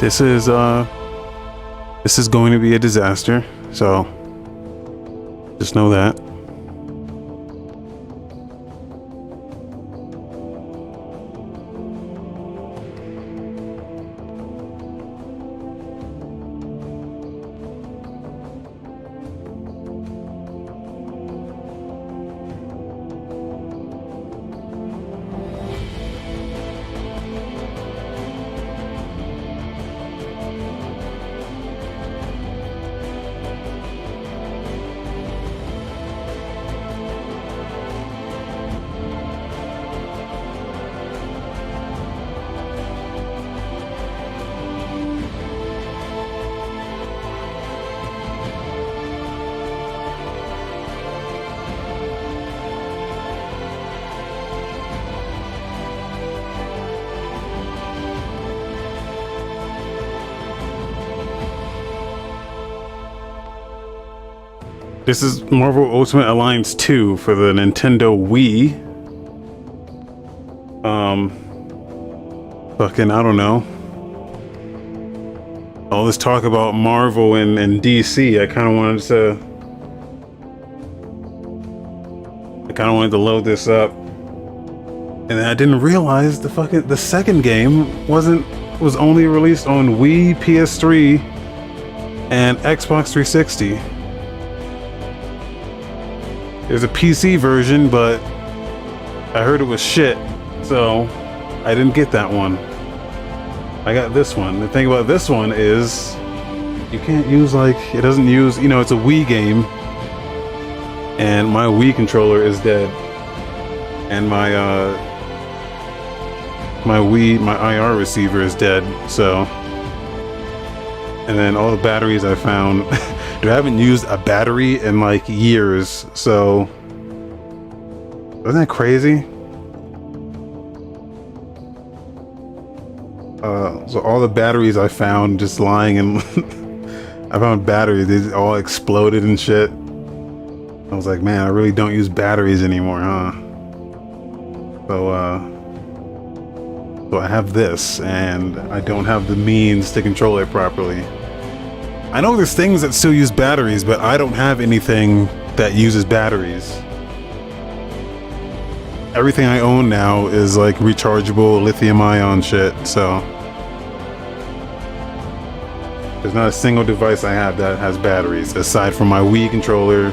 this is going to be a disaster. So just know that. This is Marvel Ultimate Alliance 2 for the Nintendo Wii. Fucking, I don't know. All this talk about Marvel and DC, I kind of wanted to load this up. And then I didn't realize the second game was only released on Wii, PS3, and Xbox 360. There's a PC version, but I heard it was shit, so I didn't get that one. I got this one. The thing about this one is you can't use, like, it doesn't use, you know, it's a Wii game, and my Wii controller is dead, and my IR receiver is dead, so, and then all the batteries I found I haven't used a battery in like years, so isn't that crazy? So all the batteries I found just lying, and I found batteries, they all exploded and shit. I was like, man, I really don't use batteries anymore, huh? So I have this, and I don't have the means to control it properly. I know there's things that still use batteries, but I don't have anything that uses batteries. Everything I own now is like rechargeable lithium-ion shit, so there's not a single device I have that has batteries, aside from my Wii controller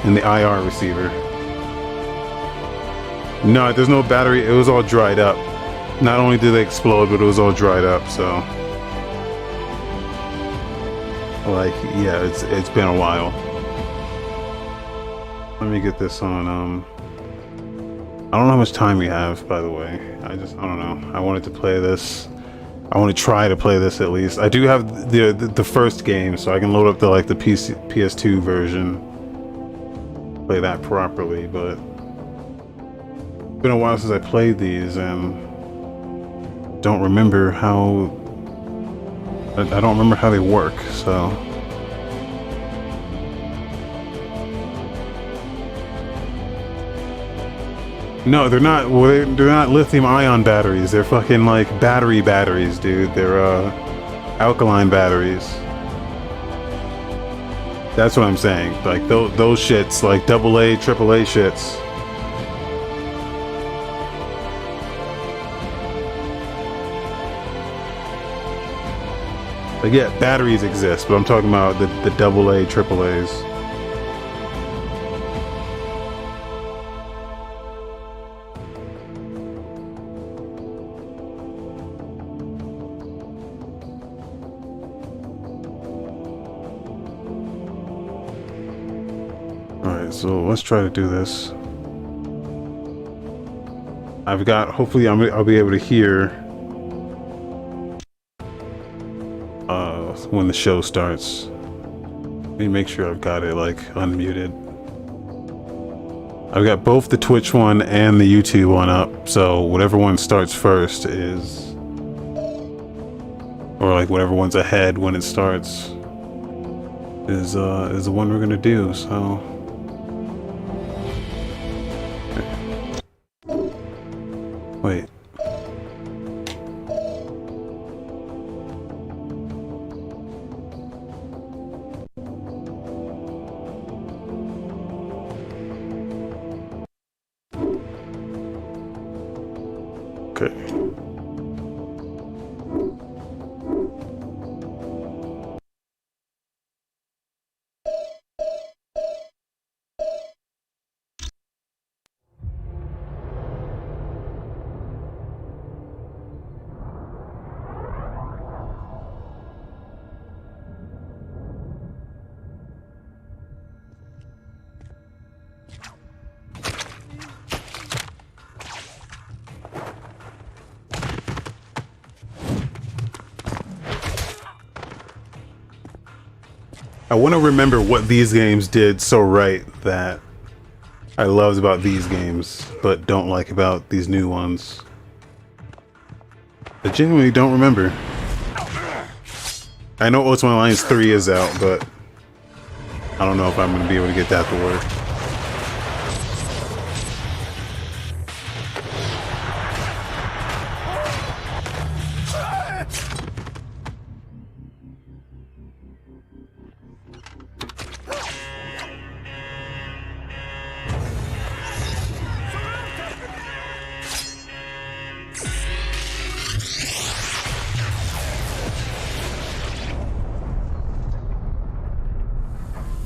and the IR receiver. No, there's no battery, it was all dried up. Not only did they explode, but it was all dried up, so... like, yeah, it's been a while. Let me get this on, I don't know how much time we have, by the way. I don't know. I wanted to play this. I want to try to play this at least. I do have the first game, so I can load up the PS2 version. Play that properly, but it's been a while since I played these, and don't remember how... I don't remember how they work, so... No, they're not. Well, they're not lithium-ion batteries. They're fucking like batteries, dude. They're alkaline batteries. That's what I'm saying. Like those shits, like AA, AAA shits. Like, yeah, batteries exist, but I'm talking about the AA, AAAs. Alright, so let's try to do this. I've got, hopefully I'll be able to hear when the show starts. Let me make sure I've got it like unmuted. I've got both the Twitch one and the YouTube one up, so whatever one starts first is, or like whatever one's ahead when it starts is the one we're gonna do, so. Wait. Okay. I want to remember what these games did so right that I loved about these games, but don't like about these new ones. I genuinely don't remember. I know Ultimate Alliance 3 is out, but I don't know if I'm going to be able to get that to work.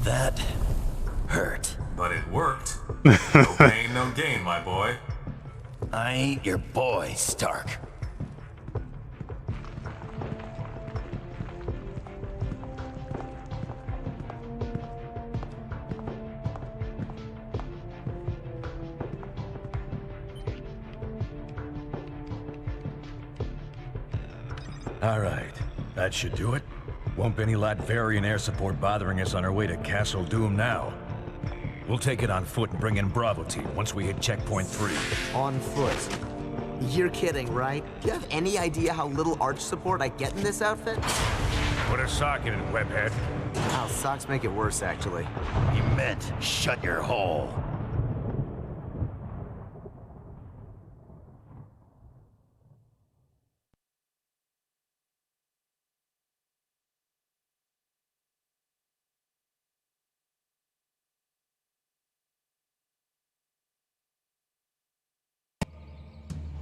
That hurt. But it worked. No pain, no gain, my boy. I ain't your boy, Stark. All right, that should do it. Won't be any Latverian air support bothering us on our way to Castle Doom now. We'll take it on foot and bring in Bravo team once we hit checkpoint 3. On foot. You're kidding, right? Do you have any idea how little arch support I get in this outfit? Put a sock in it, webhead. Oh, socks make it worse, actually. He meant shut your hole.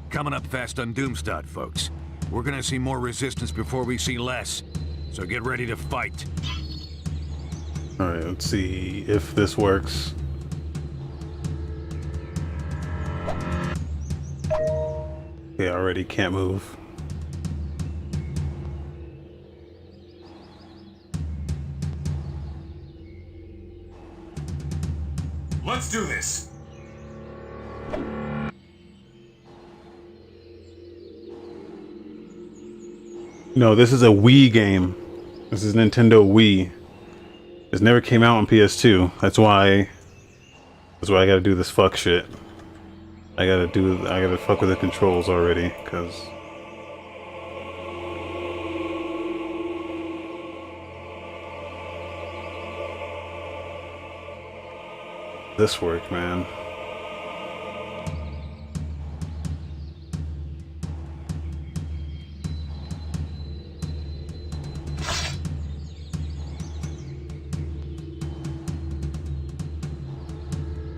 Coming up fast on Doomstad, folks. We're gonna see more resistance before we see less. So get ready to fight. Alright, let's see if this works. Okay, I already can't move. Let's do this. No, this is a Wii game. This is Nintendo Wii. This never came out on PS2. That's why I gotta do this fuck shit. I gotta fuck with the controls already, cause this work, man.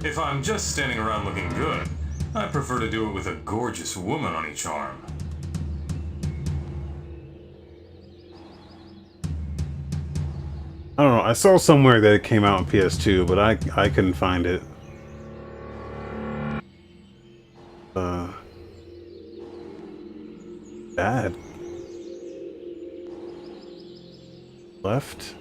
If I'm just standing around looking good, I prefer to do it with a gorgeous woman on each arm. I don't know, I saw somewhere that it came out on PS2, but I couldn't find it. Bad. Left.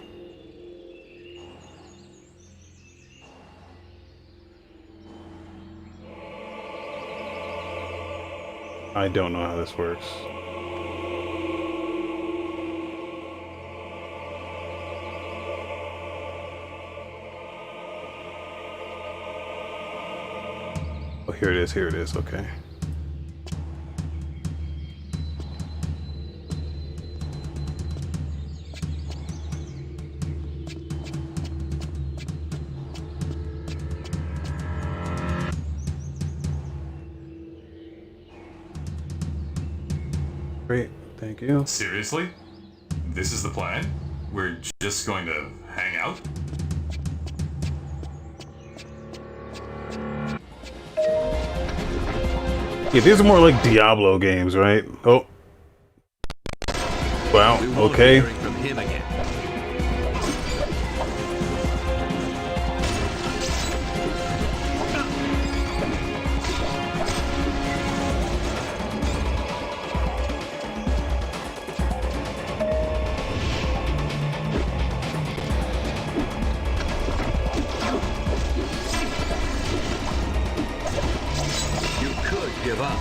I don't know how this works. Oh, here it is, okay. Great, thank you. Seriously? This is the plan? We're just going to hang out? Yeah, these are more like Diablo games, right? Oh. Wow, We won't be okay. hearing from him again. You could give up.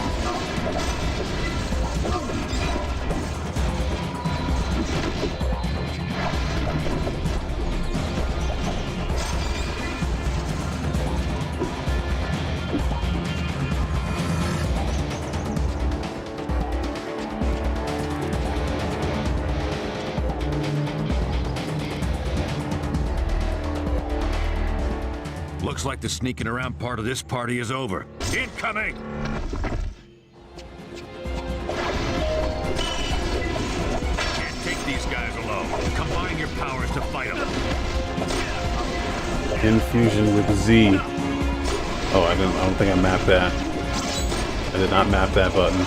Looks like the sneaking around part of this party is over. Incoming! Can't take these guys alone. Combine your powers to fight them. Infusion with Z. Oh, I don't think I mapped that. I did not map that button.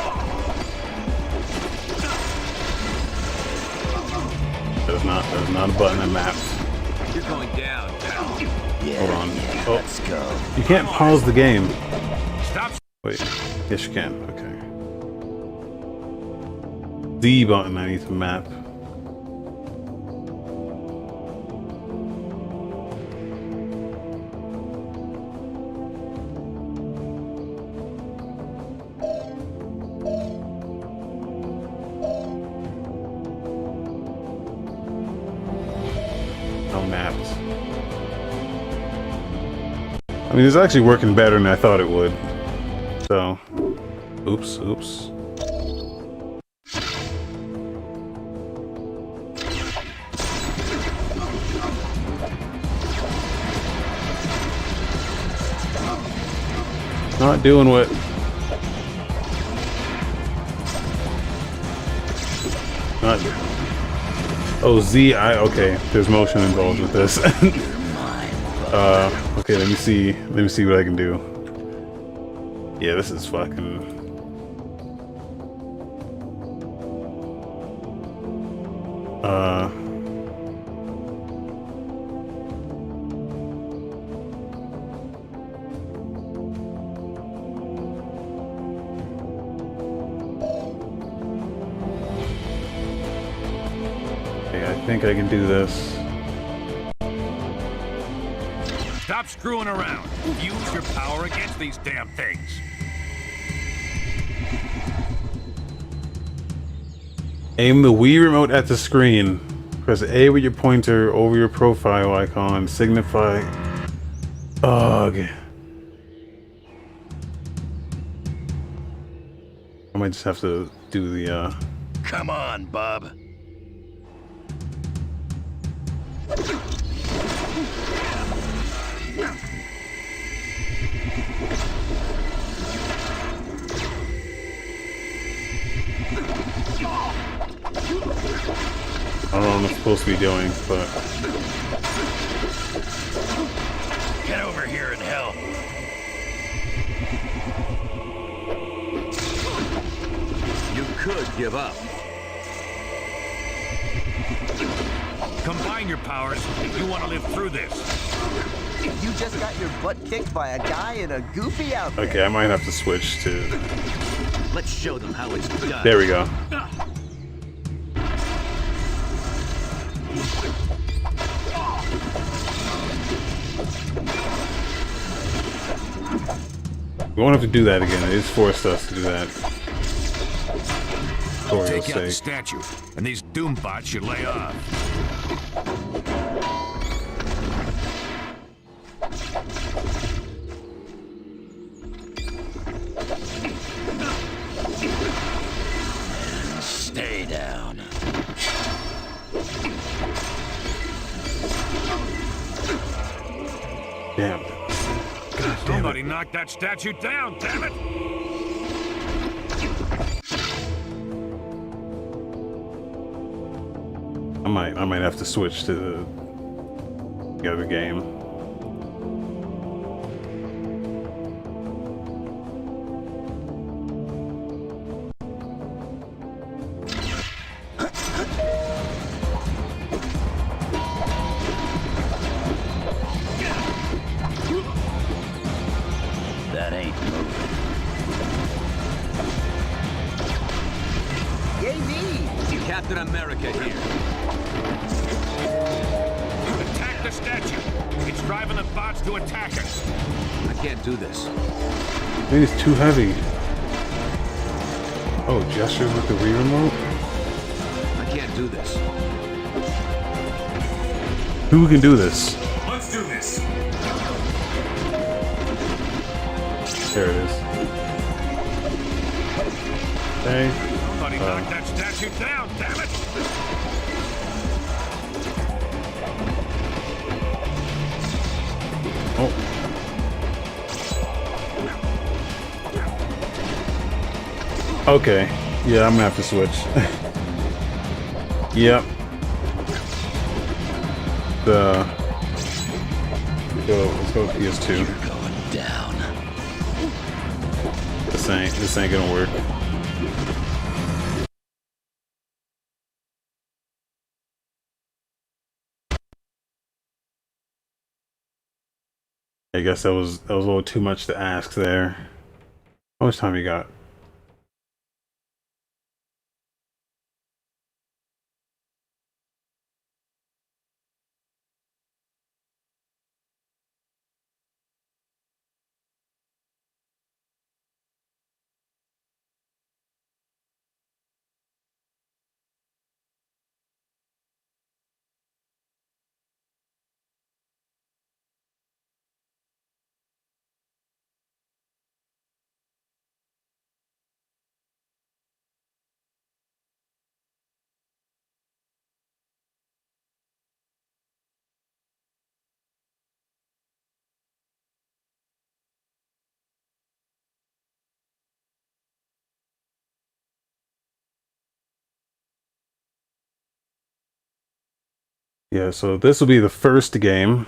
There's not a button I mapped. You're going down, pal. Yeah, Hold on. yeah, Oh. let's go. You can't pause the game. Stop. Wait. Yes, you can. Okay. Z button I need to map. No mapped. I mean, it's actually working better than I thought it would. So, oops. Not doing what... Not... Oh, Z, okay, there's motion involved with this. Okay, let me see what I can do. Yeah, this is fucking... Okay, I think I can do this. Stop screwing around. Use your power against these damn things. Aim the Wii remote at the screen. Press A with your pointer over your profile icon. Signify... Ugh. I might just have to do the, Come on, bub. I don't know what I'm supposed to be doing, but... Get over here and help. You could give up. Combine your powers if you want to live through this. You just got your butt kicked by a guy in a goofy outfit. Okay, I might have to switch to... Let's show them how it's done. There we go. We won't have to do that again. It is forced us to do that. For Take your out the sake. statue, and these doom bots should lay off. Stay down. Damn. Somebody knock that statue down, damn it! I might have to switch to the other game. That ain't moving. Yay me! Captain America here. Attack the statue. It's driving the bots to attack us. I can't do this. I think it's too heavy. Oh, gestures with the Wii remote? I can't do this. Who can do this? Let's do this. There it is. Okay. Somebody knock that statue down, damn it! Oh. Okay. Yeah, I'm gonna have to switch. Yep. Let's go with PS2. You're going down. This ain't gonna work. I guess that was a little too much to ask there. How much time you got? Yeah, so this will be the first game.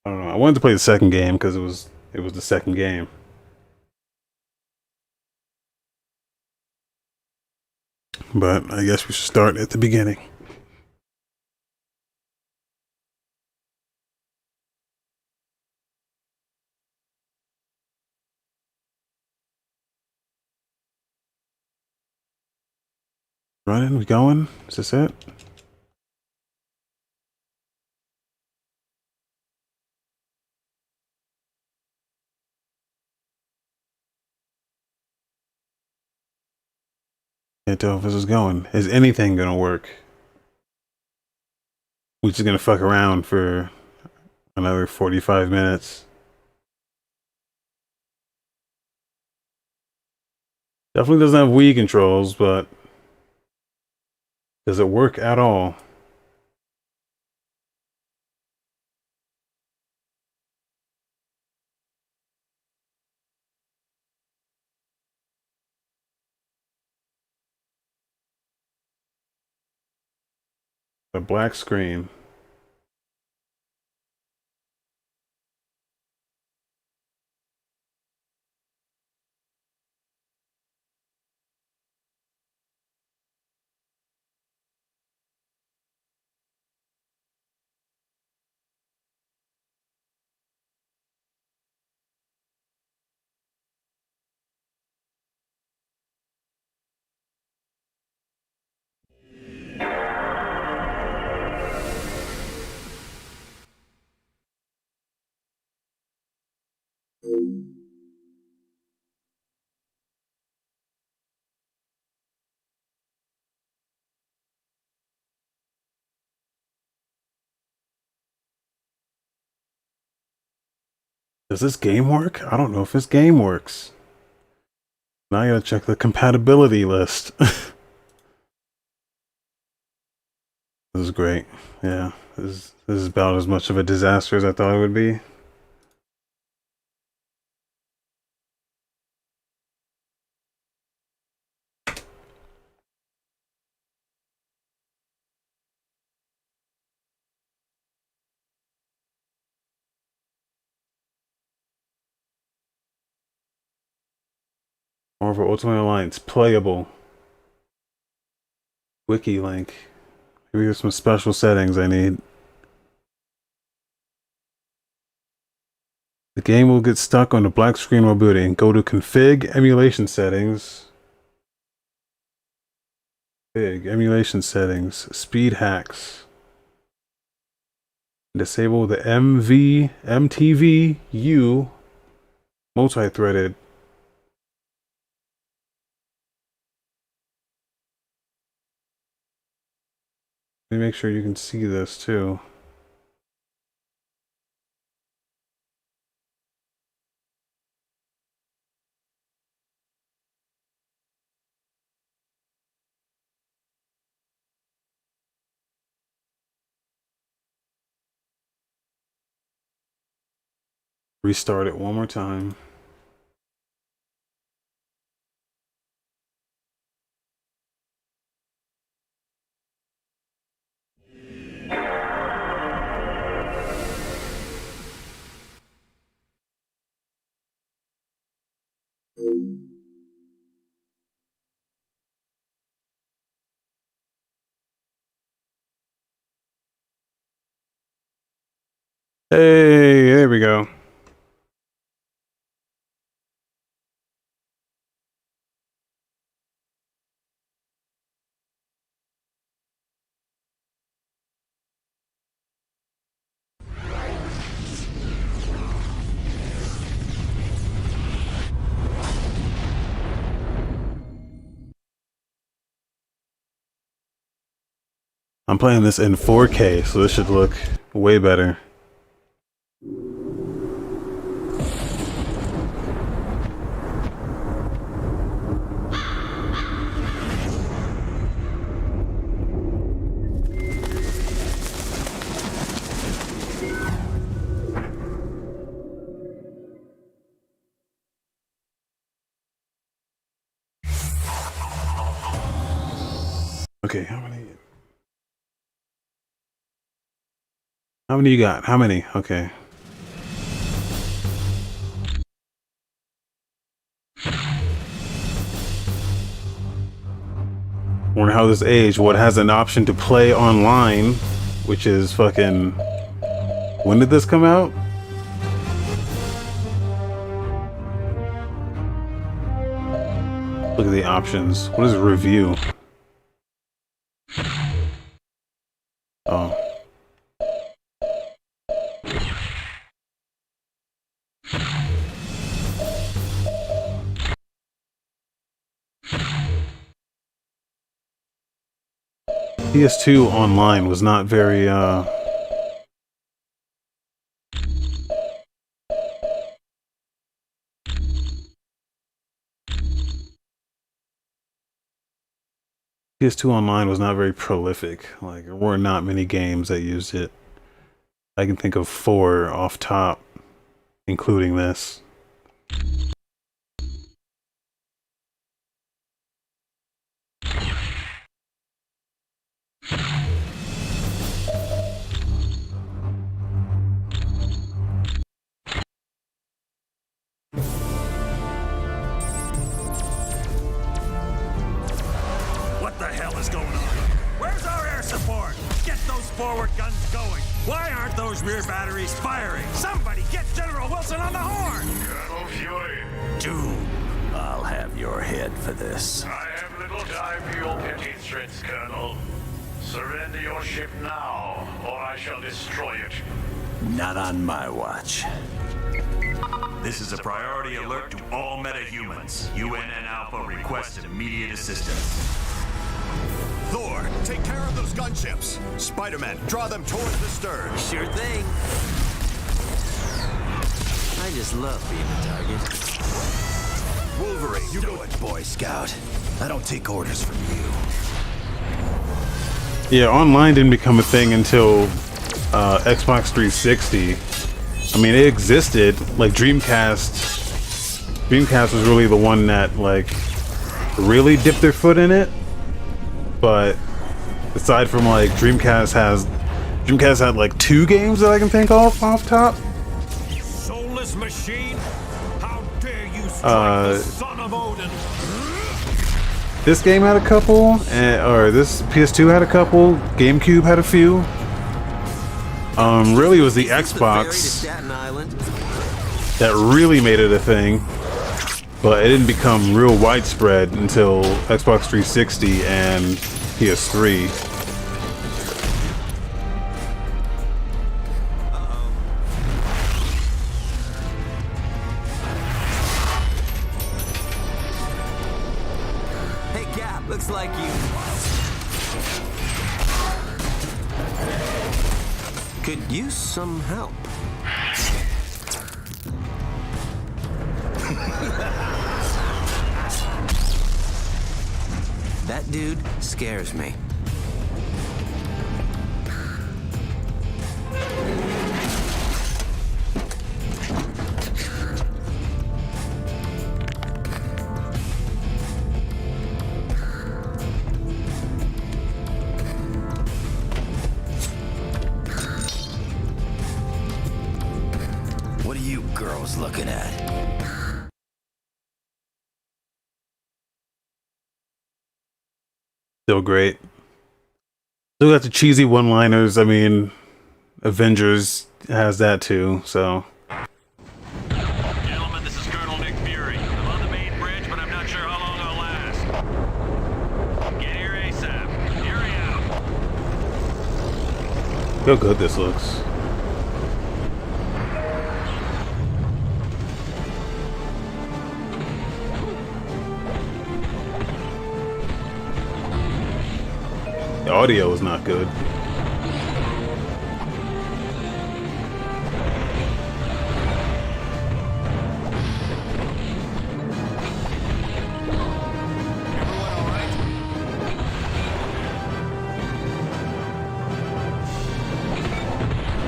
I don't know. I wanted to play the second game because it was the second game. But I guess we should start at the beginning. Running, we going? Is this it? Can't tell if this is going. Is anything gonna work? We're just gonna fuck around for another 45 minutes. Definitely doesn't have Wii controls, but does it work at all? A black screen. Does this game work? I don't know if this game works. Now I gotta check the compatibility list. This is great. Yeah, this is about as much of a disaster as I thought it would be. Marvel Ultimate Alliance playable. Wiki link. Maybe there's some special settings I need. The game will get stuck on the black screen while booting. Go to config emulation settings. Emulation settings. Speed hacks. Disable the MTVU multi-threaded. Let me make sure you can see this too. Restart it one more time. Hey, there we go. I'm playing this in 4K, so this should look way better. Okay, how many you got? How many? Okay. Wonder how this aged. What has an option to play online, which is fucking. When did this come out? Look at the options. What is review? Oh. PS2 online was not very PS2 online was not very prolific. Like, there were not many games that used it. I can think of 4 off top, including this. What the hell is going on? Where's our air support? Get those forward guns going. Why aren't those rear batteries firing? Somebody get General Wilson on the horn! Colonel Fury, Doom, I'll have your head for this. I have little time for your petty threats, Colonel. Surrender your ship now, or I shall destroy it. Not on my watch. This is a priority alert to all metahumans. UNN Alpha requests immediate assistance. Thor, take care of those gunships. Spider-Man, draw them towards the stern. Sure thing. I just love being a target. Wolverine, you do it, Boy Scout. I don't take orders from you. Yeah, online didn't become a thing until Xbox 360. I mean, it existed. Like Dreamcast was really the one that like really dipped their foot in it. But aside from like Dreamcast had like 2 games that I can think of off top. Soulless machine? How dare you strike the son of Odin? This game had a couple, or this PS2 had a couple. GameCube had a few. Really, it was the Is this the ferry to Xbox. Staten Island? that really made it a thing, but it didn't become real widespread until Xbox 360 and PS3. Hey, Gap, looks like you could use some help. That dude scares me. What are you girls looking at? Still great. Still got the cheesy one-liners. I mean, Avengers has that too, so. Gentlemen, this is Colonel Nick Fury. I'm on the main bridge, but I'm not sure how long I'll last. Get here ASAP. Fury out. Look how good this looks. The audio is not good.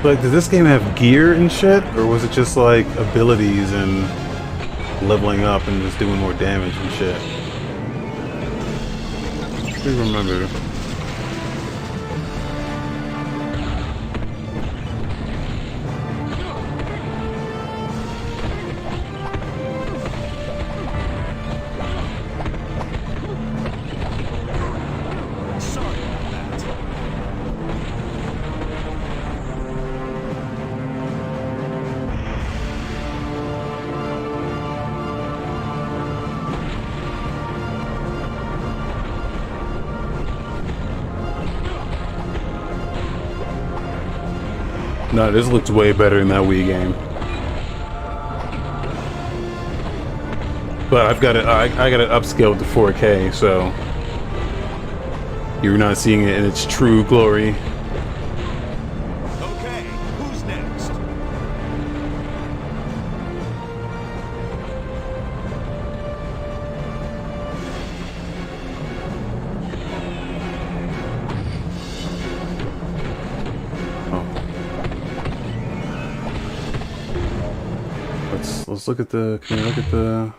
Like, does this game have gear and shit? Or was it just like abilities and leveling up and just doing more damage and shit? I don't remember. No, this looks way better than that Wii game. But I've got it. I got it upscaled to 4K, so you're not seeing it in its true glory. Okay, who's next? Let's look at the. Can we look at the?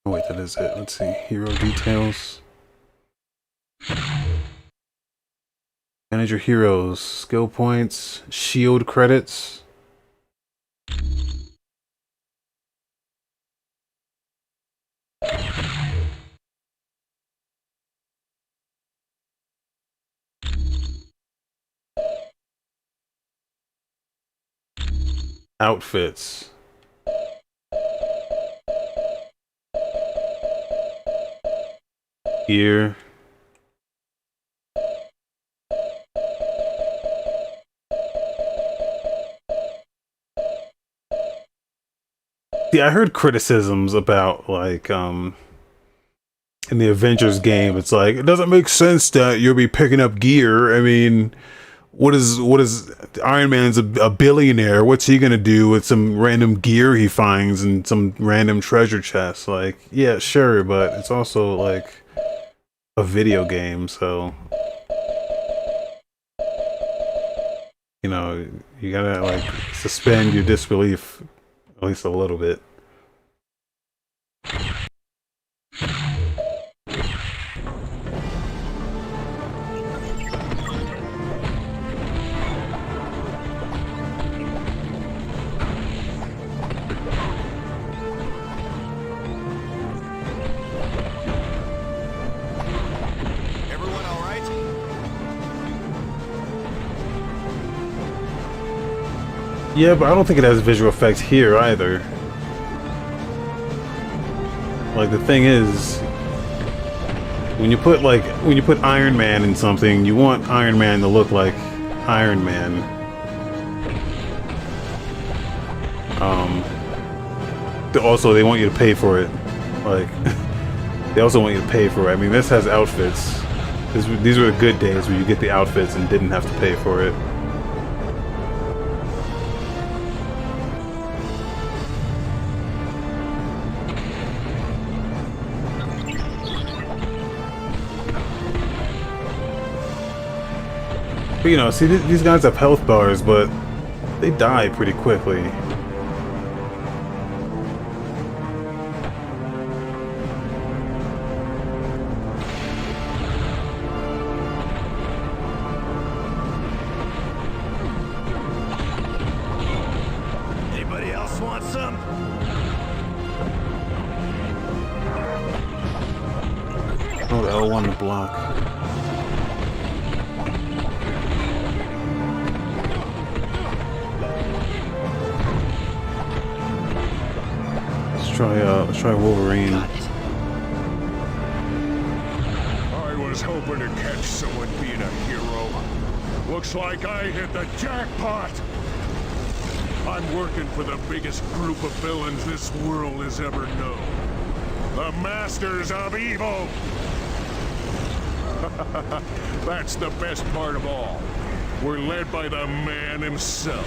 Oh wait, that is it. Let's see. Hero details. Manage your heroes. Skill points. Shield credits. Outfits. Gear. See, I heard criticisms about like in the Avengers game, it's like it doesn't make sense that you'll be picking up gear. I mean, what is Iron Man's a billionaire? What's he gonna do with some random gear he finds in some random treasure chest? Like, yeah, sure, but it's also like a video game, so you know, you gotta like suspend your disbelief at least a little bit. Everyone all right? Yeah, but I don't think it has visual effects here either. Like, the thing is, when you put Iron Man in something, you want Iron Man to look like Iron Man. Also, they want you to pay for it. Like, they also want you to pay for it. I mean, this has outfits. These were the good days where you get the outfits and didn't have to pay for it. But, you know, see, these guys have health bars, but they die pretty quickly. Anybody else want some? Oh, the L1 to block. Let's try Wolverine. I was hoping to catch someone being a hero. Looks like I hit the jackpot. I'm working for the biggest group of villains this world has ever known. The Masters of Evil! That's the best part of all. We're led by the man himself,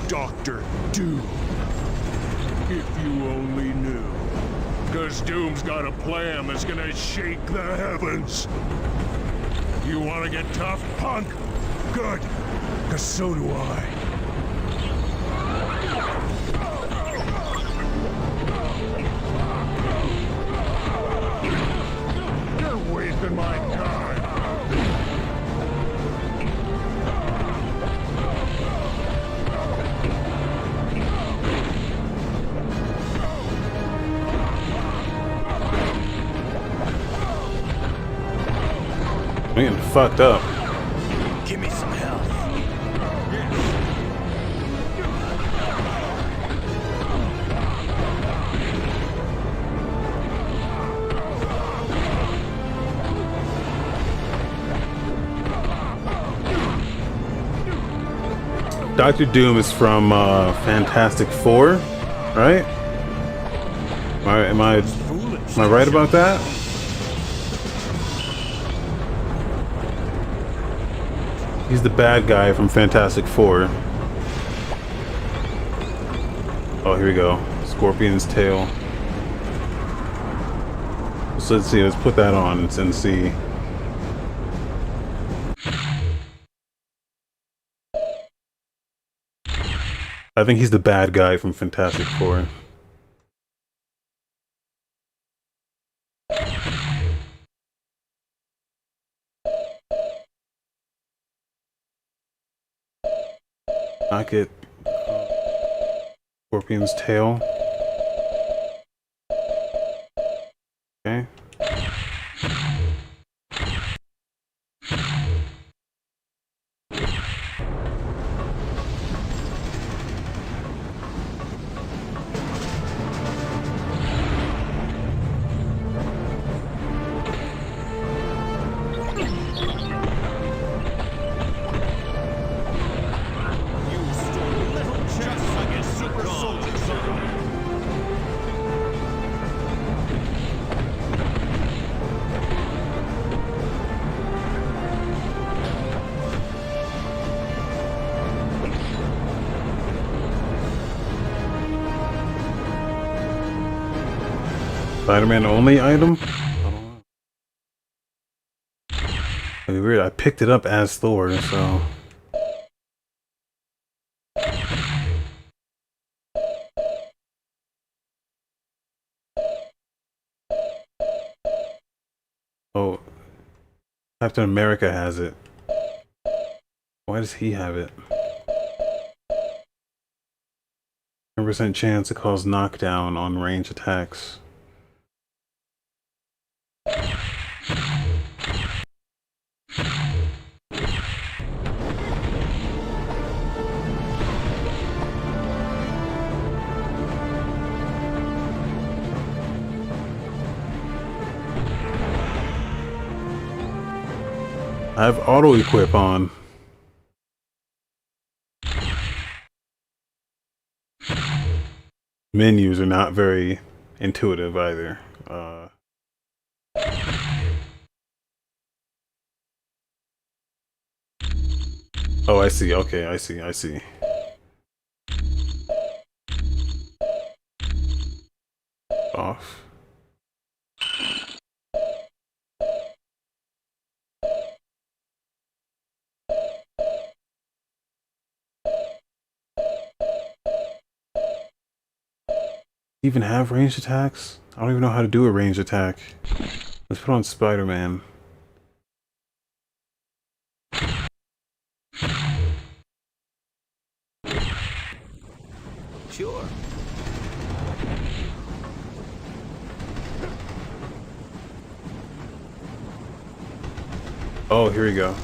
Dr. Doom. If you only knew. 'Cause Doom's got a plan that's gonna shake the heavens. You wanna get tough, punk? Good, 'cause so do I. You're wasting my time. I'm getting fucked up. Give me some help. Dr. Doom is from Fantastic Four, right? Am I right about that? He's the bad guy from Fantastic Four. Oh, here we go. Scorpion's tail. So let's see, let's put that on and see. I think he's the bad guy from Fantastic Four. Knock it. Scorpion's tail. Okay. Spider-Man only item? I mean, weird. I picked it up as Thor, so. Oh, Captain America has it. Why does he have it? 10% chance to cause knockdown on range attacks. I have auto equip on. Menus are not very intuitive either. Oh, I see. Okay, I see. I see. Off. Even have ranged attacks? I don't even know how to do a ranged attack. Let's put on Spider-Man. Sure. Oh, here we go.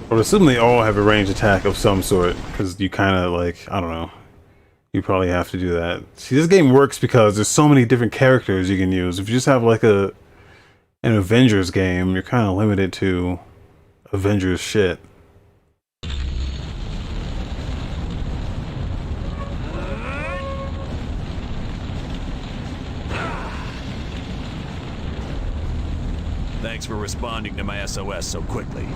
I would assume they all have a ranged attack of some sort, because you kind of like, I don't know. You probably have to do that. See, this game works because there's so many different characters you can use. If you just have like an Avengers game, you're kind of limited to Avengers shit. Thanks for responding to my SOS so quickly.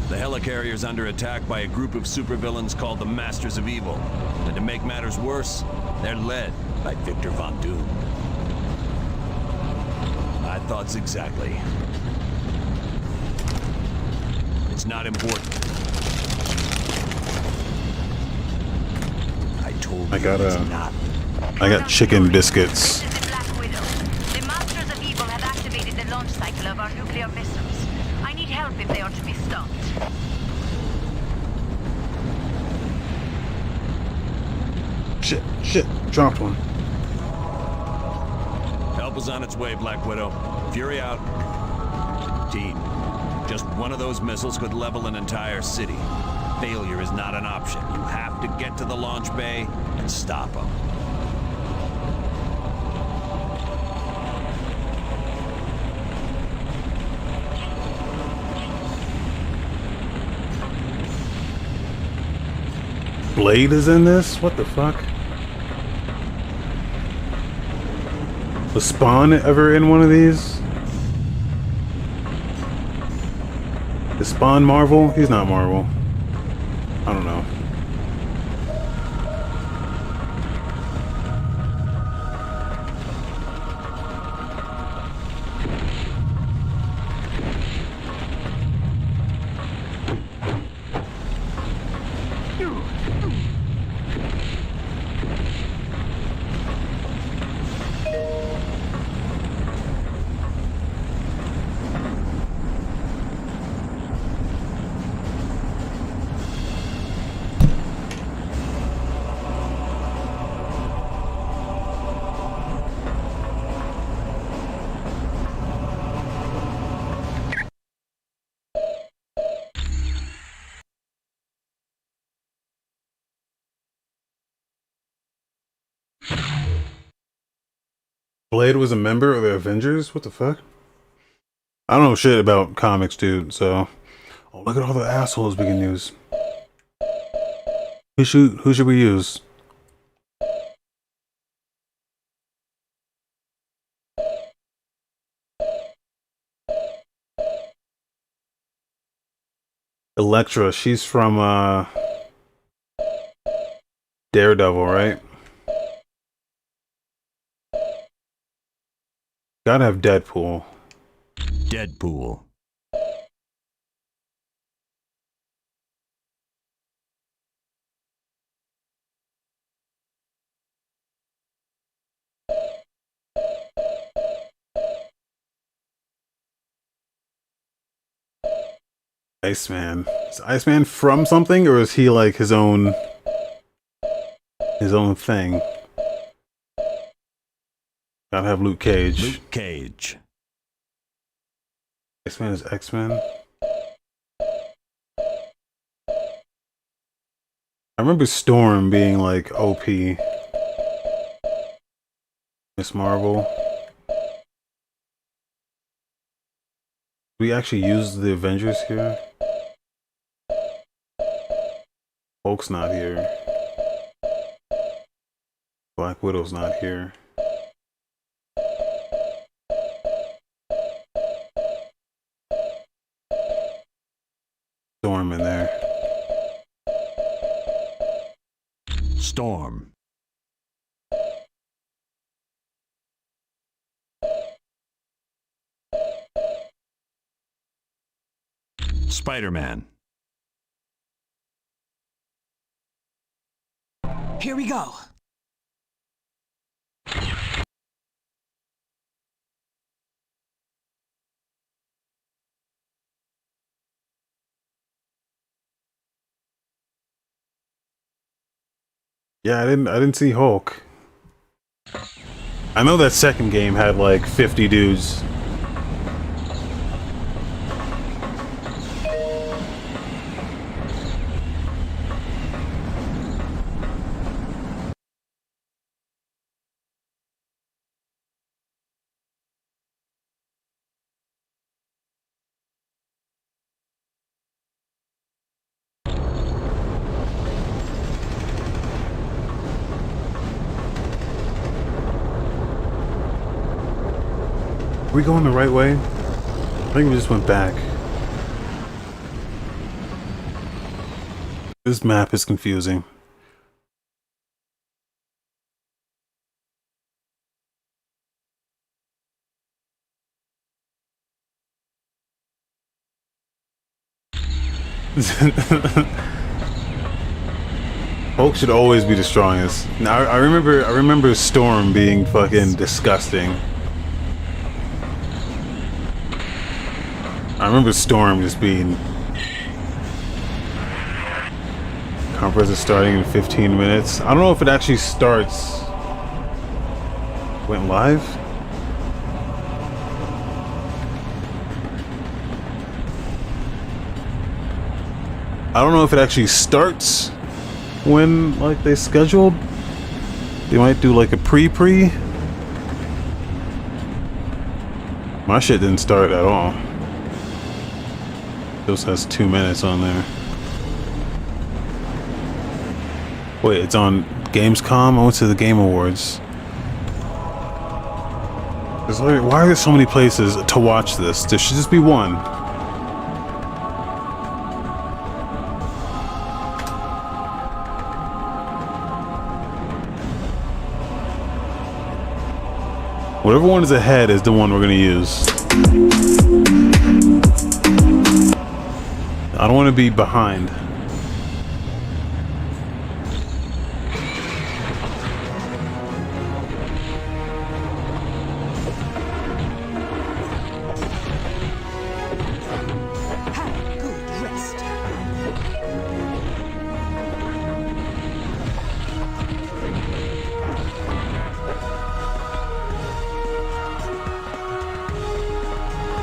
The helicarrier's under attack by a group of supervillains called the Masters of Evil. And to make matters worse, they're led by Victor Von Doom. My thoughts exactly. It's not important. I told you it's not. I got chicken biscuits. This is the Black Widow. The Masters of Evil have activated the launch cycle of our nuclear missiles. I need help if they are to be stopped. Shit, dropped one. Help is on its way, Black Widow. Fury out. Team, just one of those missiles could level an entire city. Failure is not an option. You have to get to the launch bay and stop them. Blade is in this? What the fuck? Was Spawn ever in one of these? Is Spawn Marvel? He's not Marvel. I don't know. Blade was a member of the Avengers? What the fuck? I don't know shit about comics, dude, so... Oh, look at all the assholes we can use. Who should we use? Elektra, she's from, Daredevil, right? Gotta have Deadpool. Deadpool. Iceman. Is Iceman from something, or is he like his own thing? Gotta have Luke Cage. Luke Cage. Iceman is X-Men. I remember Storm being like OP. Miss Marvel. We actually use the Avengers here. Hulk's not here. Black Widow's not here. Storm in there. Storm. Spider-Man. Here we go. Yeah, I didn't see Hulk. I know that second game had like 50 dudes. Are we going the right way? I think we just went back. This map is confusing. Hulk should always be the strongest. Now I remember Storm being fucking disgusting. I remember Storm just being... Conference is starting in 15 minutes. I don't know if it actually starts... Went live? I don't know if it actually starts when, like, they scheduled. They might do, like, a pre-pre. My shit didn't start at all. Just has 2 minutes on there. Wait, it's on Gamescom? I went to the Game Awards. Why are there so many places to watch this? There should just be one. Whatever one is ahead is the one we're gonna use. I don't want to be behind.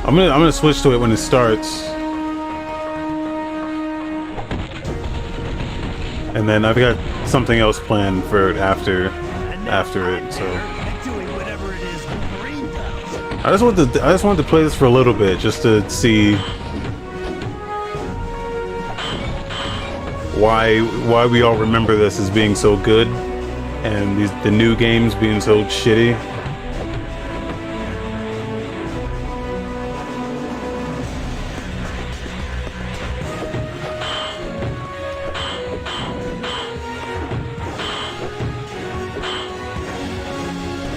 I'm gonna switch to it when it starts. And then I've got something else planned for it after it, so I just wanted to play this for a little bit just to see why we all remember this as being so good and the new games being so shitty.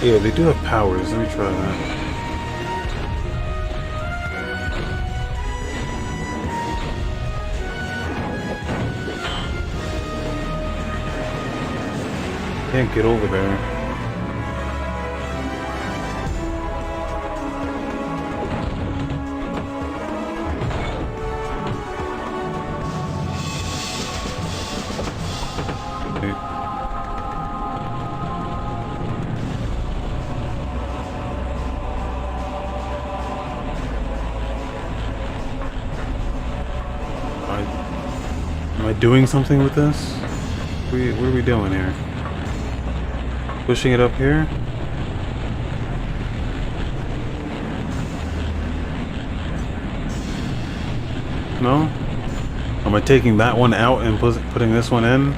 Yeah, they do have powers. Let me try that. Can't get over there. Am I doing something with this? What are we doing here? Pushing it up here? No? Am I taking that one out and putting this one in?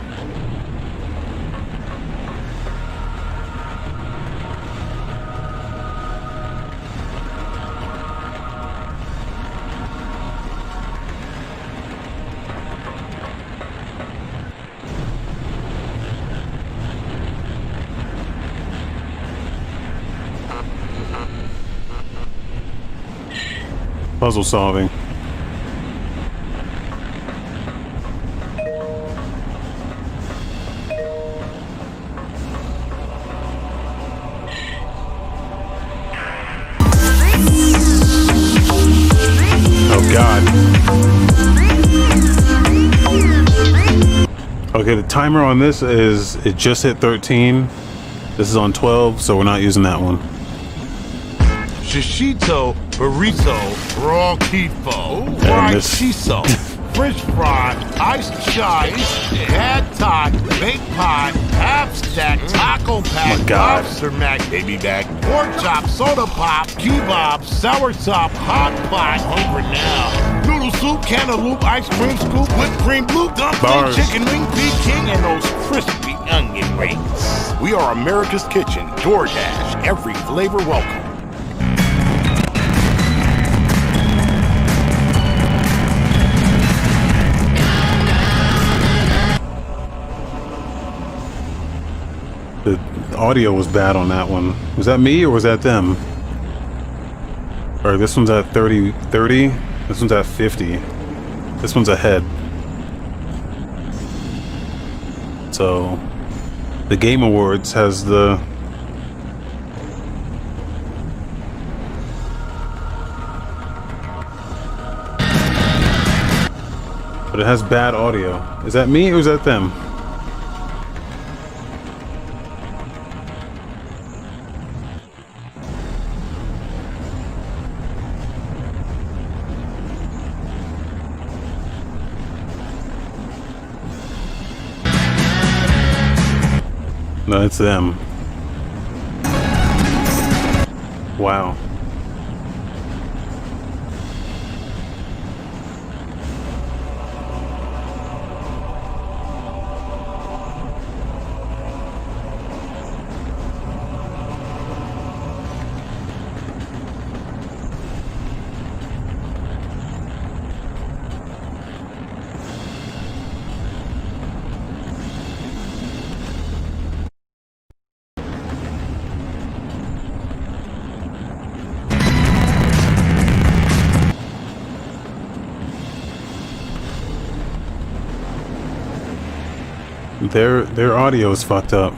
Puzzle solving. Oh God. Okay, the timer on this is, it just hit 13. This is on 12, so we're not using that one. Shishito, burrito, raw kifo, And fried this- shiso, French fry, iced chai, pad thai, baked pie, half stack, taco pack, my God. lobster mac, baby back, pork chop, soda pop, kebab, sour top, hot pot, hungry now. Noodle soup, cantaloupe, ice cream scoop, whipped cream, blue dumpling, Bars. chicken wing, Peking, and those crispy onion rings. We are America's Kitchen, DoorDash, every flavor welcome. The audio was bad on that one. Was that me or was that them? Or this one's at 30, this one's at 50. This one's ahead. So, the Game Awards has the... But it has bad audio. Is that me or is that them? No, it's them. Wow. Their audio is fucked up.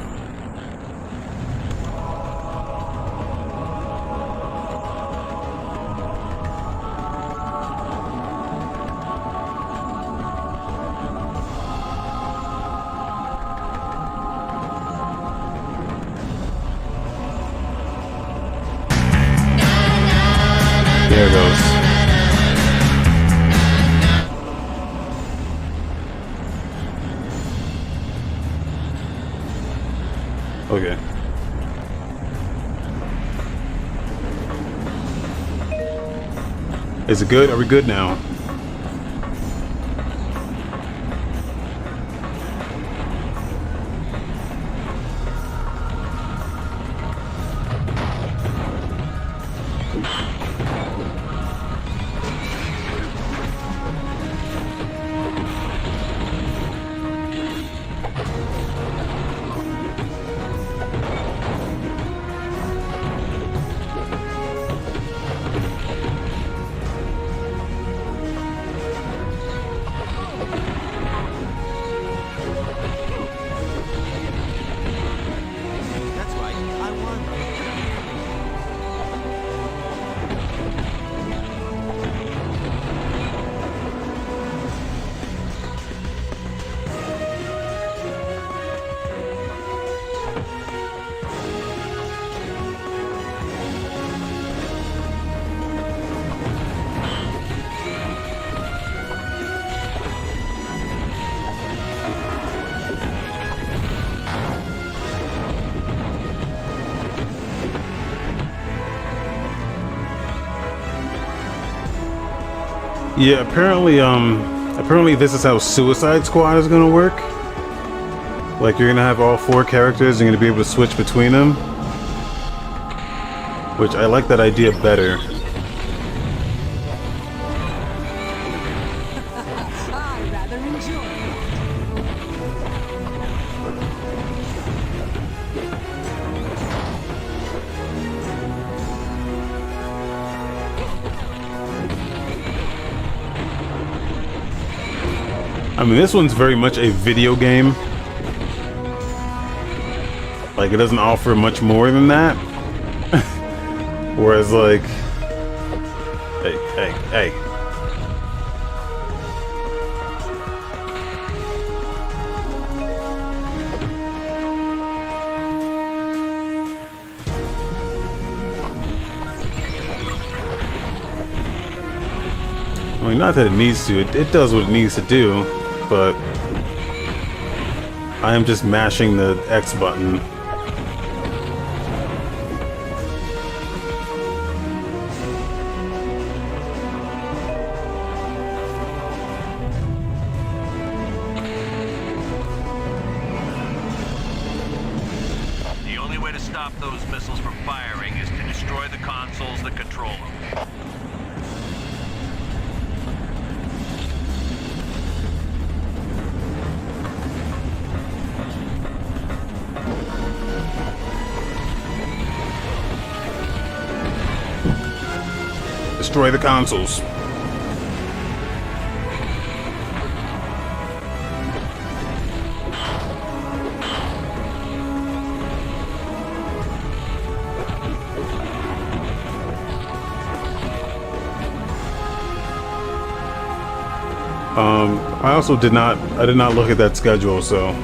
There it goes. Okay. Is it good? Are we good now? That's right. I won. Yeah, apparently this is how Suicide Squad is gonna work. Like, you're gonna have all 4 characters, you're gonna be able to switch between them. Which, I like that idea better. I rather enjoy it. I mean, this one's very much a video game. Like, it doesn't offer much more than that. Whereas, like... Hey. I mean, not that it needs to. It does what it needs to do, but... I am just mashing the X button. The only way to stop those missiles from firing is to destroy the consoles that control them. Destroy the consoles. I also did not look at that schedule, so.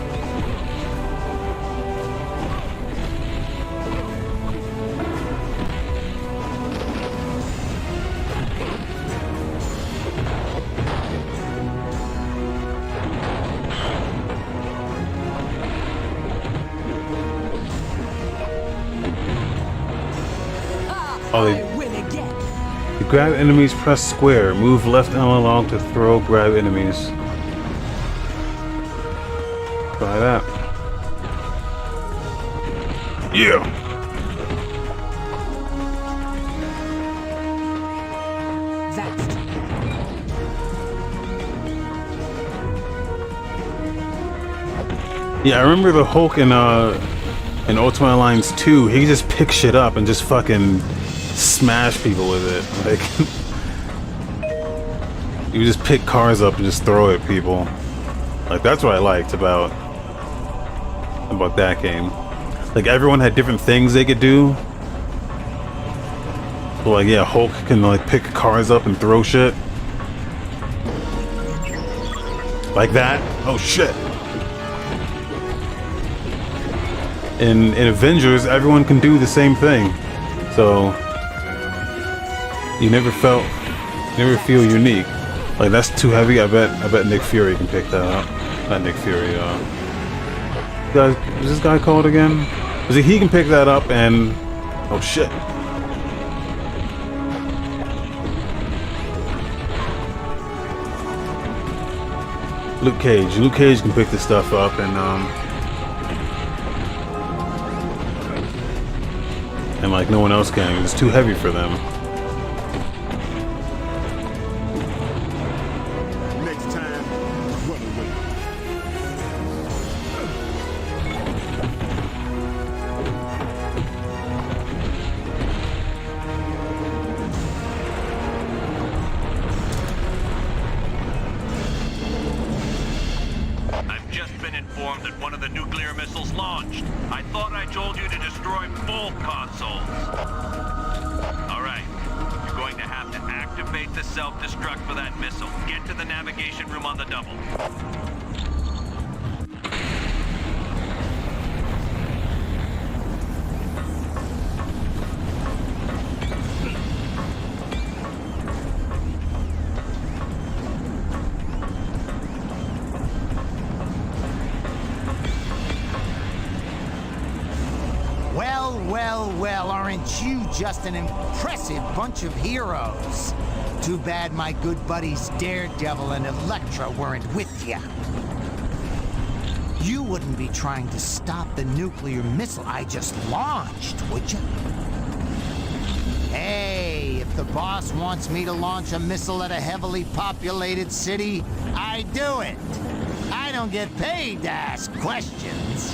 To grab enemies, press square. Move left analog to throw, grab enemies. Try that. Yeah! Yeah, I remember the Hulk in Ultimate Alliance 2, he could just pick shit up and just fucking smash people with it. Like, you would just pick cars up and just throw it at people. Like, that's what I liked about that game. Like, everyone had different things they could do. So, like, yeah, Hulk can like pick cars up and throw shit. Like that. Oh shit. In Avengers, everyone can do the same thing. So you never feel unique. Like, that's too heavy. I bet Nick Fury can pick that up. Not Nick Fury, guys, is this guy called again? He can pick that up and oh shit. Luke Cage can pick this stuff up and like no one else can. It's too heavy for them. Next time, run away. I've just been informed that one of the nuclear missiles launched. I thought I told you to destroy both consoles. All right, you're going to have to activate the self-destruct for that missile. Get to the navigation room on the double. Well, aren't you just an impressive bunch of heroes? Too bad my good buddies Daredevil and Elektra weren't with you. You wouldn't be trying to stop the nuclear missile I just launched, would you? Hey, if the boss wants me to launch a missile at a heavily populated city, I do it. I don't get paid to ask questions.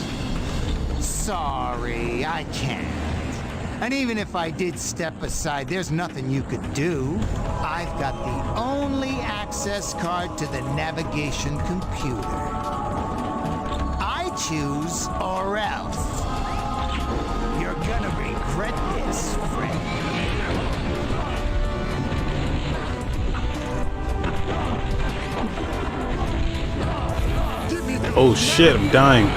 Sorry, I can't. And even if I did step aside, there's nothing you could do. I've got the only access card to the navigation computer. I choose or else. You're gonna regret this, friend. Oh shit, I'm dying.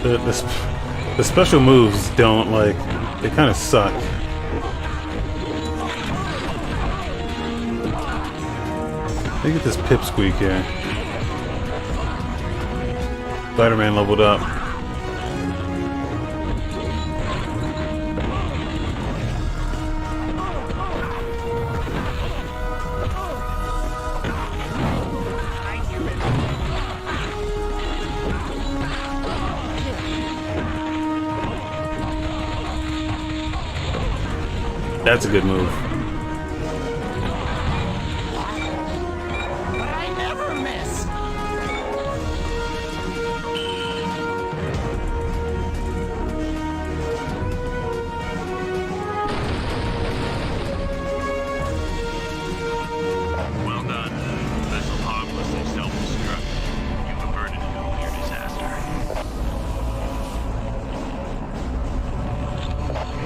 The special moves don't, like, they kind of suck. Look at this pipsqueak here. Spider-Man leveled up. That's a good move. I never miss. Well done. This will harmlessly self-destruct. You've averted a nuclear disaster.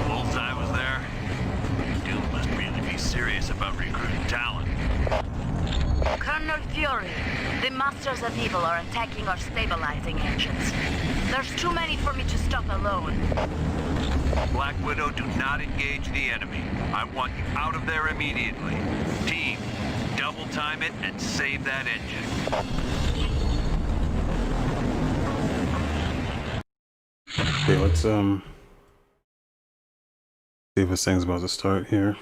Bullseye was there. Doom must really be serious about recruiting talent. Colonel Fury, the Masters of Evil are attacking our stabilizing engines. There's too many for me to stop alone. Black Widow, do not engage the enemy. I want you out of there immediately. Team, double time it and save that engine. Okay, let's see if this thing's about to start here.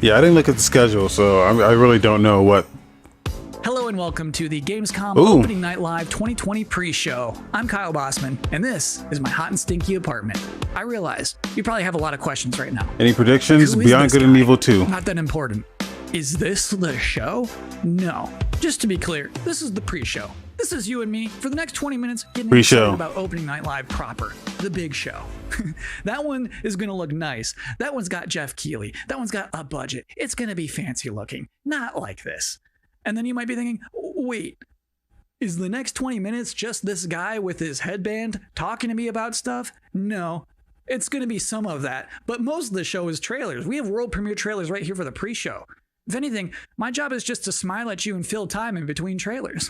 Yeah, I didn't look at the schedule, so I really don't know what. Hello and welcome to the Gamescom Ooh. Opening Night Live 2020 pre-show. I'm Kyle Bossman, and this is my hot and stinky apartment. I realize you probably have a lot of questions right now. Any predictions? Who is Beyond this Good and guy? Evil 2. Not that important. Is this the show? No. Just to be clear, this is the pre-show. This is you and me for the next 20 minutes getting Pre-show. excited about Opening Night Live proper, the big show. That one is going to look nice. That one's got Jeff Keighley. That one's got a budget. It's going to be fancy looking, not like this. And then you might be thinking, wait, is the next 20 minutes just this guy with his headband talking to me about stuff? No. It's going to be some of that, but most of the show is trailers. We have world premiere trailers right here for the pre-show. If anything, my job is just to smile at you and fill time in between trailers.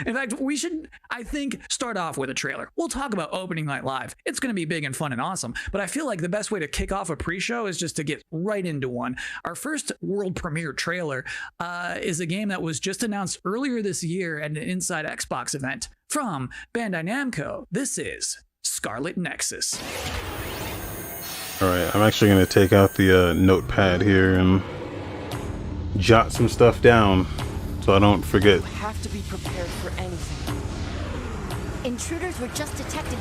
In fact, we should, I think, start off with a trailer. We'll talk about Opening Night Live. It's going to be big and fun and awesome, but I feel like the best way to kick off a pre-show is just to get right into one. Our first world premiere trailer is a game that was just announced earlier this year at an Inside Xbox event from Bandai Namco. This is Scarlet Nexus. All right, I'm actually going to take out the notepad here and jot some stuff down so I don't forget. You have to be prepared for anything. Intruders were just detected.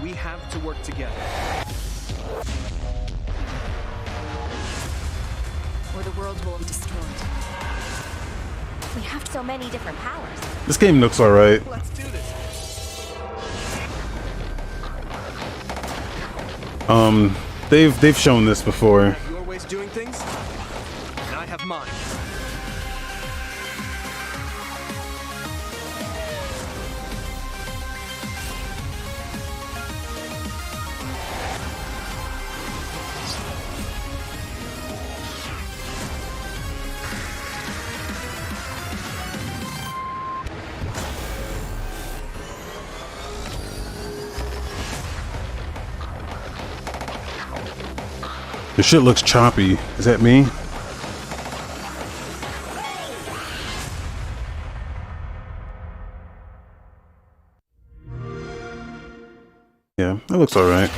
We have to work together. Or the world will be destroyed. We have so many different powers. This game looks alright. Let's do this. They've shown this before. Your ways of doing things, and I have mine. This shit looks choppy. Is that me? Yeah, that looks alright.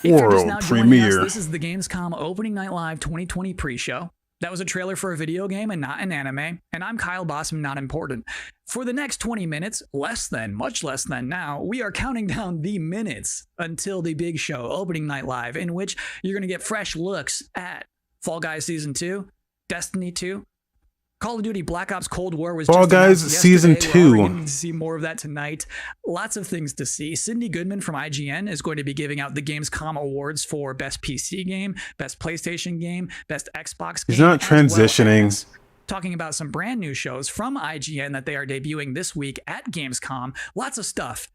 If you're just World now joining us, premiere. this is the Gamescom Opening Night Live 2020 pre-show. That was a trailer for a video game and not an anime, and I'm Kyle Bossman, not important. For the next 20 minutes, much less than now, we are counting down the minutes until the big show, Opening Night Live, in which you're going to get fresh looks at Fall Guys Season 2, Destiny 2, Call of Duty Black Ops Cold War was Fall just Guys announced Season yesterday. We're 2. already getting to see more of that tonight. Lots of things to see. Cindy Goodman from IGN is going to be giving out the Gamescom awards for Best PC Game, Best PlayStation Game, Best Xbox Game. He's not as well transitioning. as talking about some brand new shows from IGN that they are debuting this week at Gamescom. Lots of stuff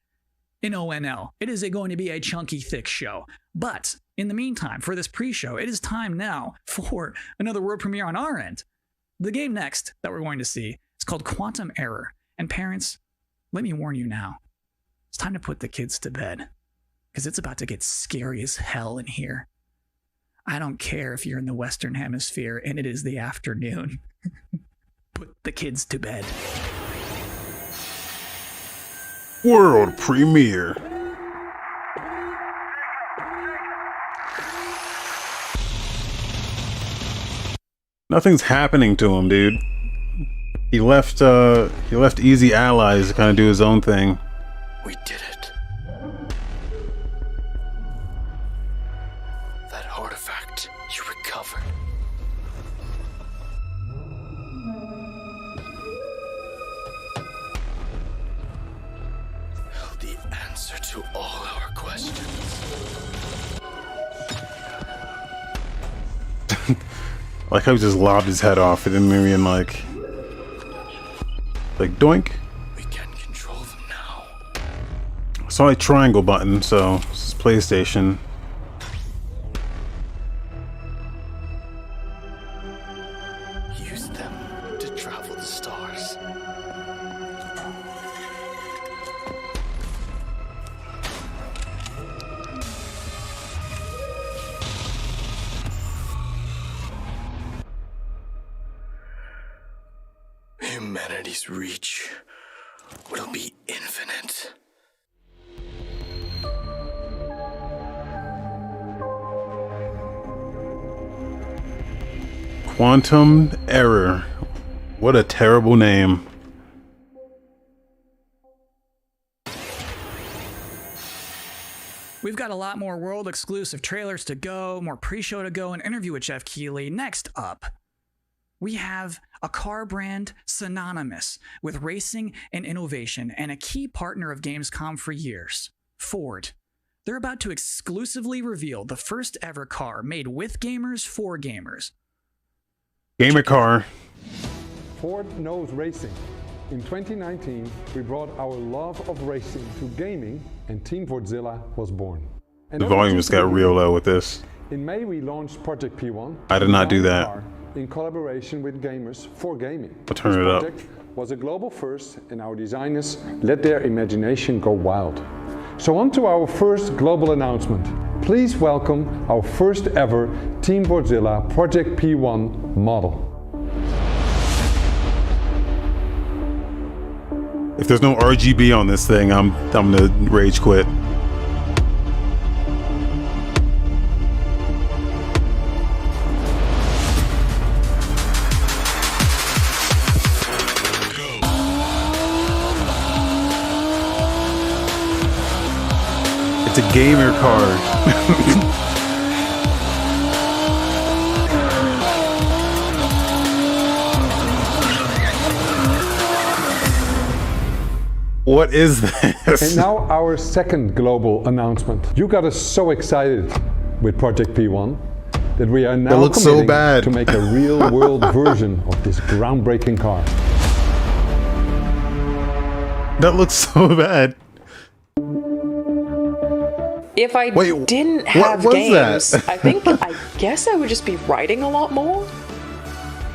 in ONL. It is going to be a chunky, thick show. But in the meantime, for this pre-show, it is time now for another world premiere on our end. The game next that we're going to see is called Quantum Error. And parents, let me warn you now, it's time to put the kids to bed, because it's about to get scary as hell in here. I don't care if you're in the Western Hemisphere and it is the afternoon. Put the kids to bed. World premiere. Nothing's happening to him, dude. He left Easy Allies to kind of do his own thing. We did it. That artifact you recovered. Held the answer to all our questions. Like how he just lobbed his head off. It didn't even like doink. We can control them now. I saw a triangle button, so this is PlayStation. Use them to travel the stars. Humanity's reach will be infinite. Quantum Error. What a terrible name. We've got a lot more world exclusive trailers to go, more pre-show to go, an interview with Jeff Keighley. Next up, we have a car brand synonymous with racing and innovation and a key partner of Gamescom for years, Ford. They're about to exclusively reveal the first ever car made with gamers for gamers. Gamer car. Ford knows racing. In 2019, we brought our love of racing to gaming, and Team Fordzilla was born. And The volume just got real low with this. in May, we launched Project P1. I did not do a that. car in collaboration with gamers for gaming. I'll turn This it up. project was a global first, and our designers let their imagination go wild. So on to our first global announcement. Please welcome our first ever Team Fordzilla Project P1 model. If there's no RGB on this thing, I'm gonna rage quit. It's a gamer card. What is this? And now our second global announcement. You got us so excited with Project P1 that we are now looks so committing bad. to make a real-world version of this groundbreaking car. That looks so bad. If I didn't have games, I guess I would just be writing a lot more.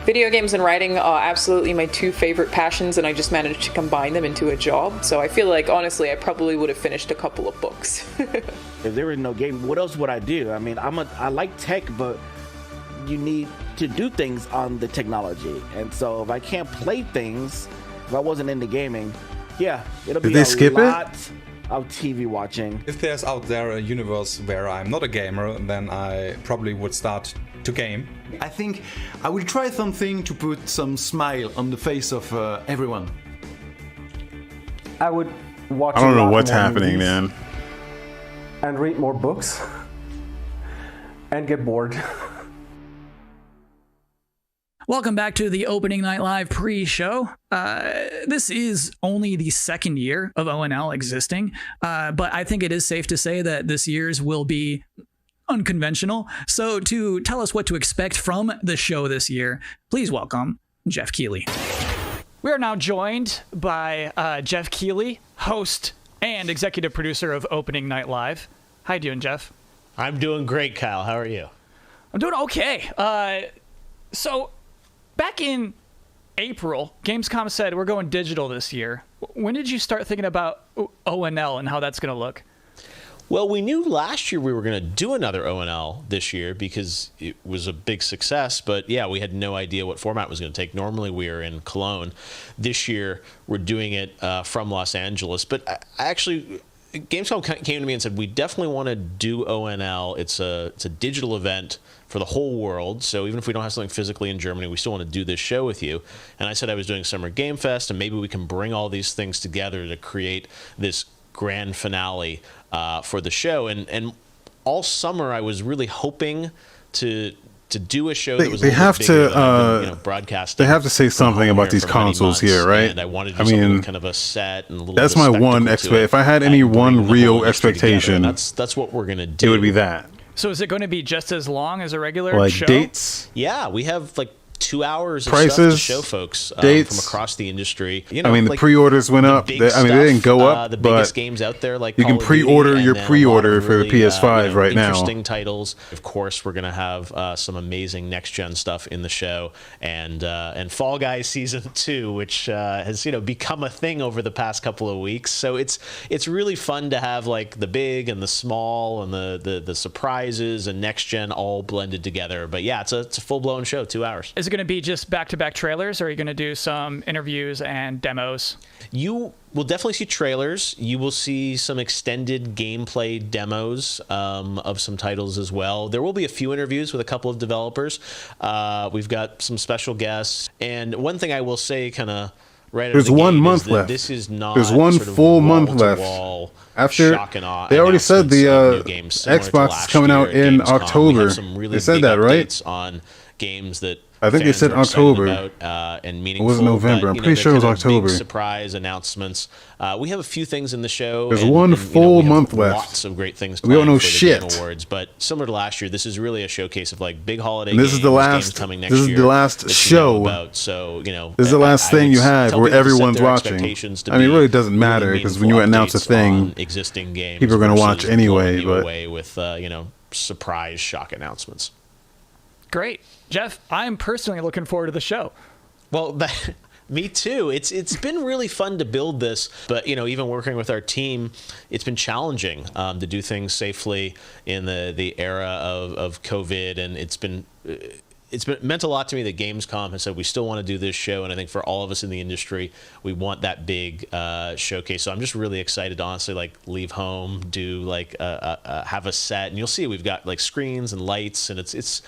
Video games and writing are absolutely my two favorite passions, and I just managed to combine them into a job. So I feel like, honestly, I probably would have finished a couple of books. If there was no game, what else would I do? I mean, I like tech, but you need to do things on the technology. And so if I can't play things, if I wasn't into gaming, yeah, it'll be a lot of TV watching. If there's out there a universe where I'm not a gamer, then I probably would start to game. I think I will try something to put some smile on the face of everyone. I would watch. I don't know what's happening, man. And read more books. And get bored. Welcome back to the Opening Night Live pre-show. This is only the second year of ONL existing, but I think it is safe to say that this year's will be unconventional. So to tell us what to expect from the show this year, please welcome Jeff Keighley. We are now joined by Jeff Keighley, host and executive producer of Opening Night Live. How you doing, Jeff? I'm doing great, Kyle. How are you? I'm doing okay. So back in April, Gamescom said we're going digital this year. When did you start thinking about ONL and how that's going to look? Well, we knew last year we were going to do another ONL this year because it was a big success. But yeah, we had no idea what format it was going to take. Normally we are in Cologne. This year we're doing it from Los Angeles. But I actually, Gamescom came to me and said, we definitely want to do ONL. It's a digital event for the whole world. So even if we don't have something physically in Germany, we still want to do this show with you. And I said I was doing Summer Game Fest, and maybe we can bring all these things together to create this grand finale for the show. And all summer I was really hoping to do a show that was they have to broadcast. They have to say something about these consoles here, right? And I wanted to do something with kind of a set and a little that's bit of my one expectation. If I had any one real expectation, that's what we're gonna do. It would be that. So is it going to be just as long as a regular like show? Dates? Yeah, we have like 2 hours of prices, stuff to show folks dates from across the industry. I mean, the pre-orders went up. They didn't go up, the but biggest games out there, like you can Call of Duty, pre-order and your then pre-order a lot of for the really, PS5 right now. Interesting titles. Of course, we're going to have some amazing next-gen stuff in the show, and Fall Guys Season 2, which has become a thing over the past couple of weeks. So it's really fun to have like the big and the small and the surprises and next-gen all blended together. But yeah, it's a full-blown show, 2 hours. Is it going to be just back-to-back trailers, or are you going to do some interviews and demos? You will definitely see trailers. You will see some extended gameplay demos of some titles as well. There will be a few interviews with a couple of developers. We've got some special guests. And one thing I will say kind of right out There's of the 1 gate month is that left. this is not There's one sort of full month left. wall-to-wall After shock and awe they already said the announcements of new games similar to Xbox is last coming out year at in Gamescom. We have October. some really They said big that, right? updates on games that I think they fans said are excited October. about, and It meaningful. wasn't November. But, I'm you know, pretty sure it was they're kind of October. Big surprise announcements. We have a few things in the show. There's and, one and, full we have month left. Lots of great things. We don't know planned for the shit. Game Awards, but similar to last year, this is really a showcase of like big holiday And this games. is the last. Games coming next This is year the last that you know show. about. So this is the last thing would you have tell where people to set everyone's their watching. expectations to I mean, it be really doesn't matter because when you meaningful announce a updates thing, on existing games people are going to watch versus anyway. blowing you But away with surprise shock announcements. Great. Jeff, I'm personally looking forward to the show. Well, me too. It's been really fun to build this, but even working with our team, it's been challenging to do things safely in the era of COVID, and it's been meant a lot to me that Gamescom has said we still want to do this show, and I think for all of us in the industry, we want that big showcase. So I'm just really excited to honestly like leave home, do like have a set, and you'll see we've got like screens and lights, and it's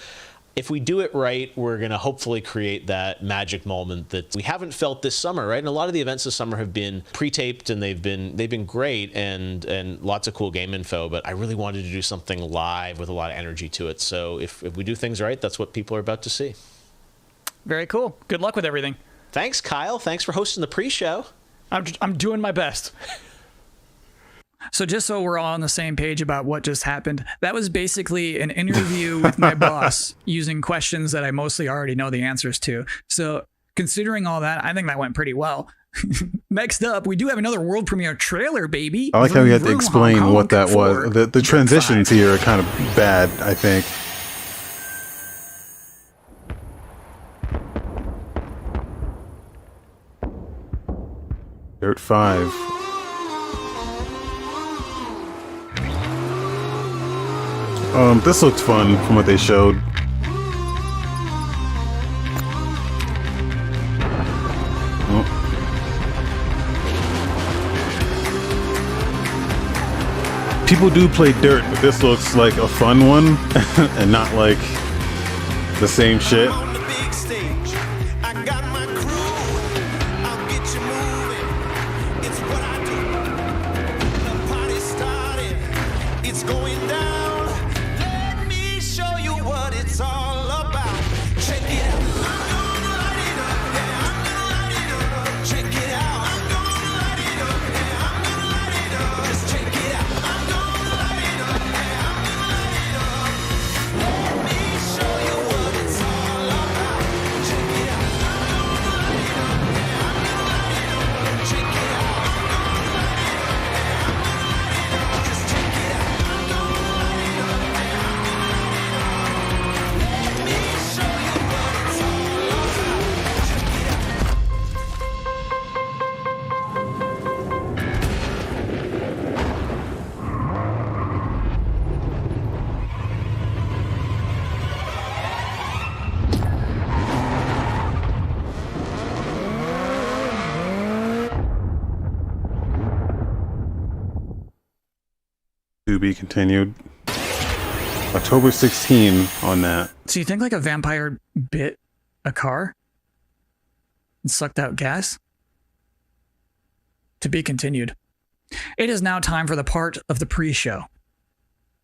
if we do it right, we're going to hopefully create that magic moment that we haven't felt this summer, right? And a lot of the events this summer have been pre-taped, and they've been great and lots of cool game info, but I really wanted to do something live with a lot of energy to it. So if we do things right, that's what people are about to see. Very cool. Good luck with everything. Thanks, Kyle. Thanks for hosting the pre-show. I'm doing my best. So just so we're all on the same page about what just happened, that was basically an interview with my boss using questions that I mostly already know the answers to. So considering all that, I think that went pretty well. Next up, we do have another world premiere trailer, baby. I like how you had to explain what that was. The transitions here are kind of bad, I think. Dirt 5. This looks fun from what they showed. Oh. People do play Dirt, but this looks like a fun one and not like the same shit. To be continued. October 16 on that. So you think like a vampire bit a car and sucked out gas? To be continued. It is now time for the part of the pre-show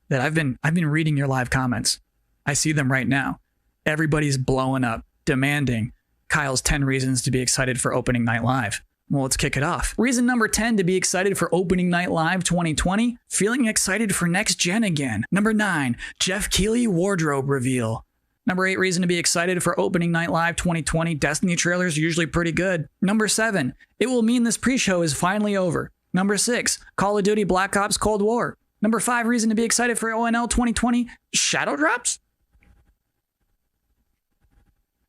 that I've been reading your live comments. I see them right now. Everybody's blowing up, demanding Kyle's 10 reasons to be excited for opening night live. Well, let's kick it off. Reason number 10 to be excited for Opening Night Live 2020, feeling excited for next gen again. Number 9, Jeff Keighley wardrobe reveal. Number 8 reason to be excited for Opening Night Live 2020, Destiny trailers are usually pretty good. Number 7, it will mean this pre-show is finally over. Number 6, Call of Duty Black Ops Cold War. Number 5 reason to be excited for ONL 2020, Shadow Drops.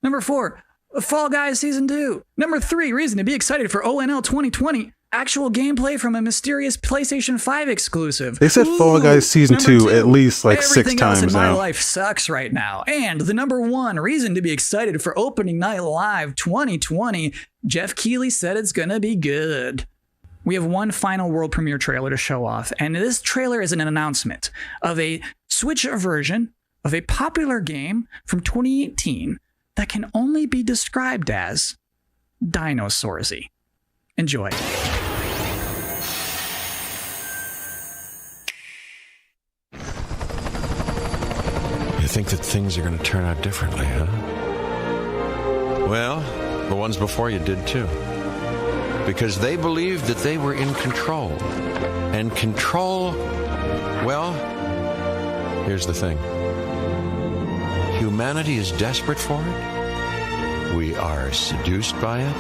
Number 4, Fall Guys Season 2. Number 3 reason to be excited for ONL 2020. Actual gameplay from a mysterious PlayStation 5 exclusive. They said Fall Guys Season 2 at least like 6 times now. Everything else in my life sucks right now. And the number 1 reason to be excited for Opening Night Live 2020. Jeff Keighley said it's gonna be good. We have one final world premiere trailer to show off. And this trailer is an announcement of a Switch version of a popular game from 2018 that can only be described as Dinosaursy. Enjoy. You think that things are going to turn out differently, huh? Well, the ones before you did too. Because they believed that they were in control. And control, well, here's the thing. Humanity is desperate for it. We are seduced by it,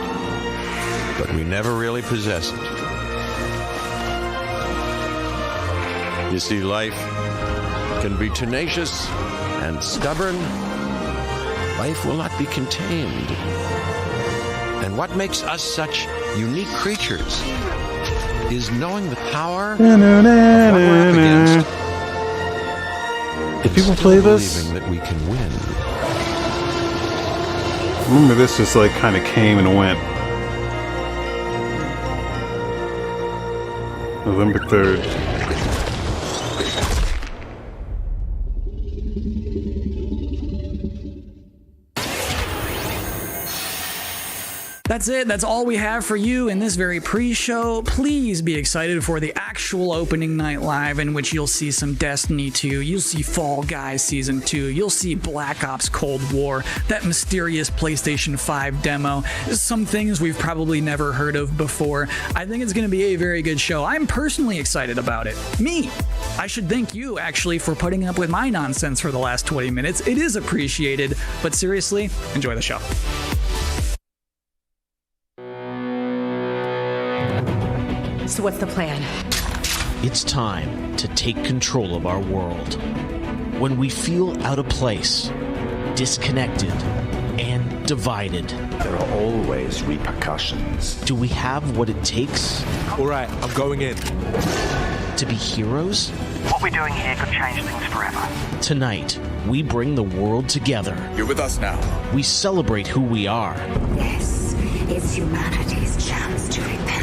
but we never really possess it. You see, life can be tenacious and stubborn. Life will not be contained. And what makes us such unique creatures is knowing the power of what we're up against. If people play this, that we can win. Remember this just like kind of came and went. November 3rd. That's it. That's all we have for you in this very pre-show. Please be excited for the actual opening night live, in which you'll see some Destiny 2, you'll see Fall Guys Season 2, you'll see Black Ops Cold War, that mysterious PlayStation 5 demo, some things we've probably never heard of before. I think it's going to be a very good show. I'm personally excited about it. Me! I should thank you, actually, for putting up with my nonsense for the last 20 minutes. It is appreciated, but seriously, enjoy the show. So what's the plan? It's time to take control of our world. When we feel out of place, disconnected, and divided, there are always repercussions. Do we have what it takes? All right, I'm going in. To be heroes? What we're doing here could change things forever. Tonight, we bring the world together. You're with us now. We celebrate who we are. This is humanity's chance to repent.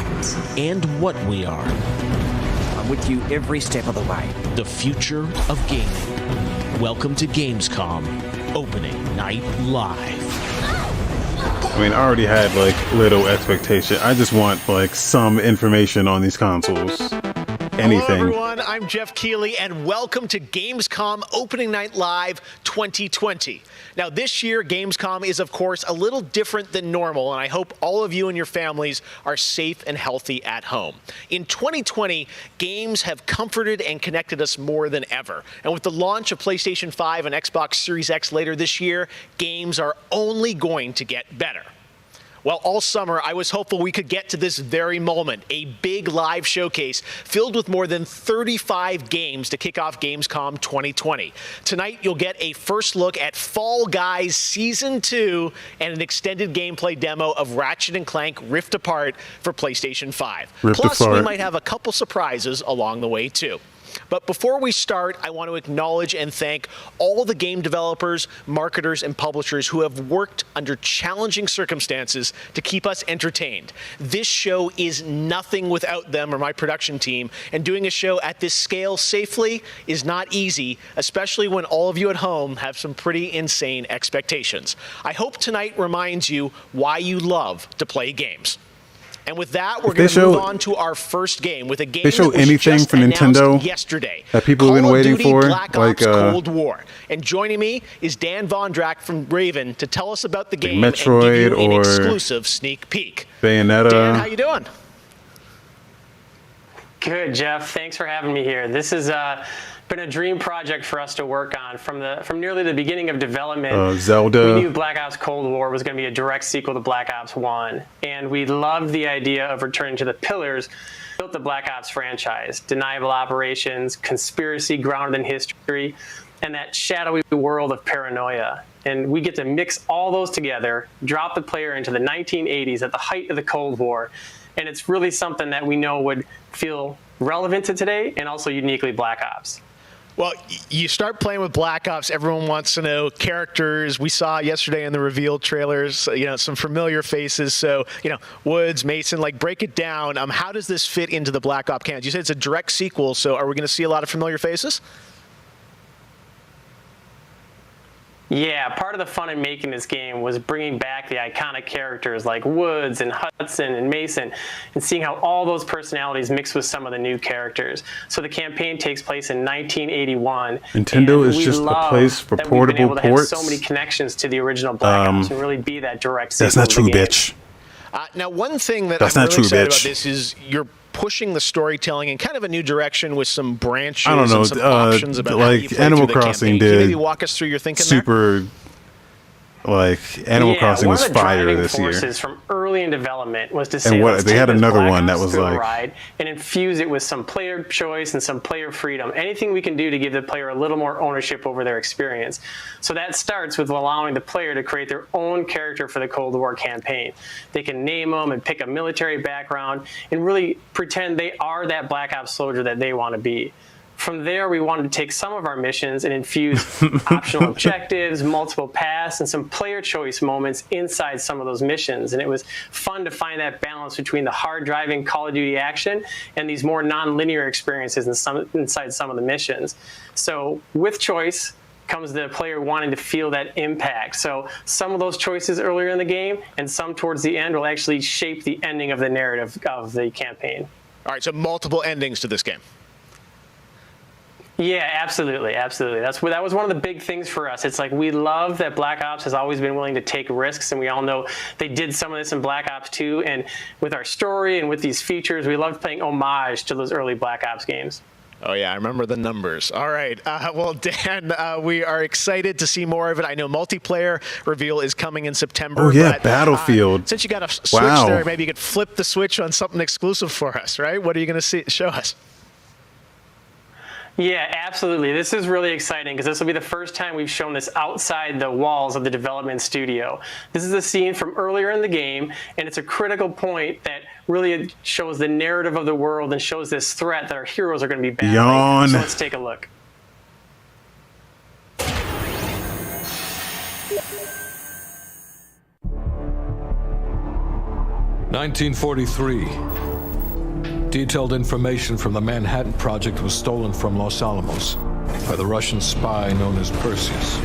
And what we are. I'm with you every step of the way. The future of gaming. Welcome to Gamescom, opening night live. I mean, I already had like little expectation. I just want like some information on these consoles. Anything. Hello everyone, I'm Jeff Keighley and welcome to Gamescom Opening Night Live 2020. Now this year, Gamescom is of course a little different than normal, and I hope all of you and your families are safe and healthy at home. In 2020, games have comforted and connected us more than ever. And with the launch of PlayStation 5 and Xbox Series X later this year, games are only going to get better. Well, all summer, I was hopeful we could get to this very moment, a big live showcase filled with more than 35 games to kick off Gamescom 2020. Tonight, you'll get a first look at Fall Guys Season 2 and an extended gameplay demo of Ratchet & Clank Rift Apart for PlayStation 5. Plus, we might have a couple surprises along the way, too. But before we start, I want to acknowledge and thank all the game developers, marketers, and publishers who have worked under challenging circumstances to keep us entertained. This show is nothing without them or my production team, and doing a show at this scale safely is not easy, especially when all of you at home have some pretty insane expectations. I hope tonight reminds you why you love to play games. And with that, we're going to move on to our first game with a game they show that was anything just for Nintendo yesterday. That people have been waiting for, Black Ops Cold War. And joining me is Dan Vondrak from Raven to tell us about the game Metroid and give you an or exclusive sneak peek. Bayonetta. Dan, how you doing? Good, Jeff. Thanks for having me here. This has been a dream project for us to work on from nearly the beginning of development. Zelda. We knew Black Ops Cold War was going to be a direct sequel to Black Ops 1, and we loved the idea of returning to the pillars built the Black Ops franchise: deniable operations, conspiracy grounded in history, and that shadowy world of paranoia. And we get to mix all those together, drop the player into the 1980s at the height of the Cold War, and it's really something that we know would feel relevant to today and also uniquely Black Ops. Well, you start playing with Black Ops, everyone wants to know characters. We saw yesterday in the reveal trailers, some familiar faces. So, Woods, Mason, break it down. How does this fit into the Black Ops canon? You said it's a direct sequel, so are we going to see a lot of familiar faces? Yeah, part of the fun in making this game was bringing back the iconic characters like Woods and Hudson and Mason and seeing how all those personalities mix with some of the new characters. So the campaign takes place in 1981. Nintendo is just a place for portable ports. We've been able to have so many connections to the original Black Ops and really be that direct sequel. That's not true, bitch. Now, one thing that I'm really excited about this is you're pushing the storytelling in kind of a new direction with some branches and some options about how you play Animal through the Crossing campaign. did. Can you maybe walk us through your thinking there? Animal Crossing was fire this year. One of the driving forces from early in development was to And say, let's they take had this another Black one that Ops was thrill like- ride and infuse it with some player choice and some player freedom. Anything we can do to give the player a little more ownership over their experience. So that starts with allowing the player to create their own character for the Cold War campaign. They can name them and pick a military background and really pretend they are that Black Ops soldier that they want to be. From there, we wanted to take some of our missions and infuse optional objectives, multiple paths, and some player choice moments inside some of those missions. And it was fun to find that balance between the hard-driving Call of Duty action and these more non-linear experiences inside some of the missions. So with choice comes the player wanting to feel that impact. So some of those choices earlier in the game and some towards the end will actually shape the ending of the narrative of the campaign. All right, so multiple endings to this game. Yeah, absolutely. That was one of the big things for us. It's like we love that Black Ops has always been willing to take risks, and we all know they did some of this in Black Ops 2. And with our story and with these features, we loved paying homage to those early Black Ops games. Oh, yeah, I remember the numbers. All right. Well, Dan, we are excited to see more of it. I know multiplayer reveal is coming in September. Oh, yeah, but, Battlefield. Since you got a switch there, maybe you could flip the switch on something exclusive for us, right? What are you going to show us? Yeah, absolutely. This is really exciting because this will be the first time we've shown this outside the walls of the development studio. This is a scene from earlier in the game, and it's a critical point that really shows the narrative of the world and shows this threat that our heroes are going to be battling. Yawn. So let's take a look. "1943. Detailed information from the Manhattan Project was stolen from Los Alamos by the Russian spy known as Perseus.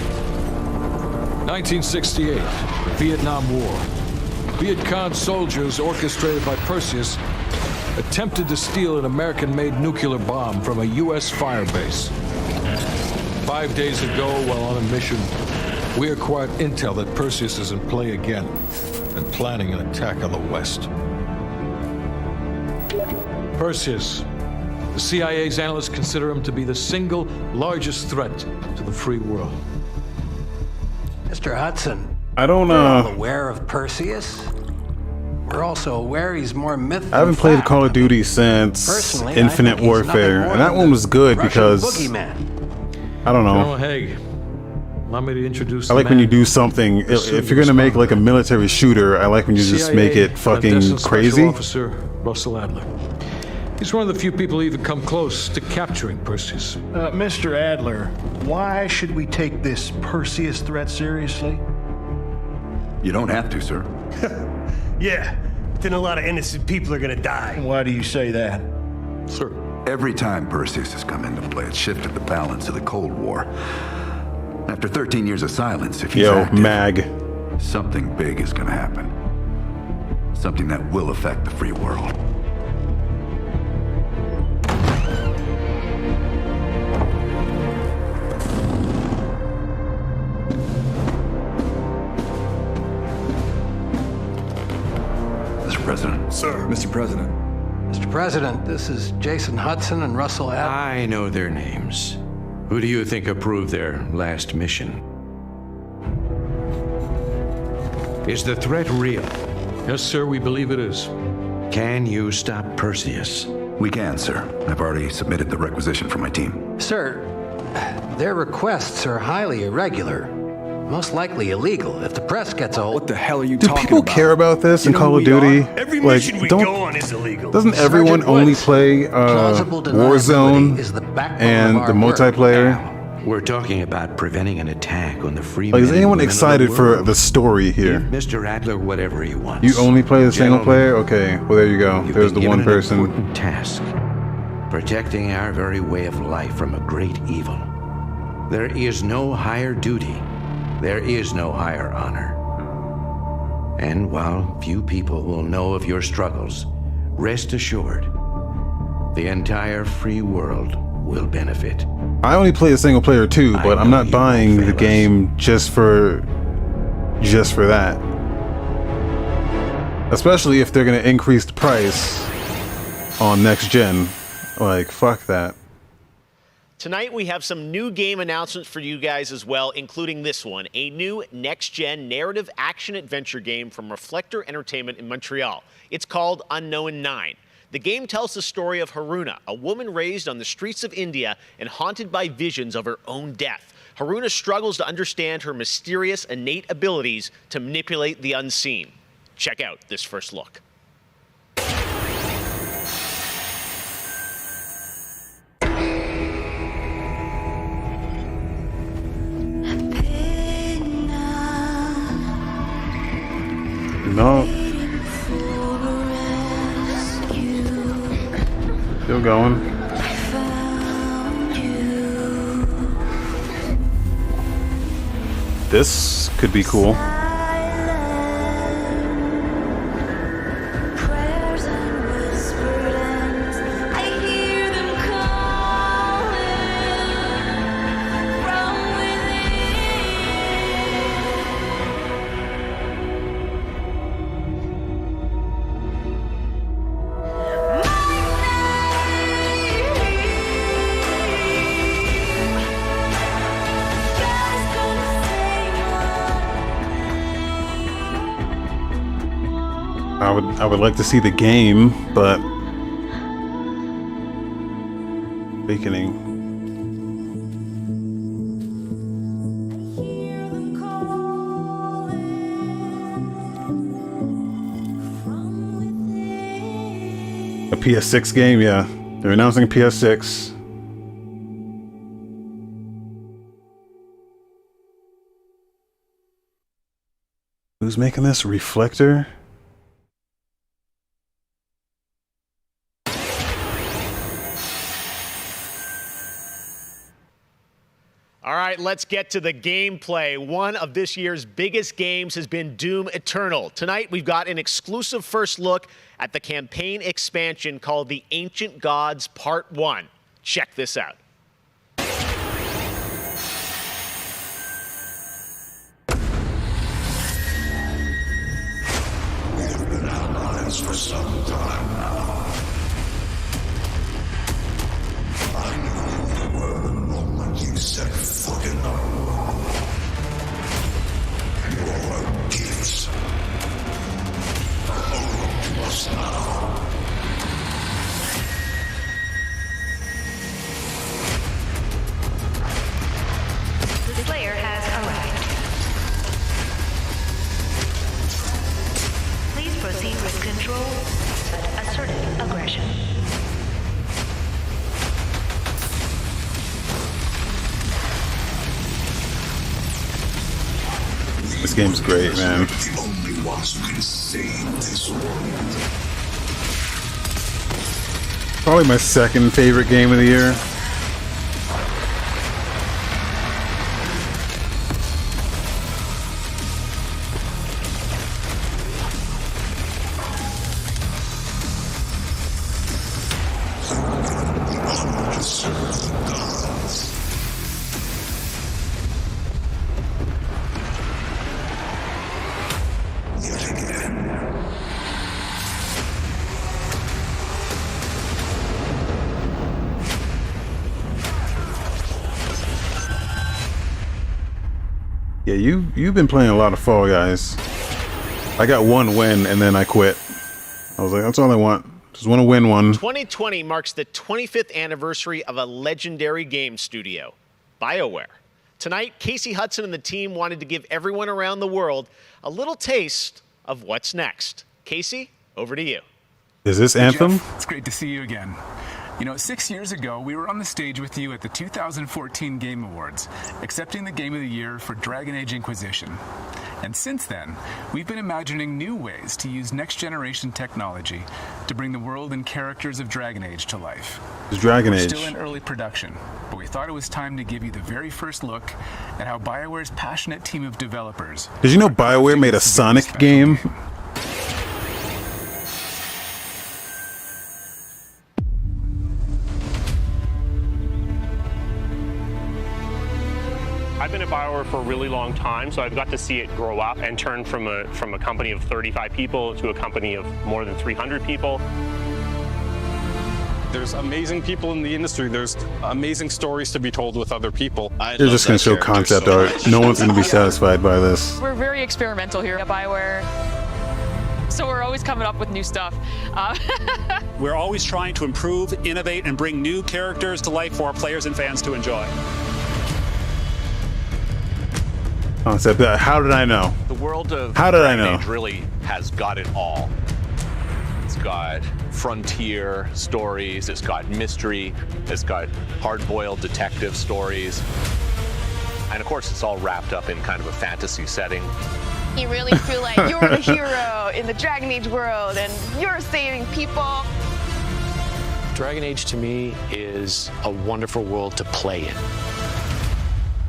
1968, the Vietnam War. Viet Cong soldiers orchestrated by Perseus attempted to steal an American-made nuclear bomb from a U.S. firebase. 5 days ago, while on a mission, we acquired intel that Perseus is in play again and planning an attack on the West. Perseus. The CIA's analysts consider him to be the single largest threat to the free world." Mr. Hudson, I don't we're all aware of Perseus. We're also aware he's more myth I haven't than played fact. Call of Duty since Personally, Infinite I think he's nothing Warfare, more and that than one was good Russian because boogeyman. I don't know. General Haig, allow me to introduce I the like when man you do something. If you're gonna make like a military shooter, I like when you just CIA make it fucking Clandestine Special crazy. Officer Russell Adler. He's one of the few people who even come close to capturing Perseus. Mr. Adler, why should we take this Perseus threat seriously? You don't have to, sir. Yeah, then a lot of innocent people are gonna die. Why do you say that? Sir. Every time Perseus has come into play, it's shifted the balance of the Cold War. After 13 years of silence, if he's active, Mag. something big is gonna happen. Something that will affect the free world. President. Sir. Mr. President. Mr. President, this is Jason Hudson and Russell Adler. I know their names. Who do you think approved their last mission? Is the threat real? Yes, sir, we believe it is. Can you stop Perseus? We can, sir. I've already submitted the requisition for my team. Sir, their requests are highly irregular. Most likely illegal if the press gets a hold. What the hell are you Do people care about this in Call of Duty? Every Like, mission we go on is illegal. Doesn't everyone only play Warzone and the multiplayer? We're talking about preventing an attack on the free Like, is men and anyone women of excited the for world. the story here? Give Mr. Adler whatever he wants. You only play the single Gentlemen, player? Okay, well there you go. you've There's been the one given an person. important task, protecting our very way of life from a great evil. There is no higher duty. There is no higher honor. And while few people will know of your struggles, rest assured, the entire free world will benefit. I only play the single player too, but I'm not buying the game just for that. Especially if they're gonna increase the price on next gen. Like, fuck that. Tonight we have some new game announcements for you guys as well, including this one, a new next-gen narrative action-adventure game from Reflector Entertainment in Montreal. It's called Unknown 9. The game tells the story of Haruna, a woman raised on the streets of India and haunted by visions of her own death. Haruna struggles to understand her mysterious innate abilities to manipulate the unseen. Check out this first look. No. Still going. This could be cool. I would like to see the game, but awakening. A PS6 game, yeah. They're announcing a PS6. Who's making this? Reflector? All right, let's get to the gameplay. One of this year's biggest games has been Doom Eternal. Tonight, we've got an exclusive first look at the campaign expansion called The Ancient Gods Part 1. Check this out. We have been allies for some time now. I knew you were the moment you set foot in the room. Your gifts belong to us now. The Slayer has arrived. Please proceed with control, but assertive aggression. This game's great, man. The only ones who can save this world. Probably my second favorite game of the year. Yeah, you've been playing a lot of Fall Guys. I got one win and then I quit. I was like, that's all I want. Just want to win one. 2020 marks the 25th anniversary of a legendary game studio, BioWare. Tonight, Casey Hudson and the team wanted to give everyone around the world a little taste of what's next. Casey, over to you. Is this Anthem? Jeff, it's great to see you again. You know, 6 years ago, we were on the stage with you at the 2014 Game Awards, accepting the Game of the Year for Dragon Age Inquisition. And since then, we've been imagining new ways to use next-generation technology to bring the world and characters of Dragon Age to life. It's Dragon Age. We're still in early production, but we thought it was time to give you the very first look at how BioWare's passionate team of developers... Did you know BioWare made a Sonic game? I've been at BioWare for a really long time, so I've got to see it grow up and turn from a company of 35 people to a company of more than 300 people. There's amazing people in the industry. There's amazing stories to be told with other people. They're just going to show concept art. No one's going to be satisfied by this. We're very experimental here at BioWare, so we're always coming up with new stuff. We're always trying to improve, innovate, and bring new characters to life for our players and fans to enjoy. Concept. How did I know? The world of How did I Dragon know? Age really has got it all. It's got frontier stories, it's got mystery, it's got hard-boiled detective stories, and of course it's all wrapped up in kind of a fantasy setting. You really feel like you're the hero in the Dragon Age world and you're saving people. Dragon Age to me is a wonderful world to play in.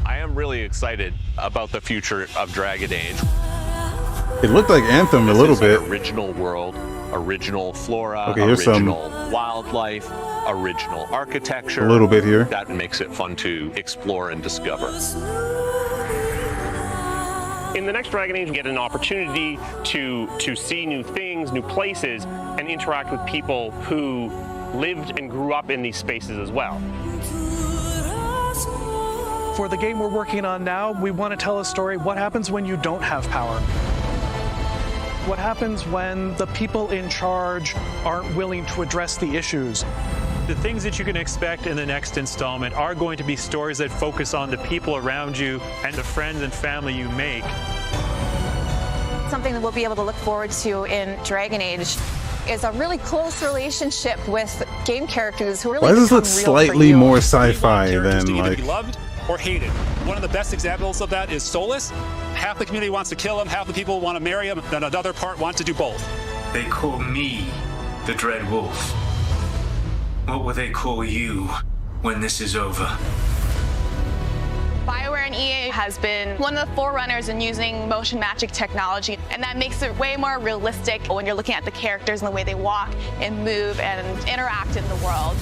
I am I'm really excited about the future of Dragon Age. It looked like Anthem a little bit. Original world, original flora, Okay, here's original wildlife, original architecture. A little bit here. That makes it fun to explore and discover. In the next Dragon Age, you get an opportunity to see new things, new places, and interact with people who lived and grew up in these spaces as well. For the game we're working on now, we want to tell a story. What happens when you don't have power? What happens when the people in charge aren't willing to address the issues? The things that you can expect in the next installment are going to be stories that focus on the people around you and the friends and family you make. Something that we'll be able to look forward to in Dragon Age is a really close relationship with game characters who really Why does this become look real for slightly you. more sci-fi than like like? Loved or hated. One of the best examples of that is Solus. Half the community wants to kill him, half the people want to marry him, and another part want to do both. They call me the Dread Wolf. What will they call you when this is over? BioWare and EA has been one of the forerunners in using motion magic technology, and that makes it way more realistic when you're looking at the characters and the way they walk and move and interact in the world.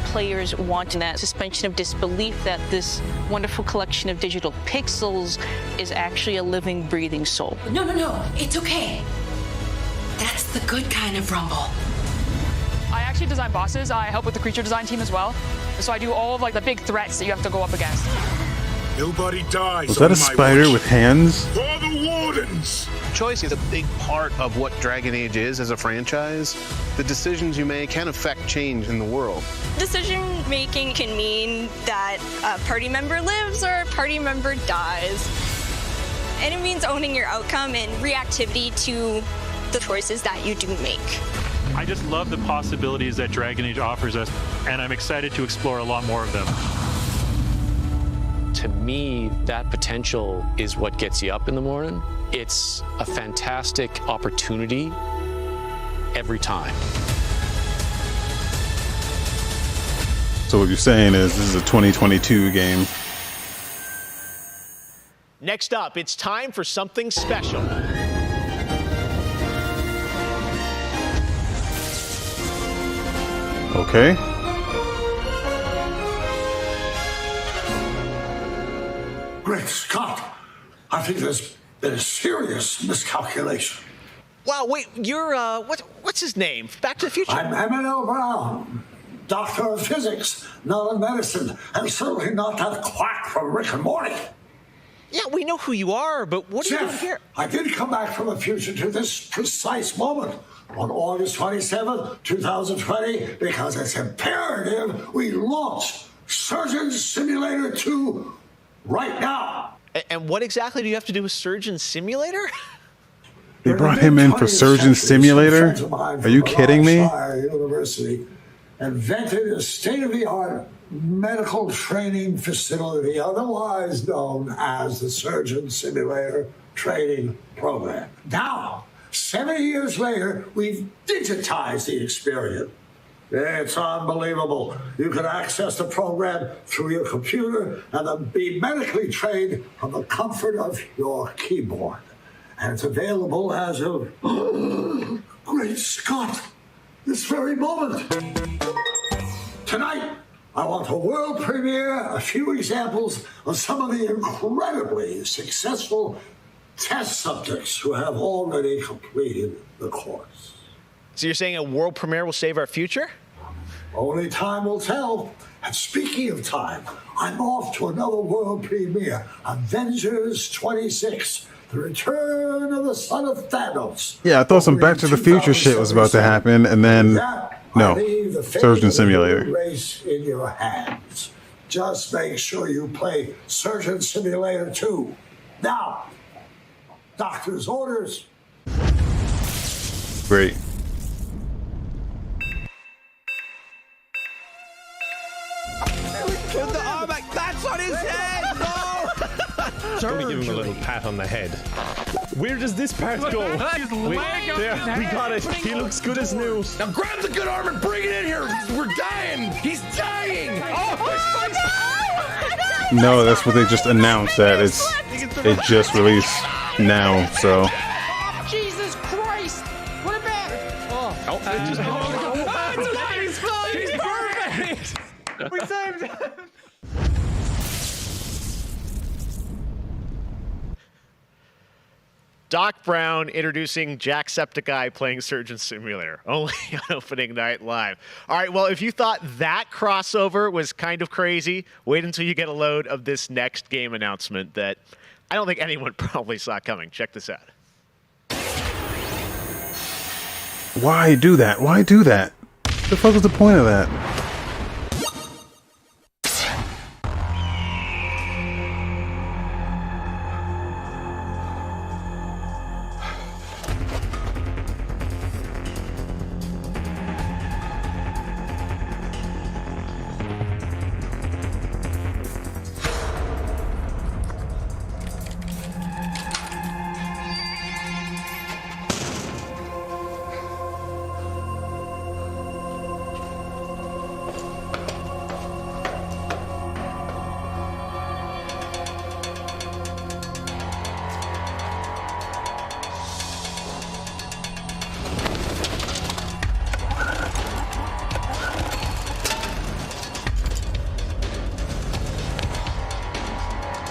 Players want that suspension of disbelief that this wonderful collection of digital pixels is actually a living, breathing soul. No, it's okay. That's the good kind of rumble. I actually design bosses. I help with the creature design team as well. So I do all of like the big threats that you have to go up against. Nobody dies. Was that a spider with hands? For the Wardens! Choice is a big part of what Dragon Age is as a franchise. The decisions you make can affect change in the world. Decision making can mean that a party member lives or a party member dies. And it means owning your outcome and reactivity to the choices that you do make. I just love the possibilities that Dragon Age offers us, and I'm excited to explore a lot more of them. To me, that potential is what gets you up in the morning. It's a fantastic opportunity every time. So what you're saying is this is a 2022 game. Next up, it's time for something special. Okay. Great Scott! I think there's been a serious miscalculation. Wow, wait, you're, what's his name? Back to the Future. I'm Emmett Brown, doctor of physics, not of medicine, and certainly not that quack from Rick and Morty. Yeah, we know who you are, but what are you doing here? I did come back from the future to this precise moment on August 27th, 2020, because it's imperative we launch Surgeon Simulator 2 right now. And what exactly do you have to do with Surgeon Simulator? They brought him in for Surgeon Simulator? Are you kidding me? University invented a state-of-the-art medical training facility, otherwise known as the Surgeon Simulator Training Program. Now, 7 years later, we've digitized the experience. It's unbelievable. You can access the program through your computer and then be medically trained from the comfort of your keyboard. And it's available as of, great Scott, this very moment. Tonight, I want to world premiere a few examples of some of the incredibly successful test subjects who have already completed the course. So you're saying a world premiere will save our future? Only time will tell. And speaking of time, I'm off to another world premiere, Avengers 26, The Return of the Son of Thanos. Yeah, I thought some Back to the Future shit was about to happen, and then no, Surgeon Simulator. Race in your hands. Just make sure you play Surgeon Simulator 2. Now, doctor's orders. Great. Put the arm back. That's on his head. No. Let me give him a little pat on the head. Where does this part go? We got it. He looks good as new. Now grab the good arm and bring it in here. We're dying. He's dying. Oh, his face. No, that's what they just announced. That it just released now. So Jesus Christ! What a bad! Oh, He's perfect. We saved him. Doc Brown introducing Jacksepticeye playing Surgeon Simulator, only on opening night live. All right, well, if you thought that crossover was kind of crazy, wait until you get a load of this next game announcement that I don't think anyone probably saw coming. Check this out. why do that? Why do that? The fuck was the point of that?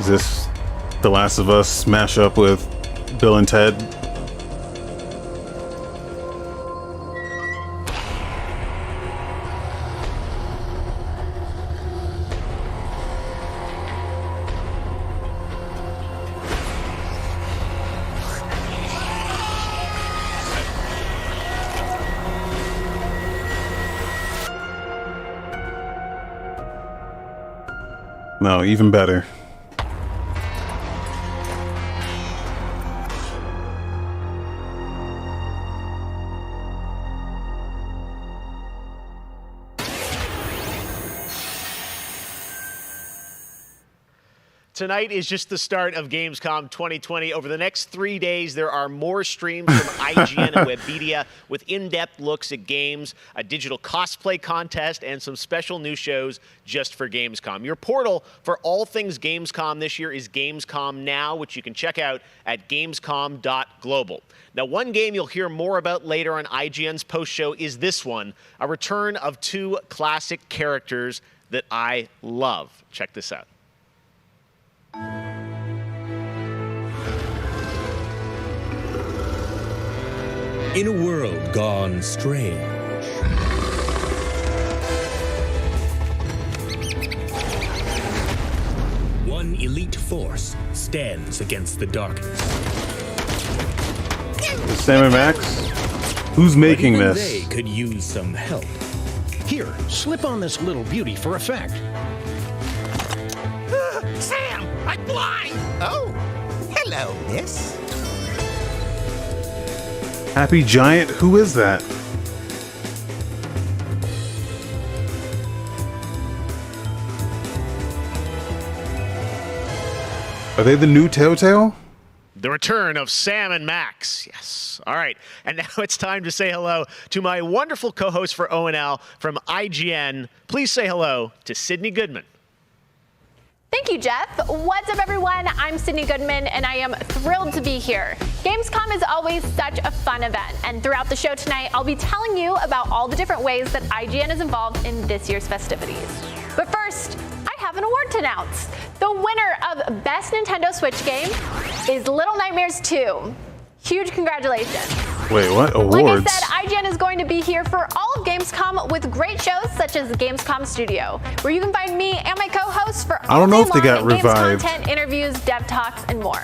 Is this The Last of Us smash up with Bill and Ted? No, even better. Tonight is just the start of Gamescom 2020. Over the next 3 days, there are more streams from IGN and Webedia with in-depth looks at games, a digital cosplay contest, and some special new shows just for Gamescom. Your portal for all things Gamescom this year is Gamescom Now, which you can check out at gamescom.global. Now, one game you'll hear more about later on IGN's post-show is this one, a return of two classic characters that I love. Check this out. In a world gone strange, one elite force stands against the darkness. Sam & Max? Who's making But even this? they could use some help. Here, slip on this little beauty for effect. Sam, I'm blind! Oh, hello, miss. Happy Giant? Who is that? Are they the new Telltale? The return of Sam and Max. Yes. All right. And now it's time to say hello to my wonderful co-host for ONL from IGN. Please say hello to Sydney Goodman. Thank you, Jeff. What's up, everyone? I'm Sydney Goodman, and I am thrilled to be here. Gamescom is always such a fun event, and throughout the show tonight, I'll be telling you about all the different ways that IGN is involved in this year's festivities. But first, I have an award to announce. The winner of Best Nintendo Switch Game is Little Nightmares 2. Huge congratulations. Wait, what? Awards? Like I said, IGN is going to be here for all of Gamescom with great shows such as Gamescom Studio, where you can find me and my co-hosts for all I don't know day if they got long games revived. content, interviews, dev talks, and more.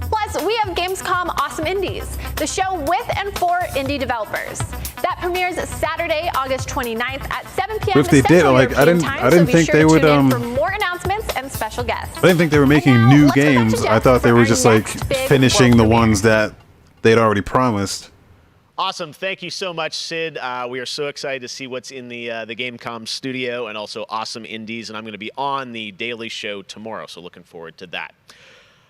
Plus, we have Gamescom Awesome Indies, the show with and for indie developers. That premieres Saturday, August 29th at 7 p.m. If they did, Central like, European I time, didn't so think be they sure would, to tune in for more announcements and special guests. I didn't think they were making new games. I thought they were just like finishing the ones that they'd already promised. Awesome. Thank you so much, Sid. We are so excited to see what's in the Gamescom studio and also Awesome Indies. And I'm going to be on the Daily Show tomorrow, so looking forward to that.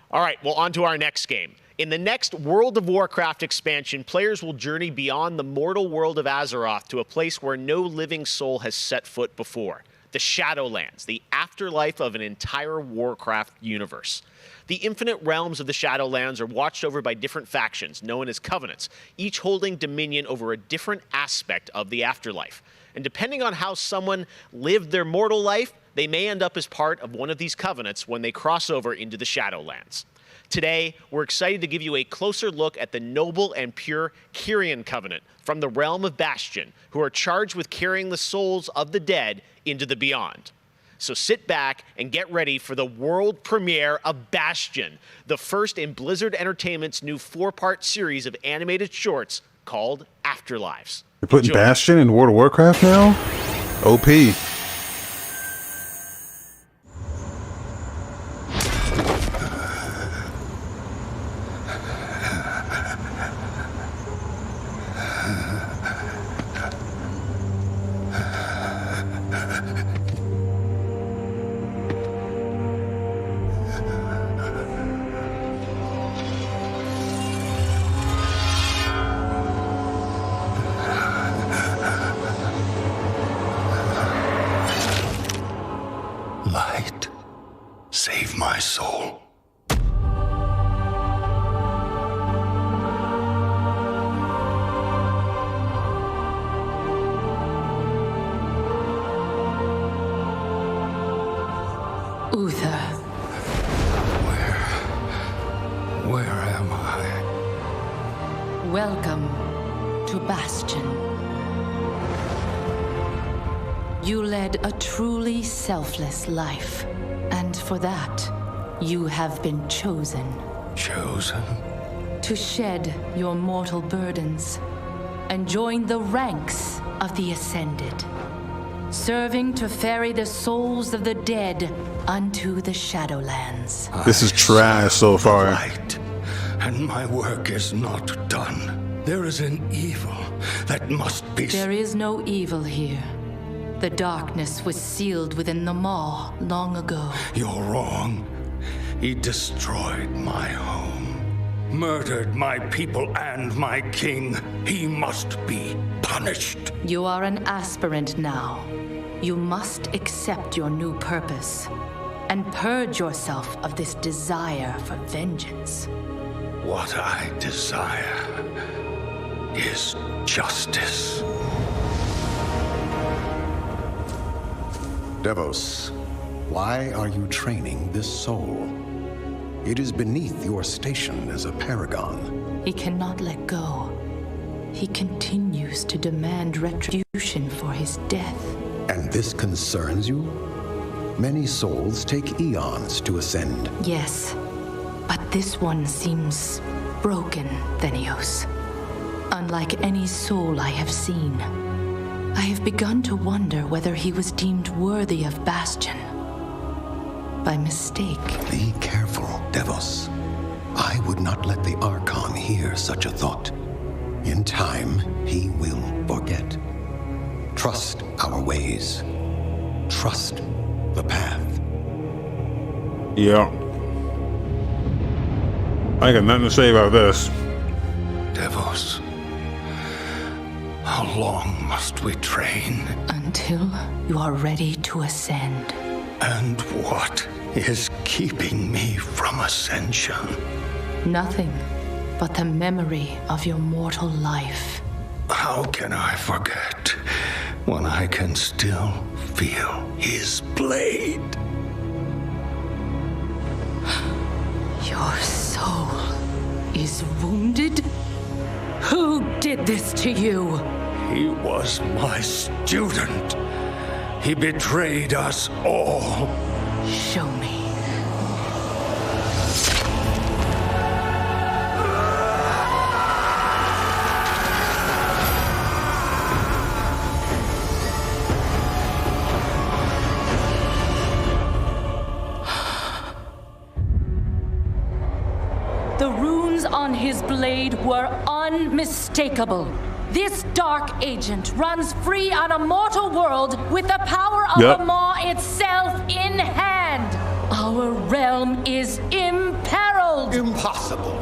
All right, well, on to our next game. In the next World of Warcraft expansion, players will journey beyond the mortal world of Azeroth to a place where no living soul has set foot before. the Shadowlands, the afterlife of an entire Warcraft universe. The infinite realms of the Shadowlands are watched over by different factions, known as covenants, each holding dominion over a different aspect of the afterlife. And depending on how someone lived their mortal life, they may end up as part of one of these covenants when they cross over into the Shadowlands. Today, we're excited to give you a closer look at the noble and pure Kyrian Covenant from the realm of Bastion, who are charged with carrying the souls of the dead into the beyond. So sit back and get ready for the world premiere of Bastion, the first in Blizzard Entertainment's new 4-part series of animated shorts called Afterlives. You're putting Bastion in World of Warcraft now? OP. Light, save my soul. Uther. Where am I? Welcome to Bastion. You led a truly selfless life, and for that, you have been chosen. Chosen? To shed your mortal burdens and join the ranks of the Ascended, serving to ferry the souls of the dead unto the Shadowlands. This is trash so far. Light, and my work is not done. There is an evil that must be... There is no evil here. The darkness was sealed within the Maw long ago. You're wrong. He destroyed my home, murdered my people and my king. He must be punished. You are an aspirant now. You must accept your new purpose and purge yourself of this desire for vengeance. What I desire is justice. Devos, why are you training this soul? It is beneath your station as a paragon. He cannot let go. He continues to demand retribution for his death. And this concerns you? Many souls take eons to ascend. Yes, but this one seems broken, Thenios. Unlike any soul I have seen. I have begun to wonder whether he was deemed worthy of Bastion. By mistake. Be careful, Devos. I would not let the Archon hear such a thought. In time, he will forget. Trust our ways. Trust the path. Yeah. I got nothing to say about this. Devos, how long must we train? Until you are ready to ascend. And what is keeping me from ascension? Nothing but the memory of your mortal life. How can I forget when I can still feel his blade? Your soul is wounded? Who did this to you? He was my student. He betrayed us all. Show me. The runes on his blade were unmistakable. This dark agent runs free on a mortal world with the power of the Maw itself in hand. Our realm is imperiled. Impossible.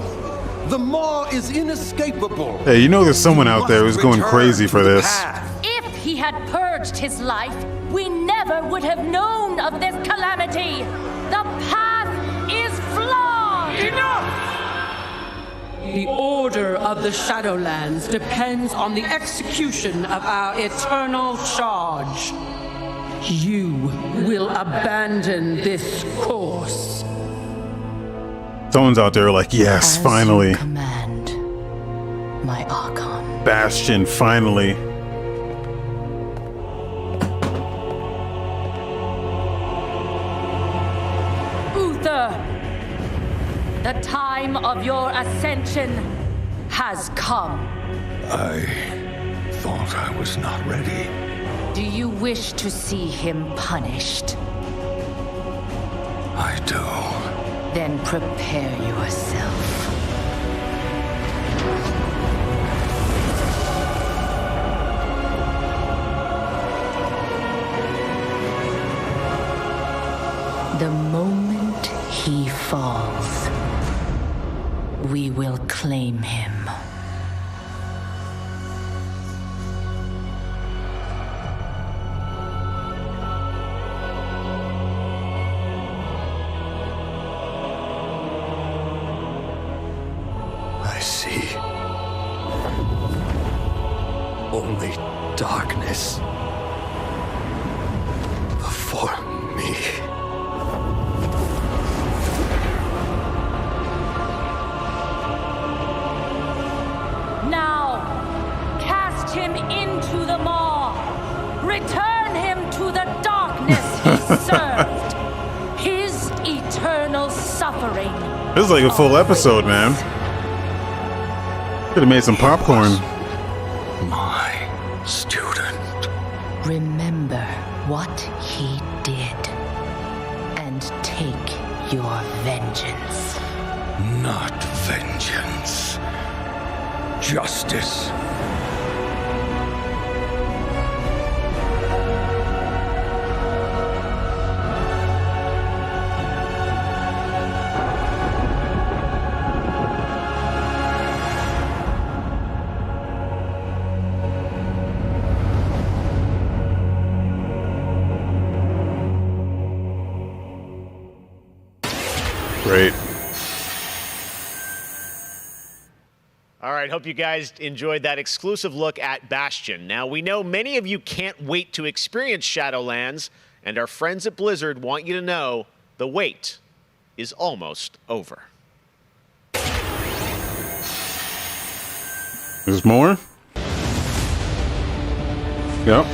The Maw is inescapable. Hey, you know there's someone out there who's going crazy for this. If he had purged his life, we never would have known of this calamity. The path is flawed. Enough! The order of the Shadowlands depends on the execution of our eternal charge. You will abandon this course. Someone's out there like, yes, finally. Command, my Archon. Bastion, finally. Uther, the time of your ascension has come. I thought I was not ready. Do you wish to see him punished? I do. Then prepare yourself. The moment he falls, we will claim him. I see. Only darkness before me. Now, cast him into the maw. Return him to the darkness he served. His eternal suffering. This is like a full episode, man. Could have made some popcorn. My student. Remember what he did and take your vengeance. Not vengeance. Justice. Great. All right, hope you guys enjoyed that exclusive look at Bastion. Now, we know many of you can't wait to experience Shadowlands, and our friends at Blizzard want you to know the wait is almost over. There's more? Yep.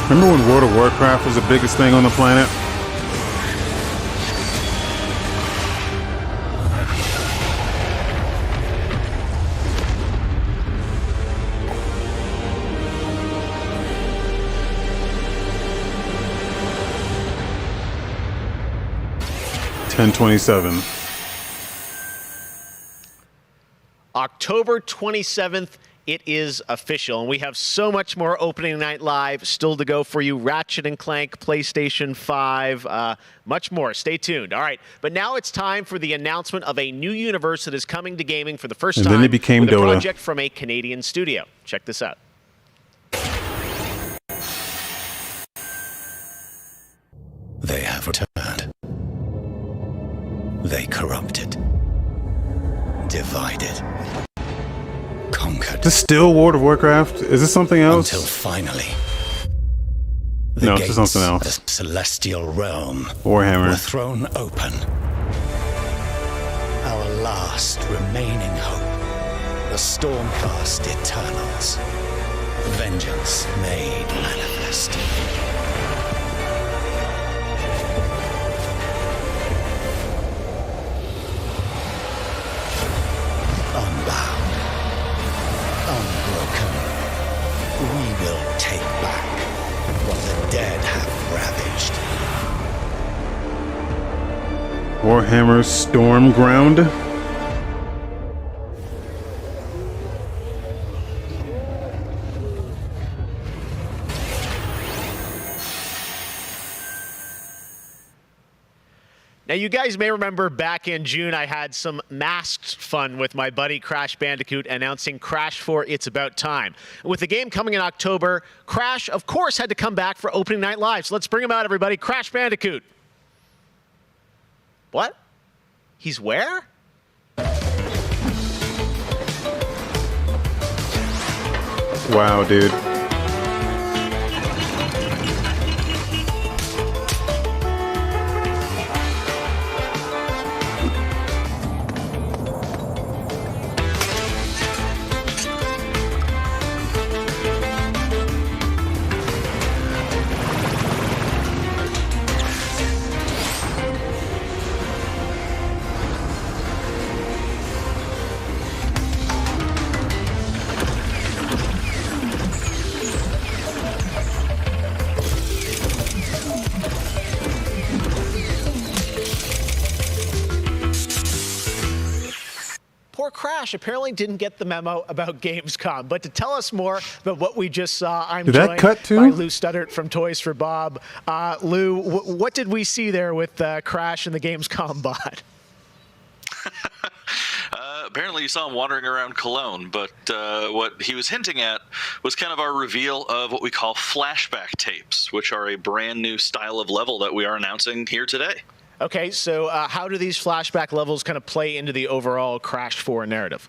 Remember when World of Warcraft was the biggest thing on the planet? $10.27. October 27th, it is official, and we have so much more opening night live still to go for you. Ratchet and Clank, PlayStation 5, much more. Stay tuned. All right, but now it's time for the announcement of a new universe that is coming to gaming for the first time. And then it became with a Dota. project from a Canadian studio. Check this out. They have returned. They corrupted, divided, conquered. Is this still World of Warcraft? Is this something else? Until finally, No, it's just something else. of the celestial realm Warhammer. were thrown open. Our last remaining hope, the Stormcast Eternals. Vengeance made manifest. Unbound. will take back what the dead have ravaged. Warhammer Stormground. Now, you guys may remember back in June, I had some masked fun with my buddy Crash Bandicoot announcing Crash 4 It's About Time. With the game coming in October, Crash, of course, had to come back for opening night live. So let's bring him out, everybody. Crash Bandicoot. What? He's where? Wow, dude. Poor Crash apparently didn't get the memo about Gamescom. But to tell us more about what we just saw, I'm Did that joined cut too? by Lou Studdert from Toys for Bob. Lou, what did we see there with Crash and the Gamescom bot? Apparently you saw him wandering around Cologne, but what he was hinting at was kind of our reveal of what we call flashback tapes, which are a brand new style of level that we are announcing here today. Okay, so how do these flashback levels kind of play into the overall Crash 4 narrative?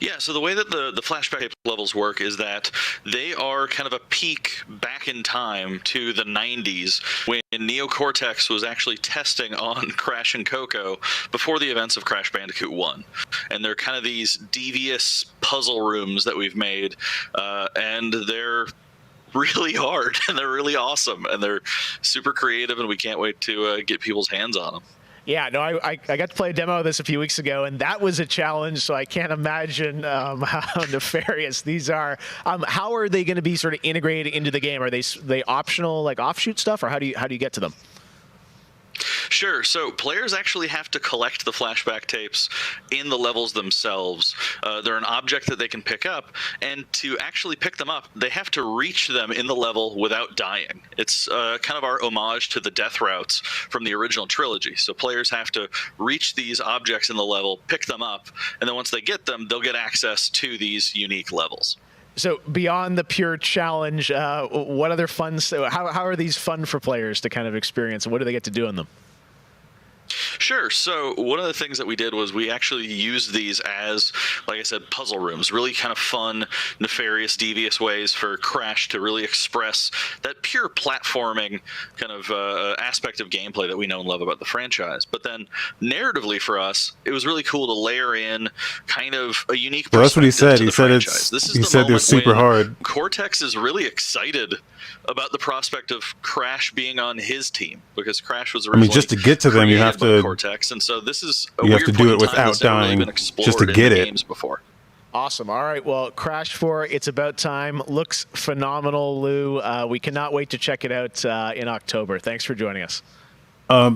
Yeah, so the way that the flashback levels work is that they are kind of a peek back in time to the 90s when Neo Cortex was actually testing on Crash and Coco before the events of Crash Bandicoot 1. And they're kind of these devious puzzle rooms that we've made, and they're really hard, and they're really awesome, and they're super creative, and we can't wait to get people's hands on them. Yeah, no, I got to play a demo of this a few weeks ago, and that was a challenge, so I can't imagine how nefarious these are. How are they going to be sort of integrated into the game? Are they optional, like offshoot stuff, or how do you get to them? Sure. So players actually have to collect the flashback tapes in the levels themselves. They're an object that they can pick up, and to actually pick them up, they have to reach them in the level without dying. It's kind of our homage to the death routes from the original trilogy. So players have to reach these objects in the level, pick them up, and then once they get them, they'll get access to these unique levels. So beyond the pure challenge, what other fun? How are these fun for players to kind of experience, and what do they get to do in them? Sure. So one of the things that we did was we actually used these as, like I said, puzzle rooms, really kind of fun, nefarious, devious ways for Crash to really express that pure platforming kind of aspect of gameplay that we know and love about the franchise. But then narratively for us, it was really cool to layer in kind of a unique perspective. Well, that's what he said. To He the said franchise. he said they're super hard. Cortex is really excited about the prospect of Crash being on his team, because Crash was originally just to get to them, you have to Cortex, and so this is a you have weird to point do in it time without that's never really dying, been explored just to in get the it. games before. Awesome. All right. Well, Crash 4, It's About Time looks phenomenal, Lou. We cannot wait to check it out in October. Thanks for joining us.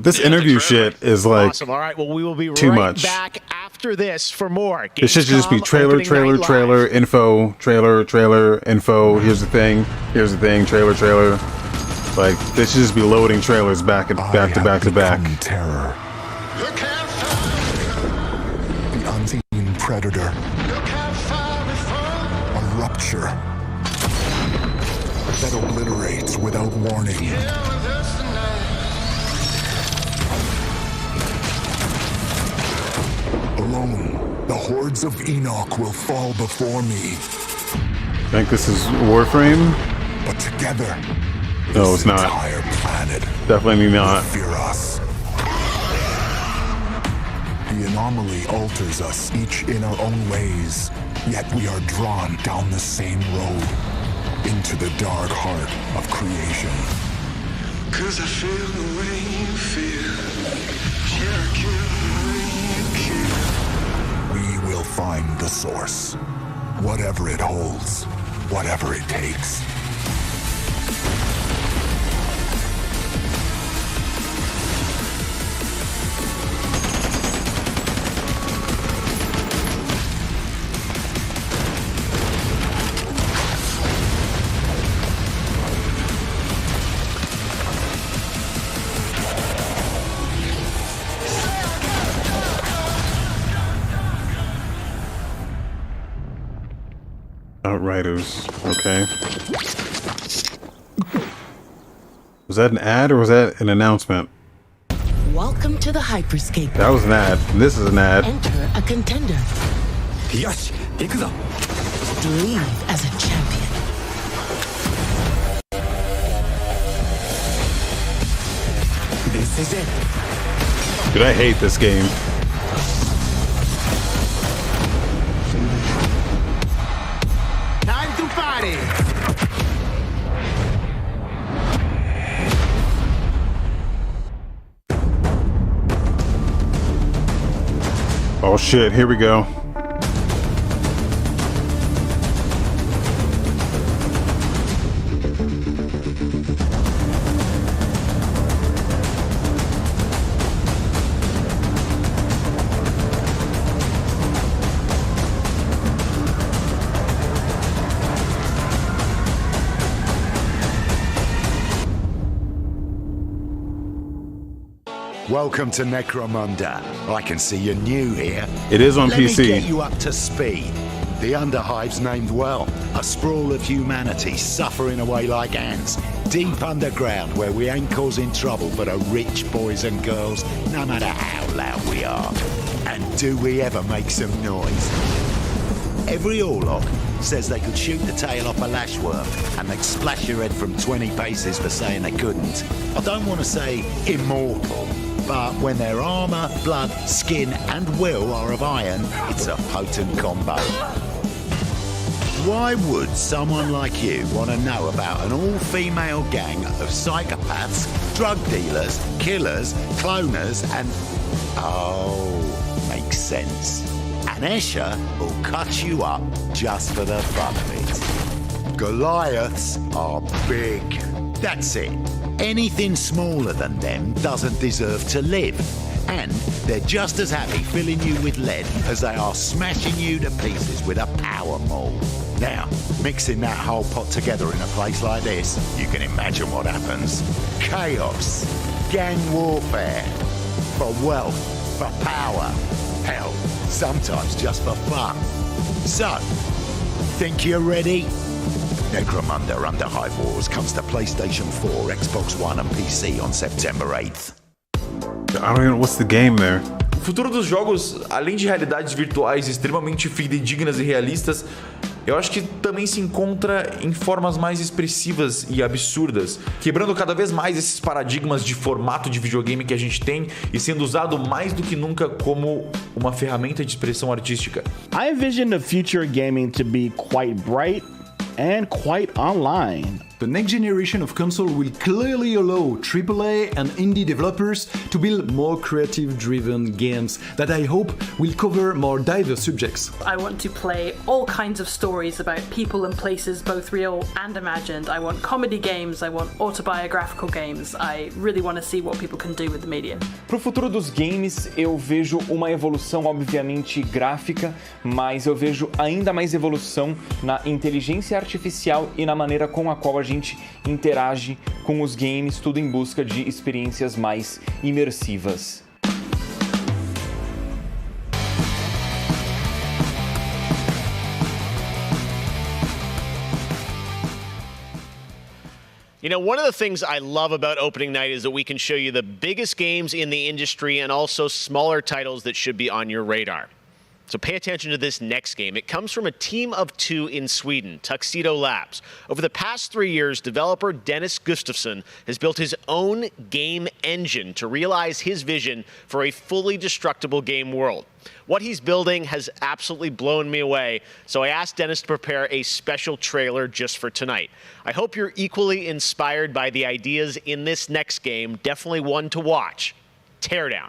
This interview shit is like awesome. All right. Well, we will be too right much. back after this for more. It should just be Gamescom trailer, opening trailer, night live. trailer, info, trailer, info. Here's the thing, trailer. Like, they should just be loading trailers back to back. Terror. The unseen predator. A rupture that obliterates without warning. Alone, the hordes of Enoch will fall before me. Think this is Warframe? But together, No, it's not. entire planet Definitely not. fear us. The anomaly alters us, each in our own ways, yet we are drawn down the same road into the dark heart of creation. 'Cause I feel the way you feel. Yeah, I kill the way you kill. We will find the source, whatever it holds. whatever it takes. Outriders. Okay. Was that an ad or was that an announcement? Welcome to the Hyperscape. That was an ad. This is an ad. Enter a contender. Yosh, ikuzo. Leave as a champion. This is it. Dude, I hate this game. Time to party. Oh shit, here we go. Welcome to Necromunda. I can see you're new here. It is on Let PC. me get you up to speed. The Underhive's named well. A sprawl of humanity suffering away like ants. Deep underground where we ain't causing trouble for the rich boys and girls, no matter how loud we are. And do we ever make some noise? Every Orlok says they could shoot the tail off a lashworm and they'd splash your head from 20 paces for saying they couldn't. I don't want to say immortal, but when their armor, blood, skin and will are of iron, it's a potent combo. Why would someone like you want to know about an all-female gang of psychopaths, drug dealers, killers, cloners and... Oh, makes sense. And Escher will cut you up just for the fun of it. Goliaths are big. That's it. Anything smaller than them doesn't deserve to live. And they're just as happy filling you with lead as they are smashing you to pieces with a power maul. Now, mixing that whole pot together in a place like this, you can imagine what happens. Chaos, gang warfare, for wealth, for power, hell, sometimes just for fun. So, think you're ready? Necromunda Underhive Wars comes to PlayStation 4, Xbox One and PC on September 8th. I don't even know what's the game there. O futuro dos jogos, além de realidades virtuais extremamente fidedignas e realistas, eu acho que também se encontra em formas mais expressivas e absurdas, quebrando cada vez mais esses paradigmas de formato de videogame que a gente tem e sendo usado mais do que nunca como uma ferramenta de expressão artística. I envision the future of gaming to be quite bright and quite online. The next generation of console will clearly allow AAA and indie developers to build more creative-driven games that I hope will cover more diverse subjects. I want to play all kinds of stories about people and places, both real and imagined. I want comedy games, I want autobiographical games. I really want to see what people can do with the medium. Pro futuro dos games, eu vejo uma evolução obviamente gráfica, mas eu vejo ainda mais evolução na inteligência artificial e na maneira com a qual a gente interage com os games, tudo em busca de experiências mais imersivas. You know, one of the things I love about opening night is that we can show you the biggest games in the industry and also smaller titles that should be on your radar. So pay attention to this next game. It comes from a team of two in Sweden, Tuxedo Labs. Over the past 3 years, developer Dennis Gustafsson has built his own game engine to realize his vision for a fully destructible game world. What he's building has absolutely blown me away, so I asked Dennis to prepare a special trailer just for tonight. I hope you're equally inspired by the ideas in this next game. Definitely one to watch. Teardown.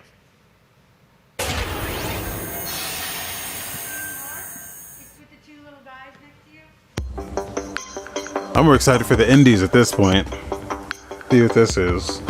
I'm more excited for the indies at this point. See what this is.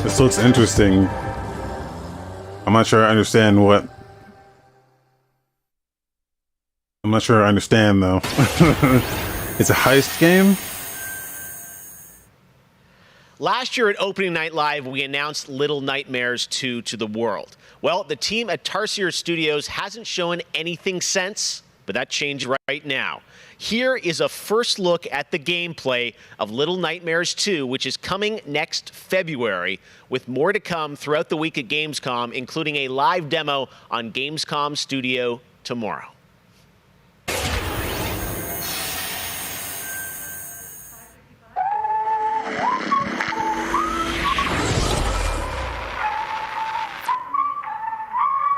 This looks interesting. I'm not sure I understand what. I'm not sure I understand though. It's a heist game? Last year at Opening Night Live, we announced Little Nightmares 2 to the world. Well, the team at Tarsier Studios hasn't shown anything since, but that changed right now. Here is a first look at the gameplay of Little Nightmares 2, which is coming next February, with more to come throughout the week at Gamescom, including a live demo on Gamescom Studio tomorrow.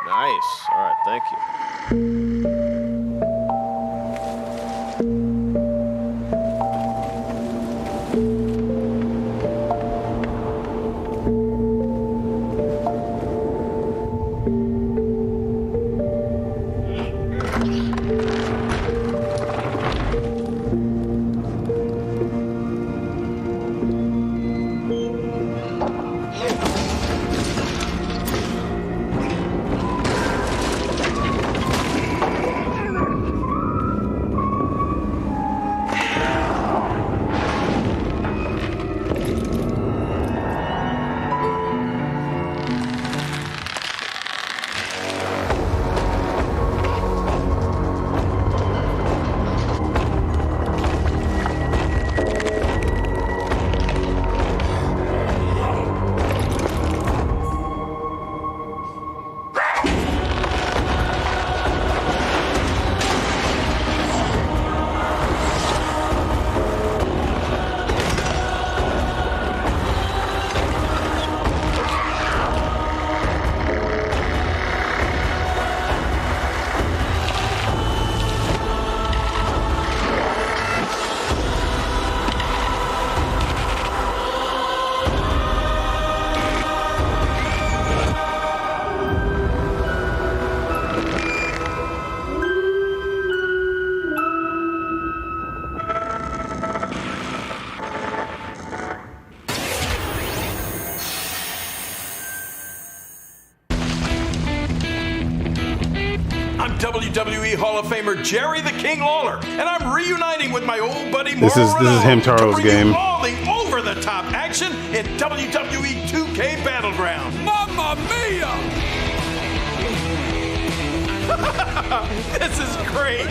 Nice. All right, thank you. WWE Hall of Famer Jerry the King Lawler, and I'm reuniting with my old buddy Mauro This is Hamtaro's to bring game. you all the over-the-top action in WWE 2K Battleground. Mamma mia! This is great!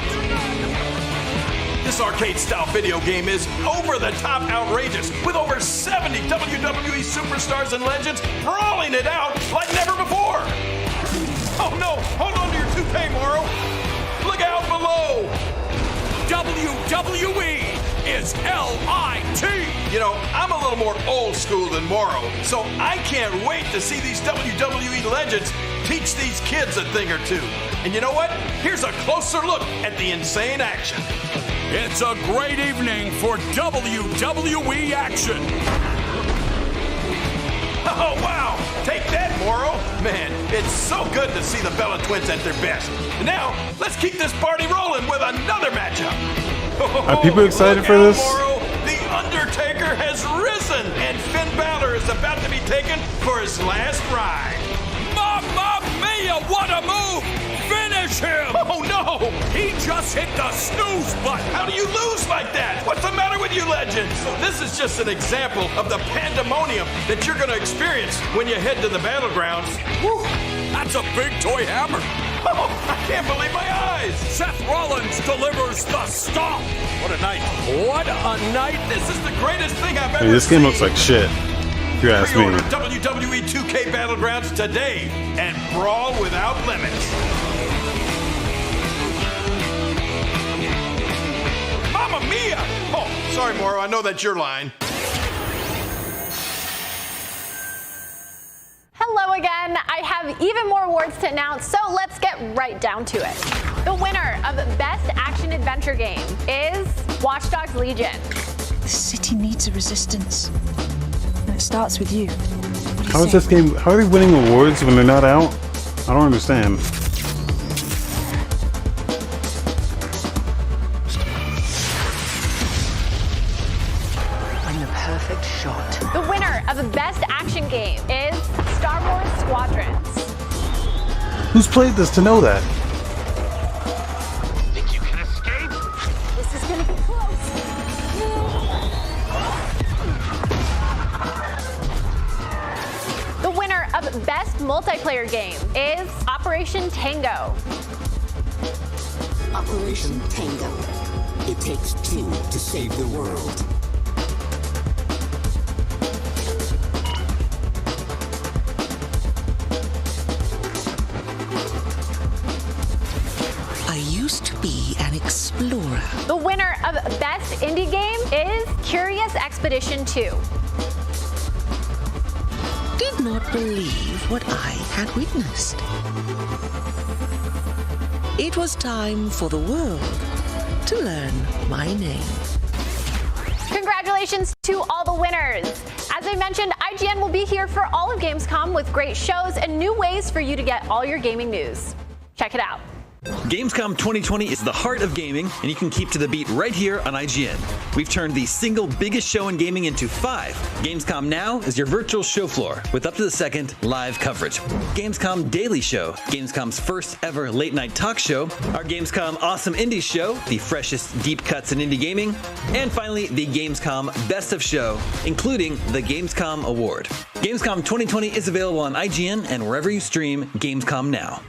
This arcade-style video game is over-the-top outrageous, with over 70 WWE superstars and legends brawling it out like never before! Oh no! Hold on to your toupee, Mauro! Look out below! WWE is LIT! You know, I'm a little more old school than Mauro, so I can't wait to see these WWE legends teach these kids a thing or two. And you know what? Here's a closer look at the insane action. It's a great evening for WWE action. Oh, wow! Take that, Mauro! Man, it's so good to see the Bella Twins at their best. And now, let's keep this party rolling with another matchup. Are people excited for this? Tomorrow, the Undertaker has risen, and Finn Balor is about to be taken for his last ride. Mamma mia, what a move! Finish him! Oh no! He just hit the snooze button! How do you lose like that? What's the matter with you legends? This is just an example of the pandemonium that you're going to experience when you head to the battlegrounds. Whew, that's a big toy hammer. Oh, I can't believe my eyes! Seth Rollins delivers the stomp! What a night. What a night. This is the greatest thing I've ever Hey, this game looks seen. like shit, if you ask me. Pre-order WWE 2K Battlegrounds today and brawl without limits. Mamma mia! Oh, sorry, Moro. I know that's your line. Hello again. I have even more awards to announce, so let's get right down to it. The winner of Best Action Adventure Game is Watch Dogs Legion. The city needs a resistance. And it starts with you. How is this game? How are they winning awards when they're not out? I don't understand. I'm the perfect shot. The winner of Best Action Game is Star Wars Squadrons. Who's played this to know that? Think you can escape? This is gonna be close. The winner of Best Multiplayer Game is Operation Tango. Operation Tango. It takes two to save the world. I used to be an explorer. The winner of Best Indie Game is Curious Expedition 2. Did not believe what I had witnessed. It was time for the world to learn my name. Congratulations to all the winners. As I mentioned, IGN will be here for all of Gamescom with great shows and new ways for you to get all your gaming news. Check it out. Gamescom 2020 is the heart of gaming, and you can keep to the beat right here on IGN. We've turned the single biggest show in gaming into 5. Gamescom Now is your virtual show floor with up-to-the-second live coverage. Gamescom Daily Show, Gamescom's first ever late-night talk show, our Gamescom Awesome Indie Show, the freshest deep cuts in indie gaming, and finally, the Gamescom Best of Show, including the Gamescom Award. Gamescom 2020 is available on IGN and wherever you stream Gamescom Now.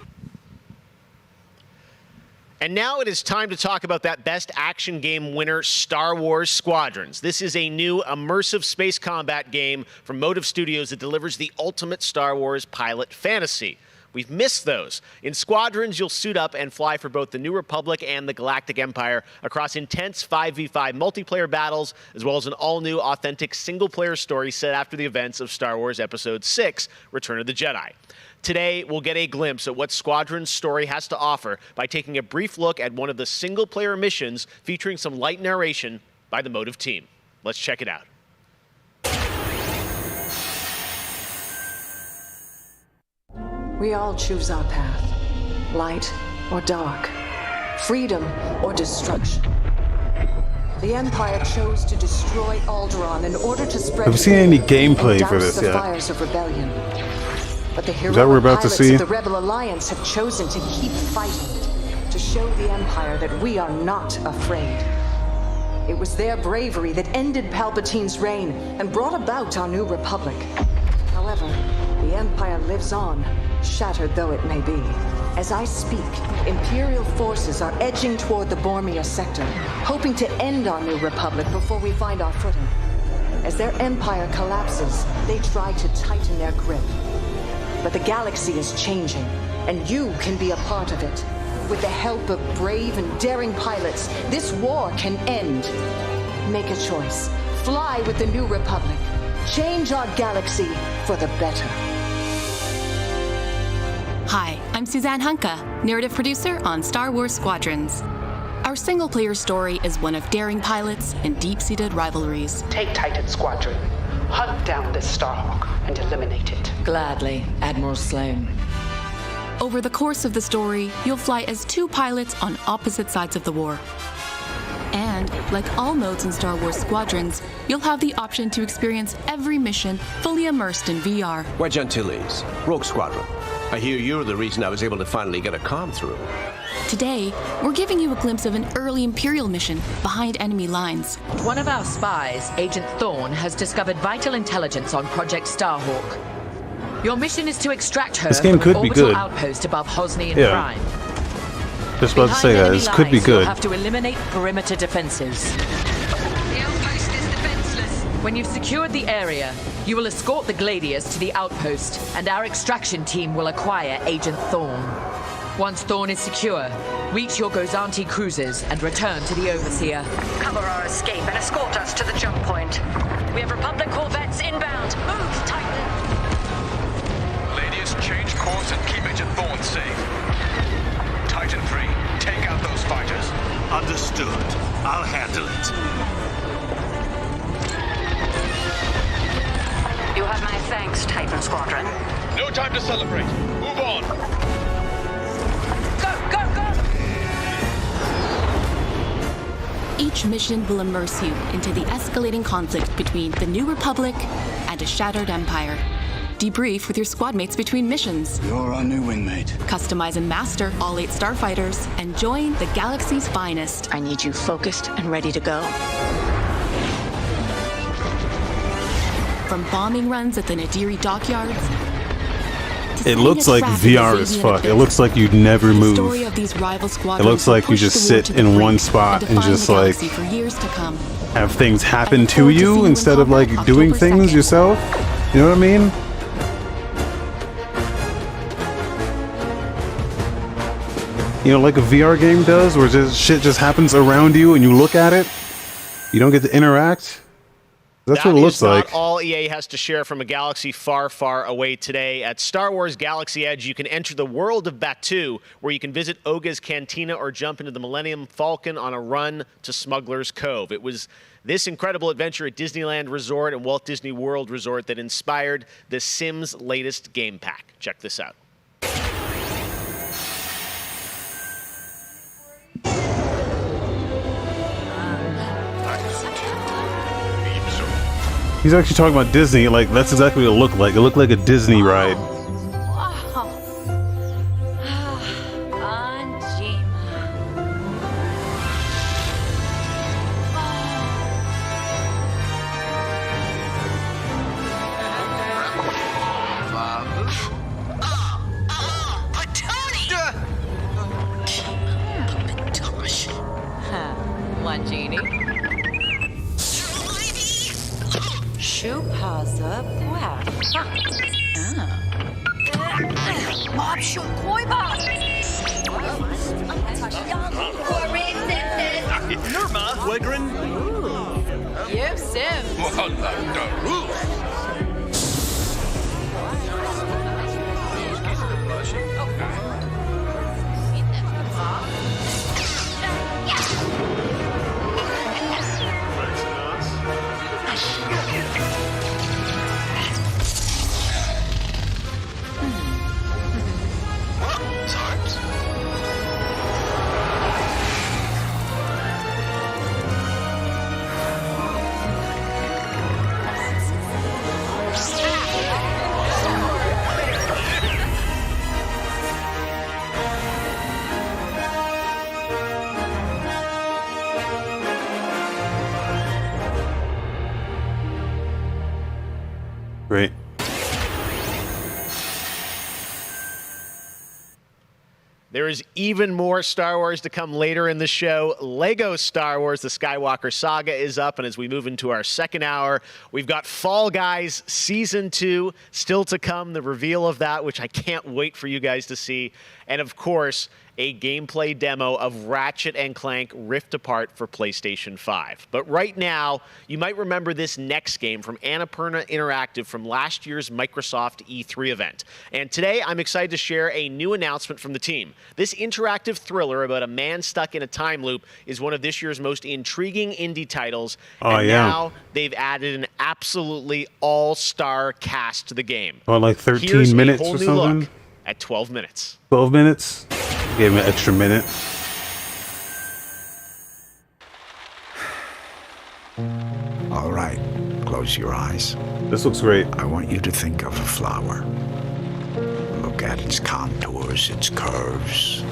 And now it is time to talk about that Best Action Game winner, Star Wars Squadrons. This is a new immersive space combat game from Motive Studios that delivers the ultimate Star Wars pilot fantasy. We've missed those. In Squadrons, you'll suit up and fly for both the New Republic and the Galactic Empire across intense 5v5 multiplayer battles, as well as an all-new, authentic single-player story set after the events of Star Wars Episode 6, Return of the Jedi. Today, we'll get a glimpse at what Squadron's story has to offer by taking a brief look at one of the single-player missions featuring some light narration by the Motive team. Let's check it out. We all choose our path, light or dark, freedom or destruction. The Empire chose to destroy Alderaan in order to spread Have you seen any gameplay and for douse this the yet? fires of rebellion. But the Is that what heroic we're about to pilots see? of the Rebel Alliance have chosen to keep fighting, to show the Empire that we are not afraid. It was their bravery that ended Palpatine's reign and brought about our new republic. However, the Empire lives on, shattered though it may be. As I speak, Imperial forces are edging toward the Bormir sector, hoping to end our new republic before we find our footing. As their empire collapses, they try to tighten their grip. But the galaxy is changing, and you can be a part of it. With the help of brave and daring pilots, this war can end. Make a choice. Fly with the New Republic. Change our galaxy for the better. Hi, I'm Suzanne Hunka, narrative producer on Star Wars Squadrons. Our single-player story is one of daring pilots and deep-seated rivalries. Take Titan Squadron. Hunt down this Starhawk and eliminate it. Gladly, Admiral Sloan. Over the course of the story, you'll fly as 2 pilots on opposite sides of the war. And And, like all modes in Star Wars Squadrons, you'll have the option to experience every mission fully immersed in VR. Wedge Antilles, Rogue Squadron. I hear you're the reason I was able to finally get a comm through. Today, we're giving you a glimpse of an early Imperial mission behind enemy lines. One of our spies, Agent Thorne, has discovered vital intelligence on Project Starhawk. Your mission is to extract her This game from could an be orbital good. outpost above Hosni and Yeah. Prime. Just about to Behind say that. enemy This could be lines, you'll good. have to eliminate perimeter defenses. The outpost is defenseless. When you've secured the area, you will escort the Gladius to the outpost, and our extraction team will acquire Agent Thorne. Once Thorne is secure, reach your Gozanti cruisers and return to the Overseer. Cover our escape and escort us to the jump point. We have Republic corvettes inbound. Move, Titan! Ladies, change course and keep Agent Thorne safe. Titan 3, take out those fighters. Understood. I'll handle it. You have my thanks, Titan Squadron. No time to celebrate. Move on. Go, go, go! Each mission will immerse you into the escalating conflict between the New Republic and a shattered empire. Debrief with your squad mates between missions. You're our new wingmate. Customize and master all 8 starfighters and join the galaxy's finest. I need you focused and ready to go. From bombing runs at the Nadiri dockyards. It looks like VR as fuck. It looks like you'd never move. Story of these rival It squadrons looks like you will push just the war sit to the in brink one spot and define just the like galaxy for years to come. have things happen to forward to you seeing instead of Win like Combat doing October things 2nd. yourself. You know what I mean? You know, like a VR game does, where just shit just happens around you and you look at it. You don't get to interact. That's what it looks That is like. not all EA has to share from a galaxy far, far away today. At Star Wars Galaxy Edge, you can enter the world of Batuu, where you can visit Oga's Cantina or jump into the Millennium Falcon on a run to Smuggler's Cove. It was this incredible adventure at Disneyland Resort and Walt Disney World Resort that inspired the Sims latest game pack. Check this out. He's actually talking about Disney. Like, that's exactly what it looked like. It looked like a Disney ride. One genie. Shupaza Bwap. Mob Shuk Koiba. Nirma, Wegrin. Yep, Sim. Great. There is even more Star Wars to come later in the show. Lego Star Wars The Skywalker Saga is up, and as we move into our second hour, we've got Fall Guys Season 2 still to come, the reveal of that, which I can't wait for you guys to see. And of course, a gameplay demo of Ratchet & Clank Rift Apart for PlayStation 5. But right now, you might remember this next game from Annapurna Interactive from last year's Microsoft E3 event. And today, I'm excited to share a new announcement from the team. This interactive thriller about a man stuck in a time loop is one of this year's most intriguing indie titles. And now they've added an absolutely all-star cast to the game. What, like 13 Here's minutes a whole or new something? look at 12 minutes. 12 minutes? Gave him an extra minute. All right, close your eyes. This looks great. I want you to think of a flower. Look at its contours, its curves.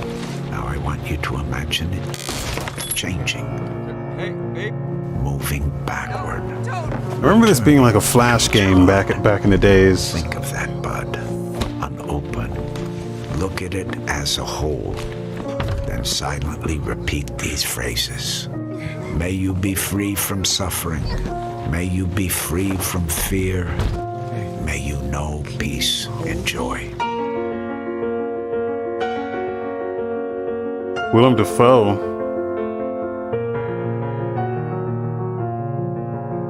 Now I want you to imagine it changing. Moving backward. I remember this being like a Flash game back in the days. Think of that bud, unopened. Look at it as a whole. Then silently repeat these phrases. May you be free from suffering. May you be free from fear. May you know peace and joy. Willem Dafoe.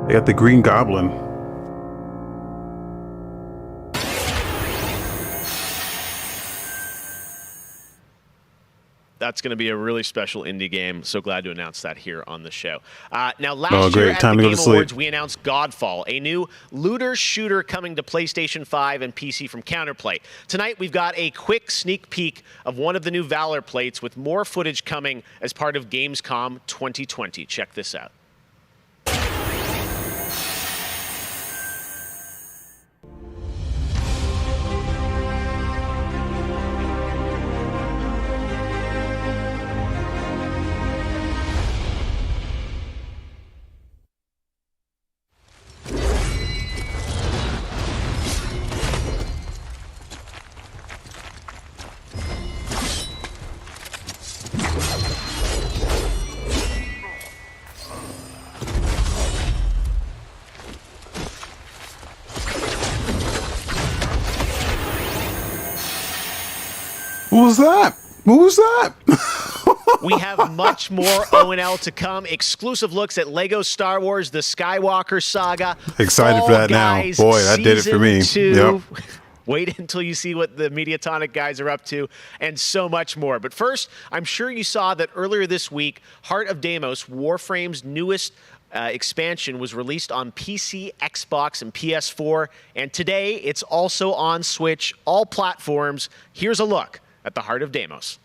They got the Green Goblin. That's going to be a really special indie game. So glad to announce that here on the show. Now, last year at the Game Awards, we announced Godfall, a new looter shooter coming to PlayStation 5 and PC from Counterplay. Tonight, we've got a quick sneak peek of one of the new Valor plates with more footage coming as part of Gamescom 2020. Check this out. What was that? What was that? We have much more O&L to come. Exclusive looks at Lego Star Wars, the Skywalker Saga. Excited for that Guys, now. Boy, that did it for me. Yep. Wait until you see what the Mediatonic guys are up to, and so much more. But first, I'm sure you saw that earlier this week, Heart of Deimos, Warframe's newest expansion, was released on PC, Xbox, and PS4. And today, it's also on Switch, all platforms. Here's a look at the Heart of Deimos.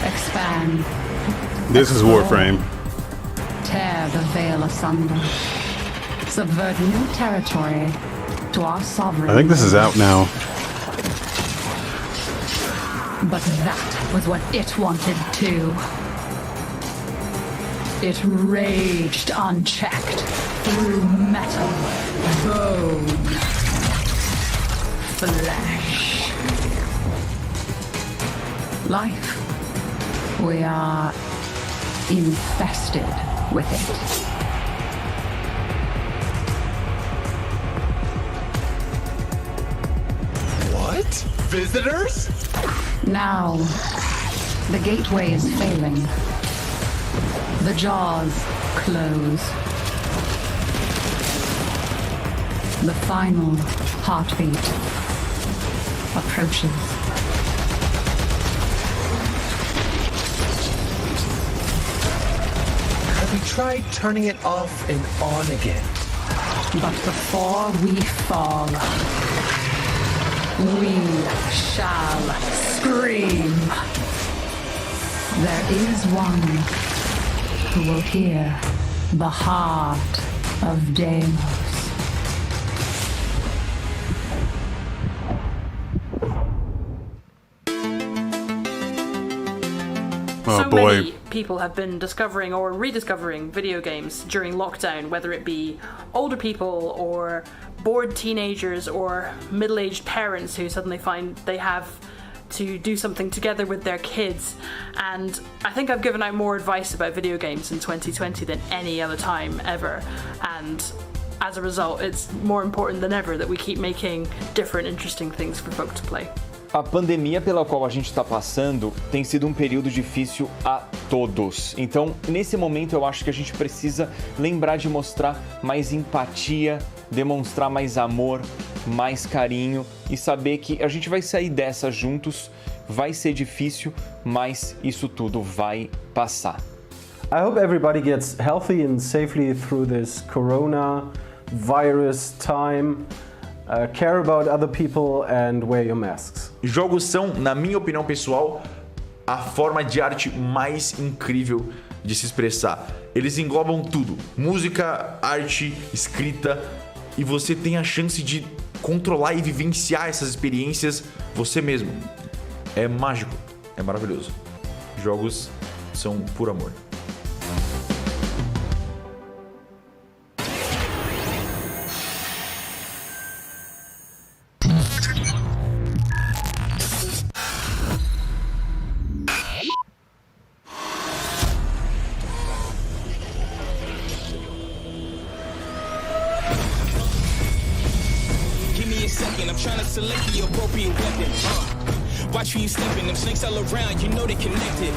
Expand. This is Warframe. Tear the veil asunder. Subvert new territory to our sovereign. I think this is out now. But that was what it wanted too. It raged unchecked through metal, bone, flesh. Life. We are infested with it. What? Visitors? Now, the gateway is failing. The jaws close. The final heartbeat approaches. We tried turning it off and on again. But before we fall, we shall scream. There is one who will hear the heart of Deimos. So many people have been discovering or rediscovering video games during lockdown, whether it be older people or bored teenagers or middle-aged parents who suddenly find they have to do something together with their kids. And I think I've given out more advice about video games in 2020 than any other time ever. And as a result, it's more important than ever that we keep making different, interesting things for folk to play. A pandemia pela qual a gente está passando tem sido um período difícil a todos. Então, nesse momento, eu acho que a gente precisa lembrar de mostrar mais empatia, demonstrar mais amor, mais carinho e saber que a gente vai sair dessa juntos. Vai ser difícil, mas isso tudo vai passar. I hope everybody gets healthy and safely through this coronavirus time. Care about other people and wear your masks. Jogos são, na minha opinião pessoal, a forma de arte mais incrível de se expressar. Eles englobam tudo: música, arte, escrita, e você tem a chance de controlar e vivenciar essas experiências você mesmo. É mágico, é maravilhoso. Jogos são puro amor. Select the appropriate weapon. Watch who you stepping, them snakes all around, you know they connected.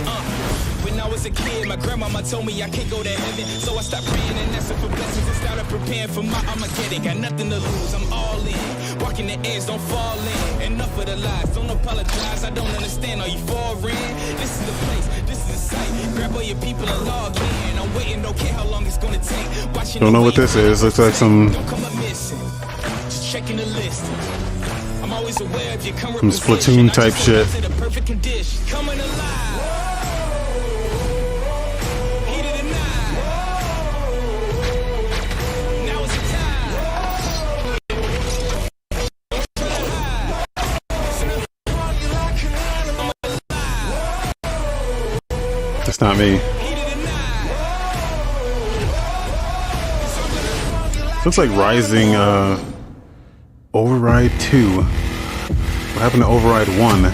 When I was a kid, my grandmama told me I can't go to heaven, so I stopped praying and asking for blessings and started preparing for my Armageddon. Got nothing to lose, I'm all in. Walking the edge, don't fall in. Enough of the lies, don't apologize. I don't understand, are you foreign? This is the place, this is the site. Grab all your people and log in. I'm waiting, don't care how long it's gonna take. Watching Don't know what this is. Looks like some checking the list. I'm always aware of your current some Splatoon type shit. Perfect condition. Coming alive. Heat of the night. Now is the time. That's not me. Looks like Rising Override 2. What happened to Override 1?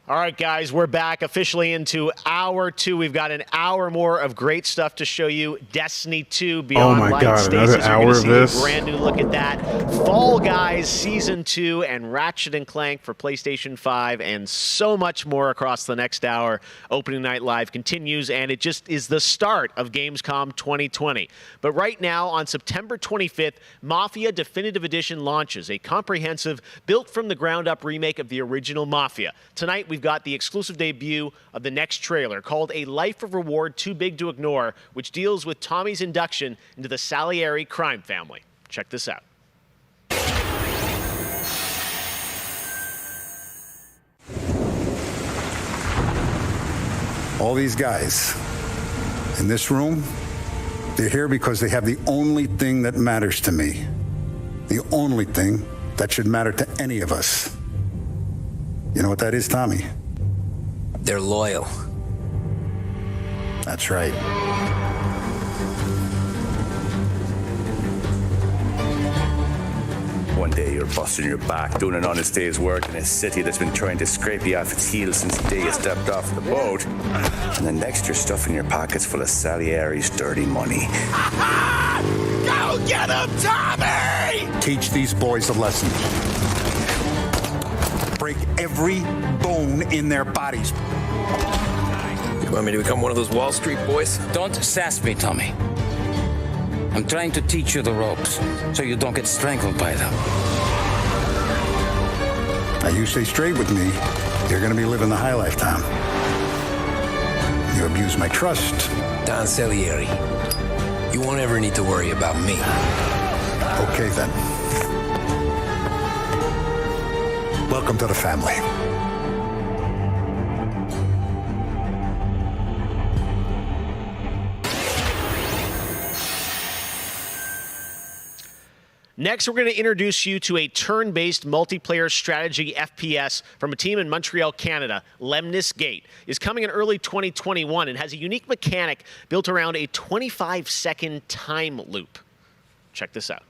All right, guys, we're back officially into hour 2. We've got an hour more of great stuff to show you. Destiny 2 Beyond Light Stasis. Another hour of this. A brand new look at that. Fall Guys Season 2 and Ratchet & Clank for PlayStation 5 and so much more across the next hour. Opening Night Live continues, and it just is the start of Gamescom 2020. But right now, on September 25th, Mafia Definitive Edition launches, a comprehensive, built-from-the-ground-up remake of the original Mafia. Tonight, we've got the exclusive debut of the next trailer called A Life of Reward Too Big to Ignore, which deals with Tommy's induction into the Salieri crime family. Check this out. All these guys in this room, they're here because they have the only thing that matters to me. The only thing that should matter to any of us. You know what that is, Tommy? They're loyal. That's right. One day you're busting your back, doing an honest day's work in a city that's been trying to scrape you off its heels since the day you stepped off the boat. And the next you're stuffing your pockets full of Salieri's dirty money. Go get him, Tommy! Teach these boys a lesson. Break every bone in their bodies. You want me to become one of those Wall Street boys? Don't sass me, Tommy. I'm trying to teach you the ropes so you don't get strangled by them. Now you stay straight with me, you're gonna be living the high life, Tom. You abuse my trust. Don Salieri, you won't ever need to worry about me. Okay, then. Welcome to the family. Next, we're going to introduce you to a turn-based multiplayer strategy FPS from a team in Montreal, Canada. Lemnis Gate is coming in early 2021 and has a unique mechanic built around a 25-second time loop. Check this out.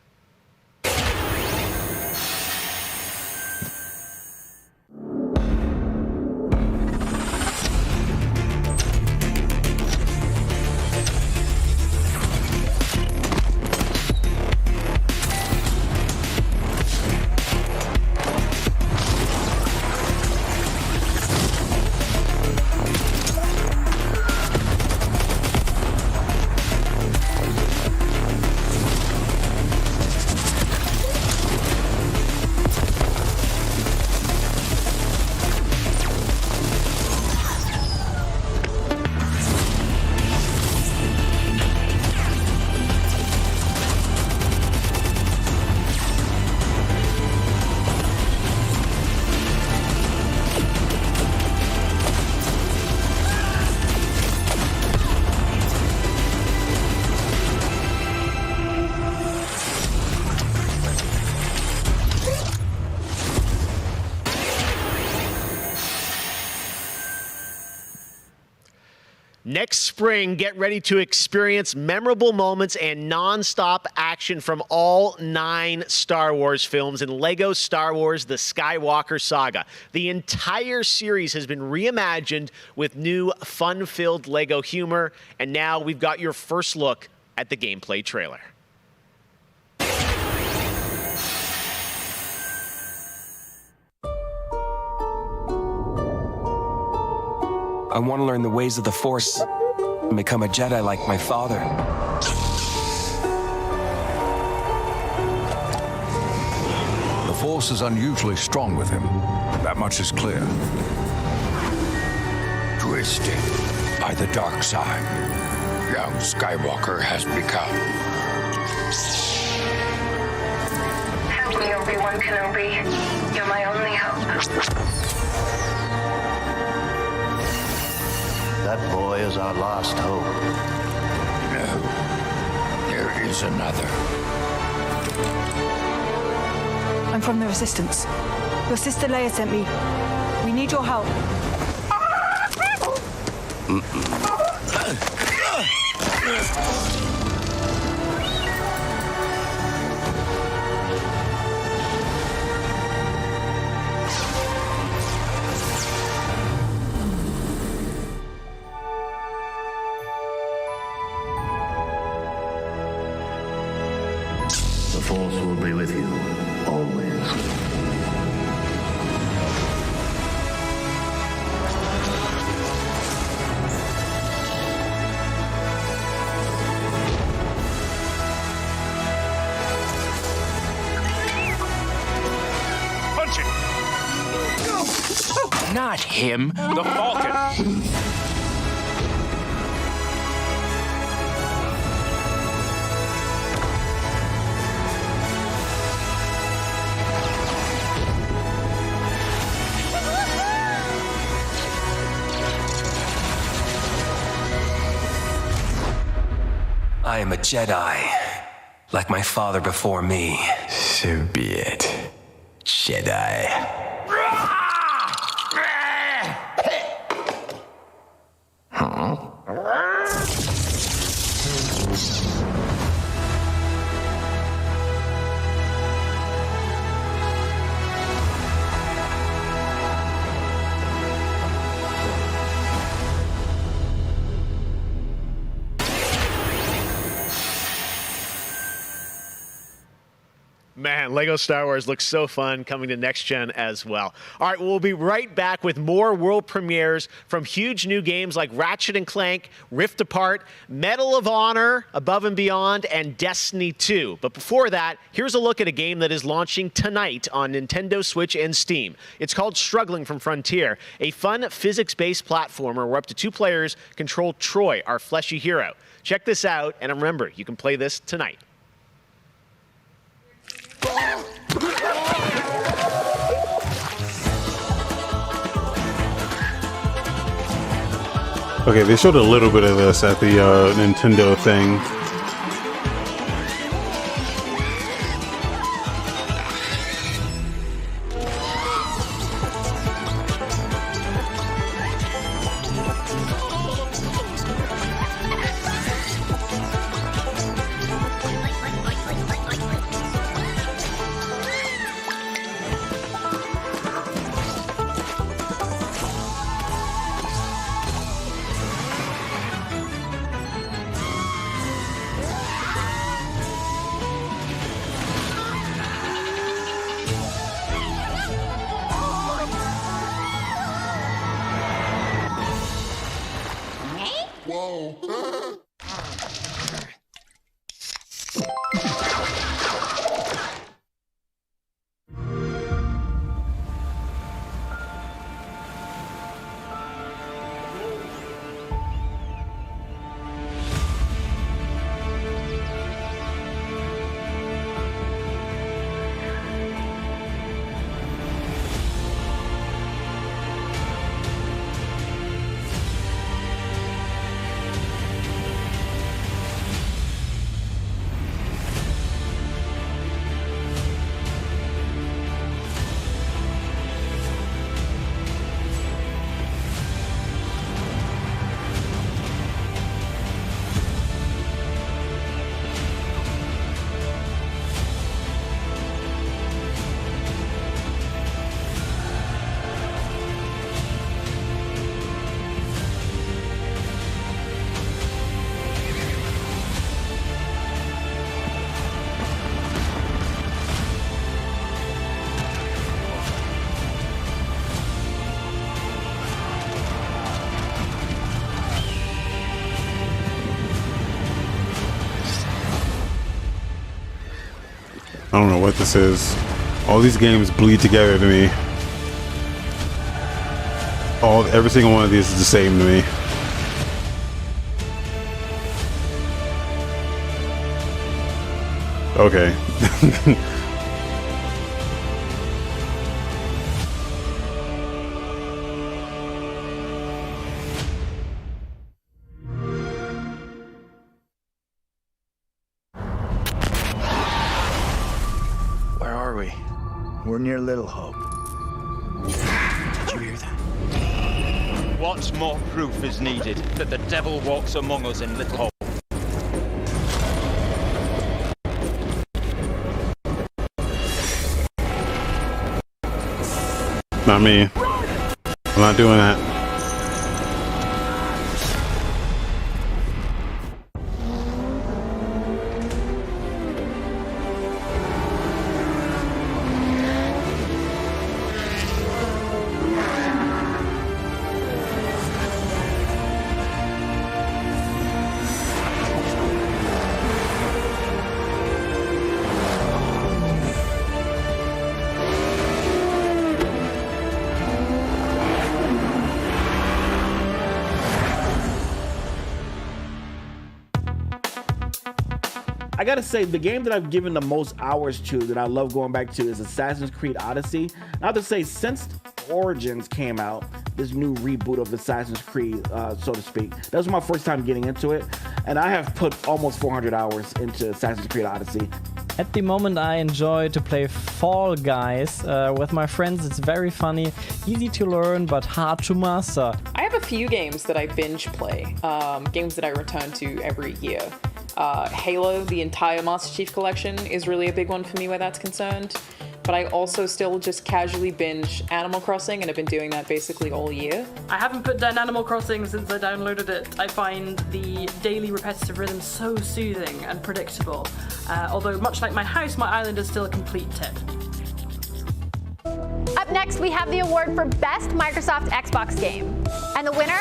Next spring, get ready to experience memorable moments and non-stop action from all 9 Star Wars films in LEGO Star Wars The Skywalker Saga. The entire series has been reimagined with new fun-filled LEGO humor, and now we've got your first look at the gameplay trailer. I want to learn the ways of the Force and become a Jedi like my father. The Force is unusually strong with him. That much is clear. Twisted by the dark side, young Skywalker has become. Help me, Obi-Wan Kenobi. You're my only hope. That boy is our last hope. No, there is another. I'm from the Resistance. Your sister Leia sent me. We need your help. The Force will be with you, always. Punch it! Not him, the Falcon! I am a Jedi, like my father before me. So be it, Jedi. Man, LEGO Star Wars looks so fun, coming to next gen as well. All right, we'll be right back with more world premieres from huge new games like Ratchet & Clank, Rift Apart, Medal of Honor, Above and Beyond, and Destiny 2. But before that, here's a look at a game that is launching tonight on Nintendo Switch and Steam. It's called Struggling from Frontier, a fun physics-based platformer where up to 2 players control Troy, our fleshy hero. Check this out, and remember, you can play this tonight. Okay, they showed a little bit of this at the Nintendo thing. don't know what this is. All these games bleed together to me. Every single one of these is the same to me. Okay. Where are we? We're near Little Hope. Did you hear that? What more proof is needed that the devil walks among us in Little Hope? Not me. I'm not doing that. I gotta say, the game that I've given the most hours to, that I love going back to, is Assassin's Creed Odyssey. I have to say, since Origins came out, this new reboot of Assassin's Creed, so to speak, that was my first time getting into it, and I have put almost 400 hours into Assassin's Creed Odyssey. At the moment, I enjoy to play Fall Guys with my friends. It's very funny, easy to learn, but hard to master. I have a few games that I binge play, games that I return to every year. Halo, the entire Master Chief Collection, is really a big one for me where that's concerned. But I also still just casually binge Animal Crossing, and I've been doing that basically all year. I haven't put down Animal Crossing since I downloaded it. I find the daily repetitive rhythm so soothing and predictable. Although, much like my house, my island is still a complete tip. Up next, we have the award for Best Microsoft Xbox Game. And the winner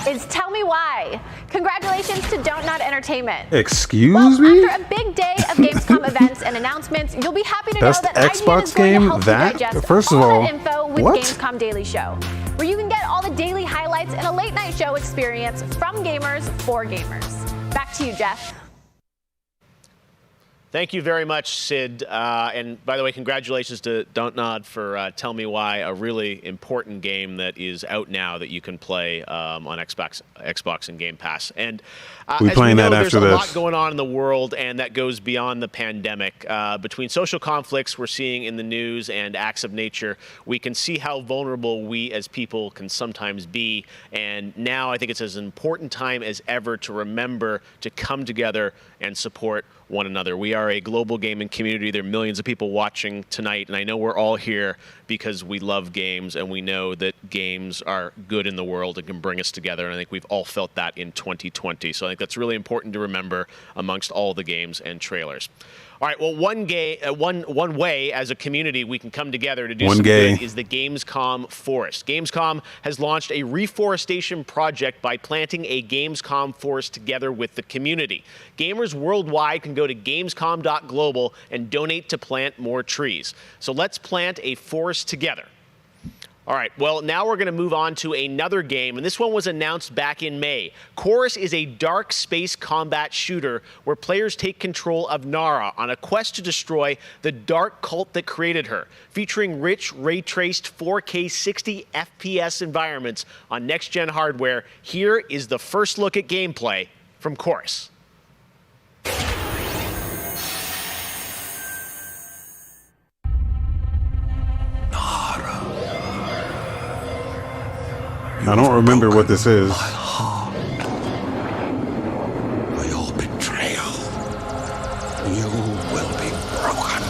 is Tell Me Why. Congratulations to Don't Nod Entertainment. Excuse me? After a big day of Gamescom events and announcements, you'll be happy to Best know that Xbox IGN is going game? to help That? you digest First of all all, that info with what? Gamescom Daily Show, where you can get all the daily highlights and a late night show experience from gamers for gamers. Back to you, Jeff. Thank you very much, Sid. And by the way, congratulations to Don't Nod for Tell Me Why, a really important game that is out now that you can play on Xbox and Game Pass. And We're playing that there's after a this. lot going on in the world, and that goes beyond the pandemic. Between social conflicts we're seeing in the news and acts of nature, we can see how vulnerable we as people can sometimes be. And now I think it's as important time as ever to remember to come together and support one another. We are a global gaming community. There are millions of people watching tonight, and I know we're all here because we love games and we know that games are good in the world and can bring us together, and I think we've all felt that in 2020. So I think that's really important to remember amongst all the games and trailers. All right, well, one way as a community we can come together to do some good is the Gamescom Forest. Gamescom has launched a reforestation project by planting a Gamescom forest together with the community. Gamers worldwide can go to gamescom.global and donate to plant more trees. So let's plant a forest together. All right, well, now we're going to move on to another game, and this one was announced back in May. Chorus is a dark space combat shooter where players take control of Nara on a quest to destroy the dark cult that created her, featuring rich, ray-traced 4K 60 FPS environments on next-gen hardware. Here is the first look at gameplay from Chorus. I don't remember what this is. By your betrayal, you will be broken.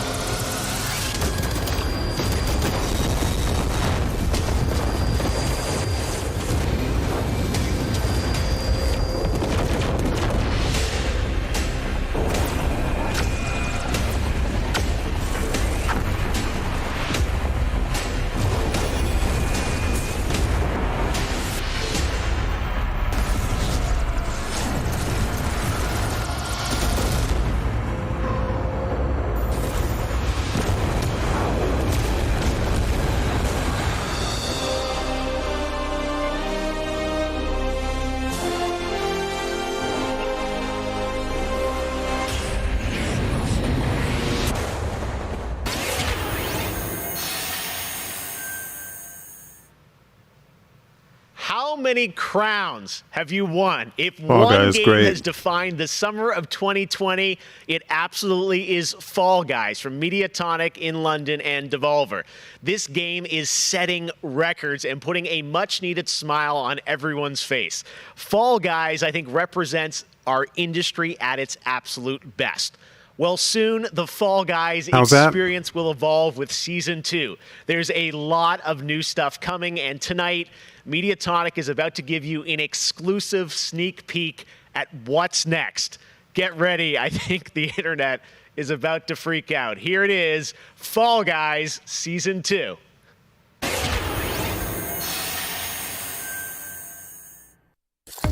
How many crowns have you won? If Fall one Guys, game great. has defined the summer of 2020, it absolutely is Fall Guys from Mediatonic in London and Devolver. This game is setting records and putting a much-needed smile on everyone's face. Fall Guys, I think, represents our industry at its absolute best. Well, soon the Fall Guys experience will evolve with Season 2. There's a lot of new stuff coming, and tonight, Mediatonic is about to give you an exclusive sneak peek at what's next. Get ready. I think the internet is about to freak out. Here it is, Fall Guys Season 2.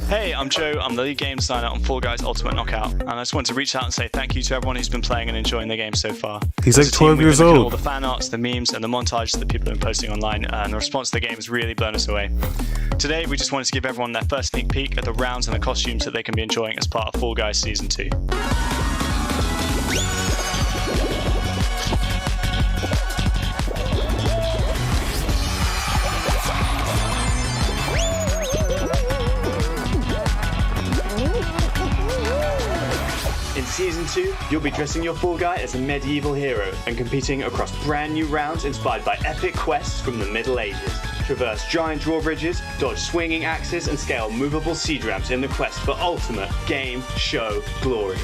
Hey, I'm Joe. I'm the lead game designer on Fall Guys Ultimate Knockout, and I just want to reach out and say thank you to everyone who's been playing and enjoying the game so far. He's As like a team, 12 we've years been looking at old. all the fan arts, the memes, and the montages that people have been posting online, and the response to the game has really blown us away. Today, we just wanted to give everyone their first sneak peek at the rounds and the costumes that they can be enjoying as part of Fall Guys Season 2. In Season 2, you'll be dressing your Fall Guy as a medieval hero and competing across brand new rounds inspired by epic quests from the Middle Ages. Traverse giant drawbridges, dodge swinging axes, and scale movable siege ramps in the quest for ultimate game show glory.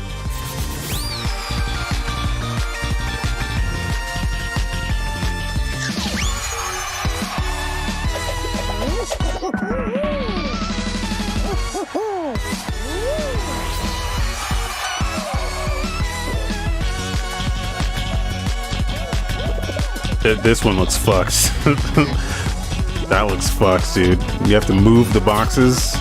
This one looks fucked. That looks fucked, dude. You have to move the boxes.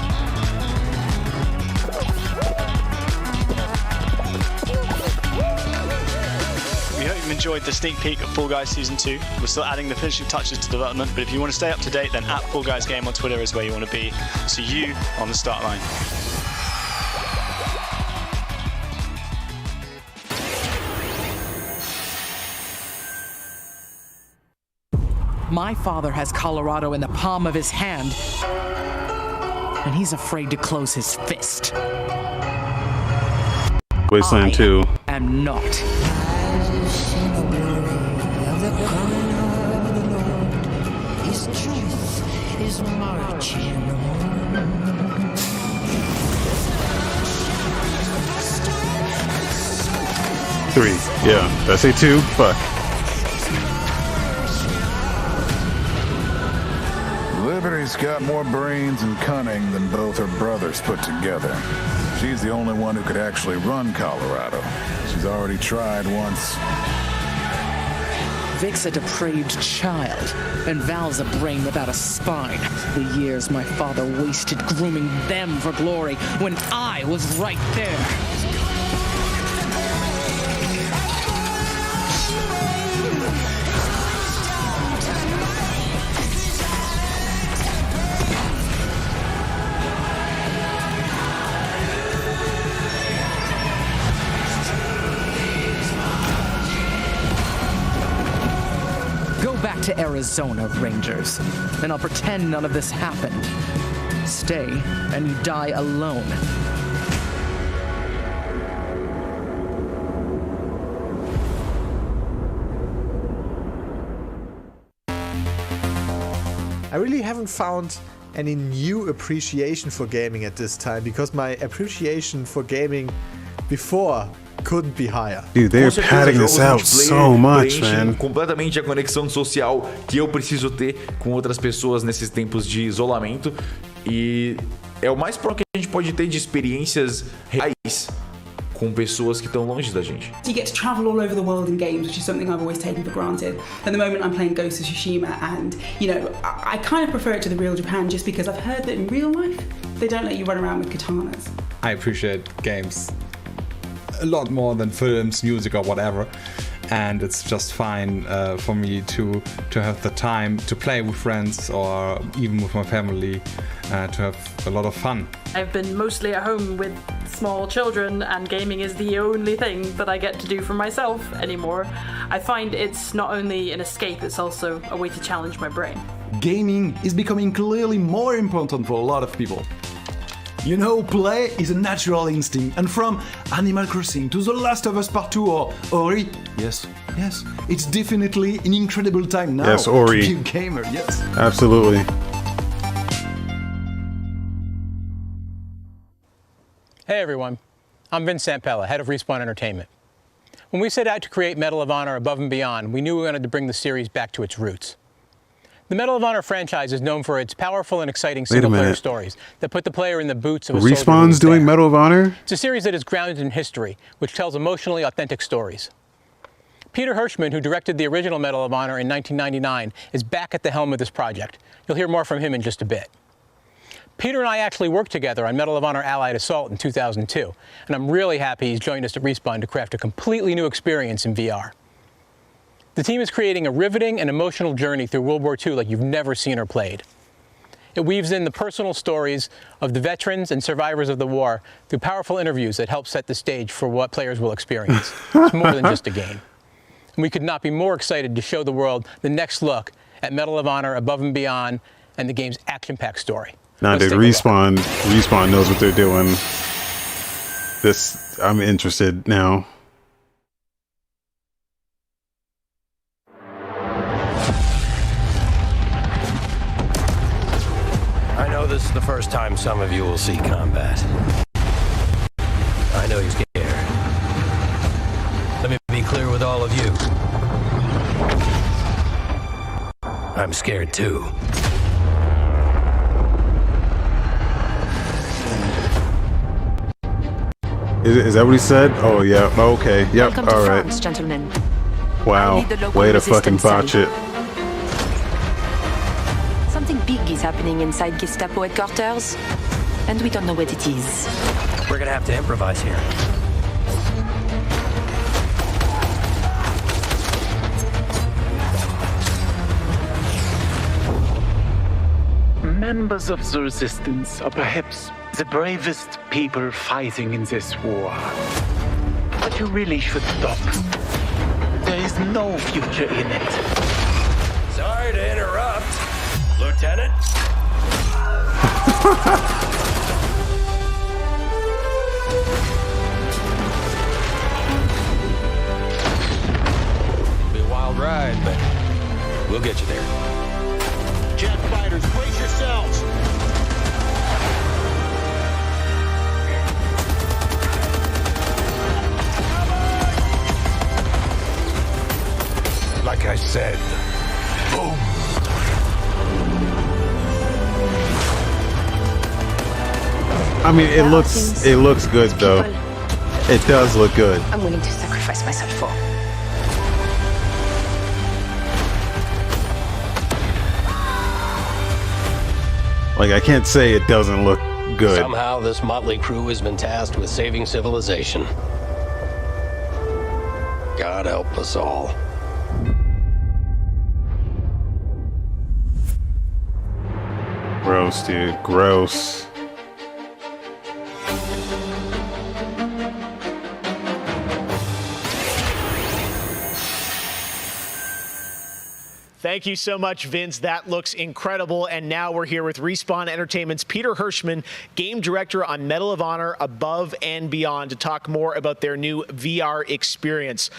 We hope you've enjoyed the sneak peek of Fall Guys Season 2. We're still adding the finishing touches to development, but if you want to stay up to date, then @FallGuysGame on Twitter is where you want to be. See you on the start line. My father has Colorado in the palm of his hand, and he's afraid to close his fist. Wasteland 2. I'm not. His truth is marching on. 3. Yeah. Did I say 2? Fuck. Liberty's got more brains and cunning than both her brothers put together. She's the only one who could actually run Colorado. She's already tried once. Vic's a depraved child, and Val's a brain without a spine. The years my father wasted grooming them for glory when I was right there. Back to Arizona, Rangers, and I'll pretend none of this happened. Stay, and you die alone. I really haven't found any new appreciation for gaming at this time, because my appreciation for gaming before couldn't be higher. Dude, they're padding this out so much, man. Completamente a conexão social que eu preciso ter com outras pessoas nesses tempos de isolamento, e é o mais próximo que a gente pode ter de experiências reais com pessoas que estão longe da gente. You get to travel all over the world in games, which is something I've always taken for granted. At the moment I'm playing Ghost of Tsushima, and you know, I kind of prefer it to the real Japan just because I've heard that in real life they don't let you run around with katanas. I appreciate games a lot more than films, music or whatever, and it's just fine for me to have the time to play with friends or even with my family, to have a lot of fun. I've been mostly at home with small children, and gaming is the only thing that I get to do for myself anymore. I find it's not only an escape, it's also a way to challenge my brain. Gaming is becoming clearly more important for a lot of people. You know, play is a natural instinct, and from Animal Crossing to The Last of Us Part 2 or Ori, yes, it's definitely an incredible time now Yes, Ori. to be a gamer, yes. Absolutely. Hey everyone, I'm Vince Sampella, head of Respawn Entertainment. When we set out to create Medal of Honor Above and Beyond, we knew we wanted to bring the series back to its roots. The Medal of Honor franchise is known for its powerful and exciting single-player stories that put the player in the boots of a soldier. Respawn's doing Medal of Honor? It's a series that is grounded in history, which tells emotionally authentic stories. Peter Hirschman, who directed the original Medal of Honor in 1999, is back at the helm of this project. You'll hear more from him in just a bit. Peter and I actually worked together on Medal of Honor Allied Assault in 2002, and I'm really happy he's joined us at Respawn to craft a completely new experience in VR. The team is creating a riveting and emotional journey through World War II like you've never seen or played. It weaves in the personal stories of the veterans and survivors of the war through powerful interviews that help set the stage for what players will experience. It's more than just a game. And we could not be more excited to show the world the next look at Medal of Honor Above and Beyond and the game's action-packed story. Nah, dude, Respawn knows what they're doing. This, I'm interested now. I know this is the first time some of you will see combat. I know you're scared. Let me be clear with all of you. I'm scared too. Is that what he said? Oh, yeah. Okay. Yep. Welcome to All right. France, gentlemen. Wow. Way to fucking botch it. Something big is happening inside Gestapo headquarters, and we don't know what it is. We're gonna have to improvise here. Members of the Resistance are perhaps the bravest people fighting in this war. But you really should stop. There is no future in it. Sorry to interrupt, Lieutenant. Be a wild ride, but we'll get you there. Jet fighters, brace yourselves. Like I said, boom. I mean, it looks good though. It does look good. I'm willing to sacrifice myself for. Like, I can't say it doesn't look good. Somehow this motley crew has been tasked with saving civilization. God help us all. Gross, dude. Gross. Thank you so much, Vince. That looks incredible. And now we're here with Respawn Entertainment's Peter Hirschman, game director on Medal of Honor Above and Beyond, to talk more about their new VR experience.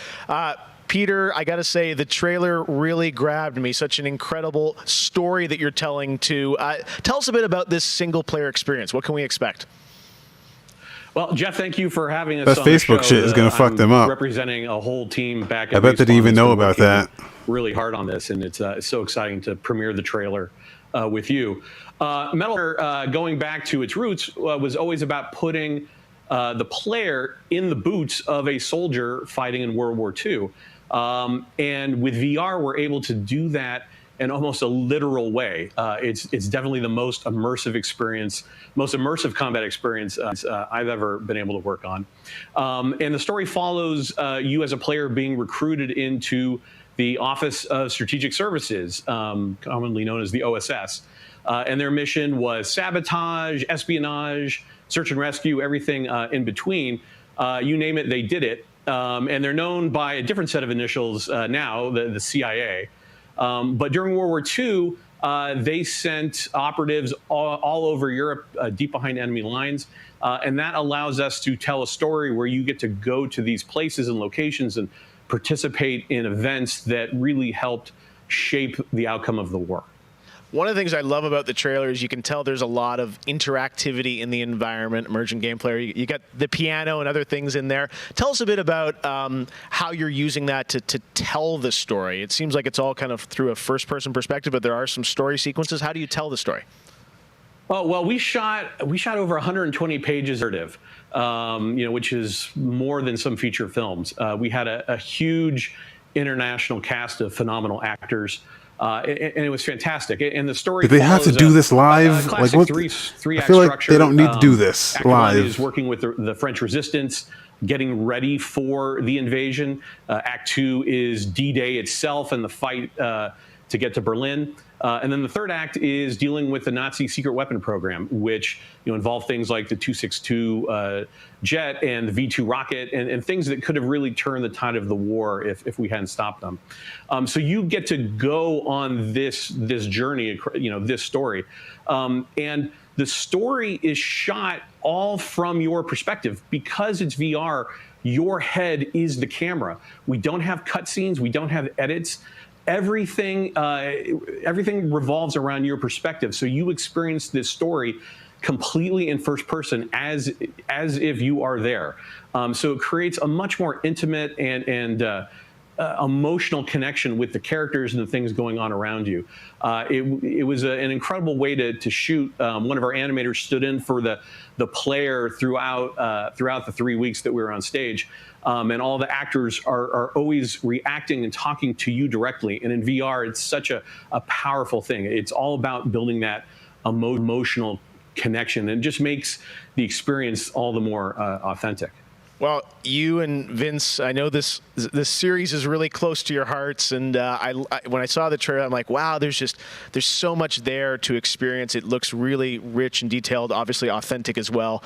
Peter, I got to say, the trailer really grabbed me. Such an incredible story that you're telling to. Tell us a bit about this single-player experience. What can we expect? Well, Jeff, thank you for having us. That on Facebook the show. shit is going to fuck them up. Representing a whole team back at I bet they didn't Respawn even that's know been about working that. really hard on this, and it's so exciting to premiere the trailer with you. Medal going back to its roots was always about putting the player in the boots of a soldier fighting in World War II. And with VR, we're able to do that in almost a literal way. It's definitely the most immersive combat experience I've ever been able to work on. And the story follows you as a player being recruited into the Office of Strategic Services, commonly known as the OSS. And their mission was sabotage, espionage, search and rescue, everything in between. You name it, they did it. And they're known by a different set of initials now, the CIA. But during World War II, they sent operatives all over Europe, deep behind enemy lines. And that allows us to tell a story where you get to go to these places and locations and participate in events that really helped shape the outcome of the war. One of the things I love about the trailer is you can tell there's a lot of interactivity in the environment, emergent gameplay. You got the piano and other things in there. Tell us a bit about how you're using that to tell the story. It seems like it's all kind of through a first-person perspective, but there are some story sequences. How do you tell the story? Oh, well, we shot over 120 pages of narrative, which is more than some feature films. We had a huge international cast of phenomenal actors. And it was fantastic. And the story. Do they have to do this live? Like what? Three I feel like structure. they don't need to do this Act One live. is working with the French resistance, getting ready for the invasion. Act 2 is D-Day itself and the fight to get to Berlin. And then the third act is dealing with the Nazi secret weapon program, which involved things like the 262 jet and the V2 rocket and things that could have really turned the tide of the war if we hadn't stopped them. So you get to go on this journey, this story. And the story is shot all from your perspective. Because it's VR, your head is the camera. We don't have cutscenes. We don't have edits. Everything revolves around your perspective. So you experience this story completely in first person as if you are there. So it creates a much more intimate and emotional connection with the characters and the things going on around you. It was an incredible way to shoot. One of our animators stood in for the player throughout the 3 weeks that we were on stage. And all the actors are always reacting and talking to you directly. And in VR, it's such a powerful thing. It's all about building that emotional connection, and it just makes the experience all the more authentic. Well, you and Vince, I know this series is really close to your hearts, and when I saw the trailer, I'm like, wow, there's so much there to experience. It looks really rich and detailed, obviously authentic as well.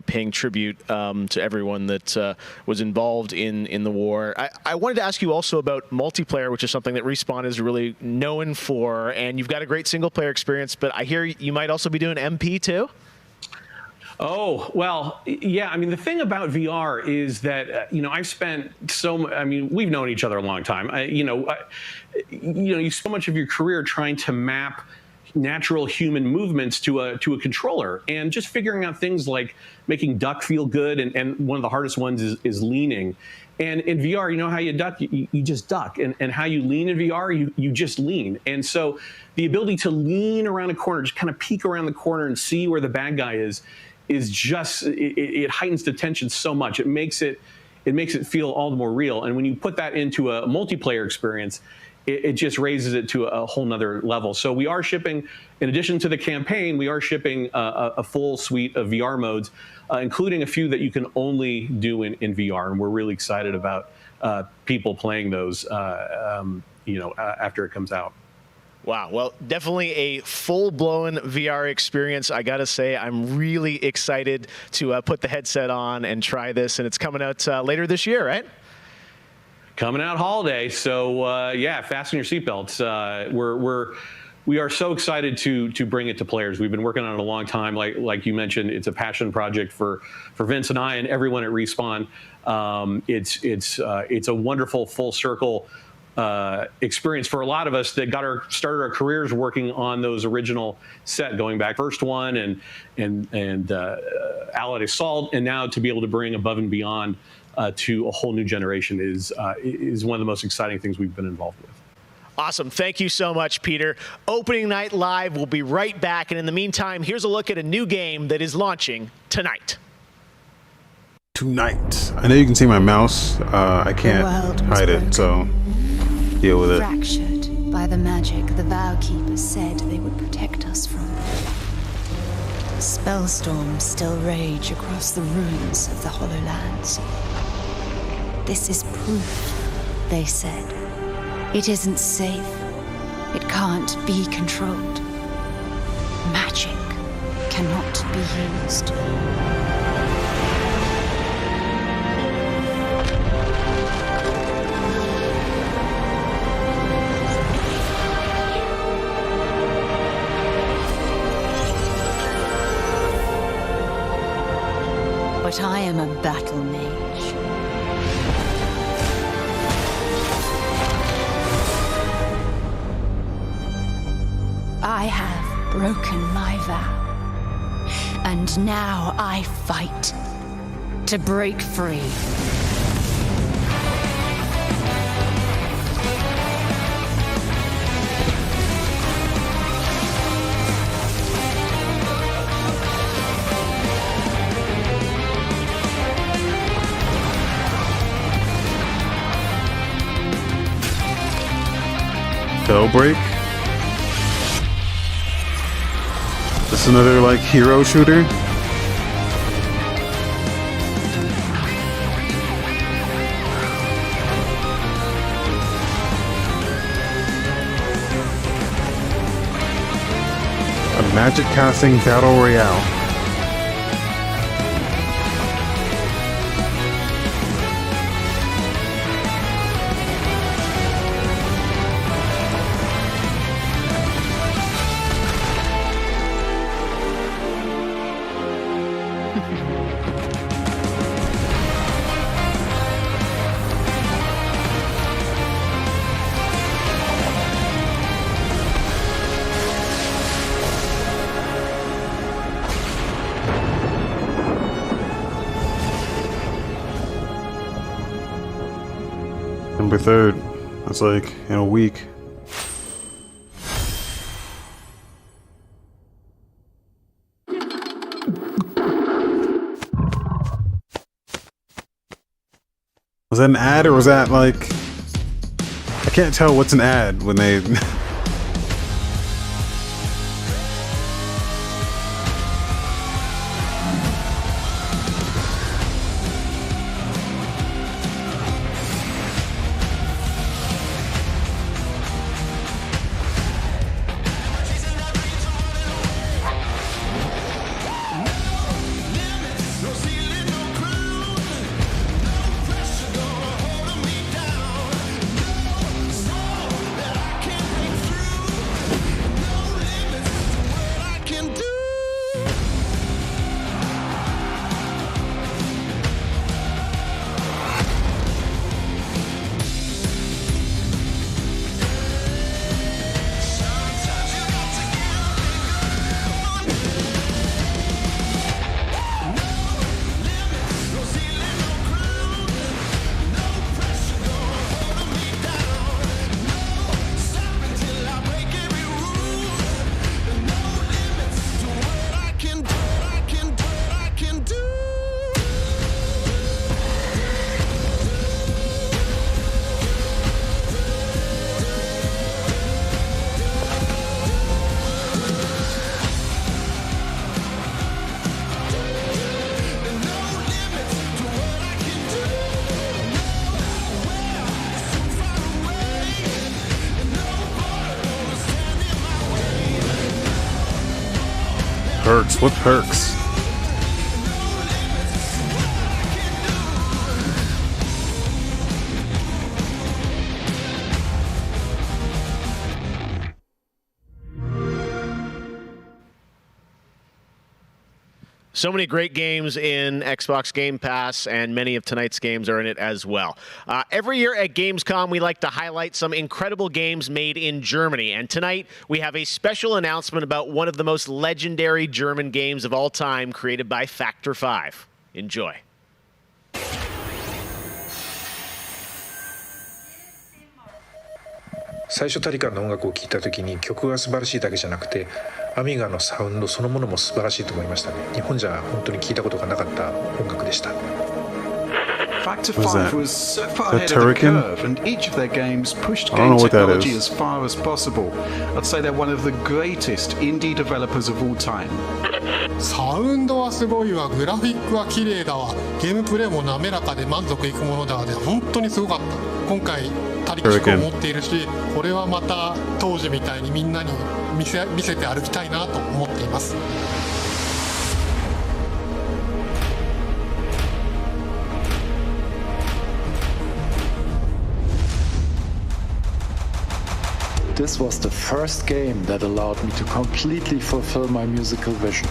Paying tribute to everyone that was involved in the war. I wanted to ask you also about multiplayer, which is something that Respawn is really known for, and you've got a great single player experience, but I hear you might also be doing MP too. Oh, well, yeah. I mean, the thing about VR is that, I've spent we've known each other a long time. You spend so much of your career trying to map natural human movements to a controller, and just figuring out things like making duck feel good. And one of the hardest ones is leaning. And in VR, you know how you duck? You just duck. And how you lean in VR, you just lean. And so the ability to lean around a corner, just kind of peek around the corner and see where the bad guy is just, it heightens the tension so much. It makes it feel all the more real. And when you put that into a multiplayer experience, it just raises it to a whole nother level. So we are shipping, in addition to the campaign, we are shipping a full suite of VR modes, including a few that you can only do in VR. And we're really excited about people playing those, after it comes out. Wow. Well, definitely a full-blown VR experience. I got to say, I'm really excited to put the headset on and try this. And it's coming out later this year, right? Coming out holiday. So, fasten your seatbelts. We are so excited to bring it to players. We've been working on it a long time. Like you mentioned, it's a passion project for Vince and I and everyone at Respawn. It's a wonderful full circle experience for a lot of us that started our careers working on those original set, going back first one and Allied Assault, and now to be able to bring Above and Beyond to a whole new generation is one of the most exciting things we've been involved with. Awesome. Thank you so much, Peter. Opening Night Live will be right back. And in the meantime, here's a look at a new game that is launching tonight. Tonight. I know you can see my mouse. I can't hide it, so deal with it. Fractured by the the magic the Vow Keepers said they would protect us from. Spellstorms still rage across the ruins of the Hollowlands. This is proof, they said. It isn't safe. It can't be controlled. Magic cannot be used. But I am a battle mage. I have broken my vow. And now I fight to break free. Spellbreak? This another like hero shooter? A magic casting battle royale. Number 3rd. That's like in a week. Was that an ad or was that like... I can't tell what's an ad when they... Perks? What perks? So many great games in Xbox Game Pass, and many of tonight's games are in it as well. Every year at Gamescom, we like to highlight some incredible games made in Germany. And tonight, we have a special announcement about one of the most legendary German games of all time, created by Factor 5. Enjoy.最初タリカンの音楽を聴いた時に曲が素晴らしいだけじゃなくてアミガのサウンドそのものも素晴らしいと思いましたね。日本じゃ本当に聞いたことがなかった音楽でした。Factor What is 5 that? was so Is far that ahead of the Turrican? curve, and each of their games pushed I don't know game what that technology is. as far as possible. I'd say they're one of the greatest indie developers of all time. サウンドはすごいわ、グラフィックは綺麗だわ、ゲームプレイも滑らかで満足いくものだわで、本当にすごかった。今回、他力志向を持っているし、これはまた当時みたいにみんなに見せて歩きたいなと思っています。This was the first game that allowed me to completely fulfill my musical vision.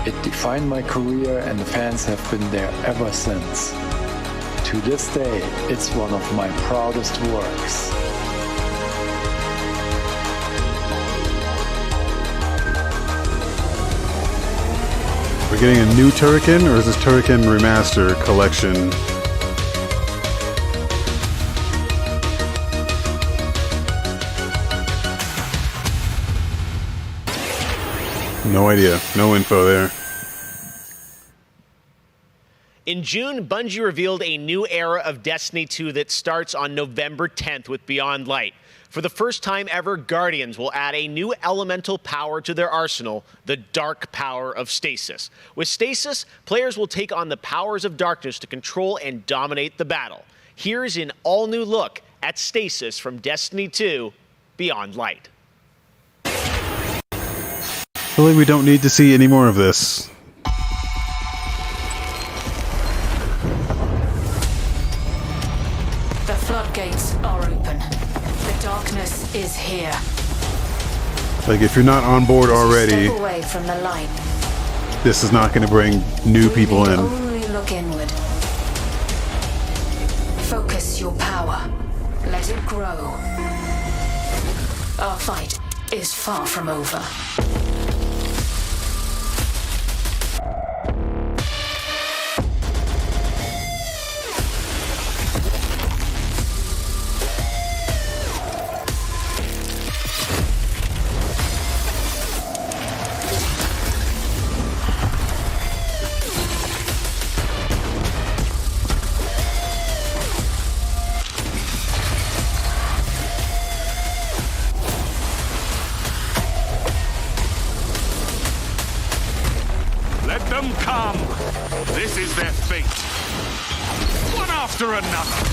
It defined my career and the fans have been there ever since. To this day, it's one of my proudest works. We're getting a new Turrican, or is this Turrican Remaster collection? No idea. No info there. In June, Bungie revealed a new era of Destiny 2 that starts on November 10th with Beyond Light. For the first time ever, Guardians will add a new elemental power to their arsenal, the dark power of Stasis. With Stasis, players will take on the powers of darkness to control and dominate the battle. Here's an all-new look at Stasis from Destiny 2 Beyond Light. I feel like we don't need to see any more of this. The floodgates are open. The darkness is here. Like, if you're not on board already, Step away from the light. this is not going to bring new people in. Only look inward. Focus your power. Let it grow. Our fight is far from over. Let them come. This is their fate. One after another.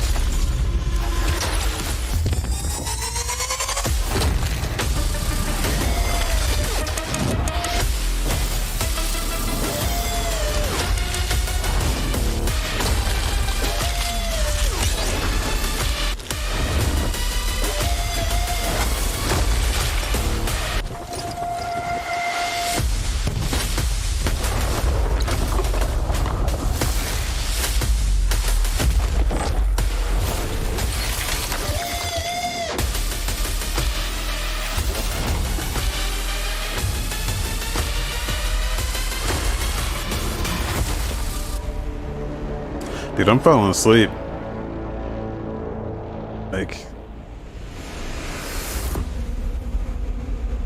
Dude, I'm falling asleep.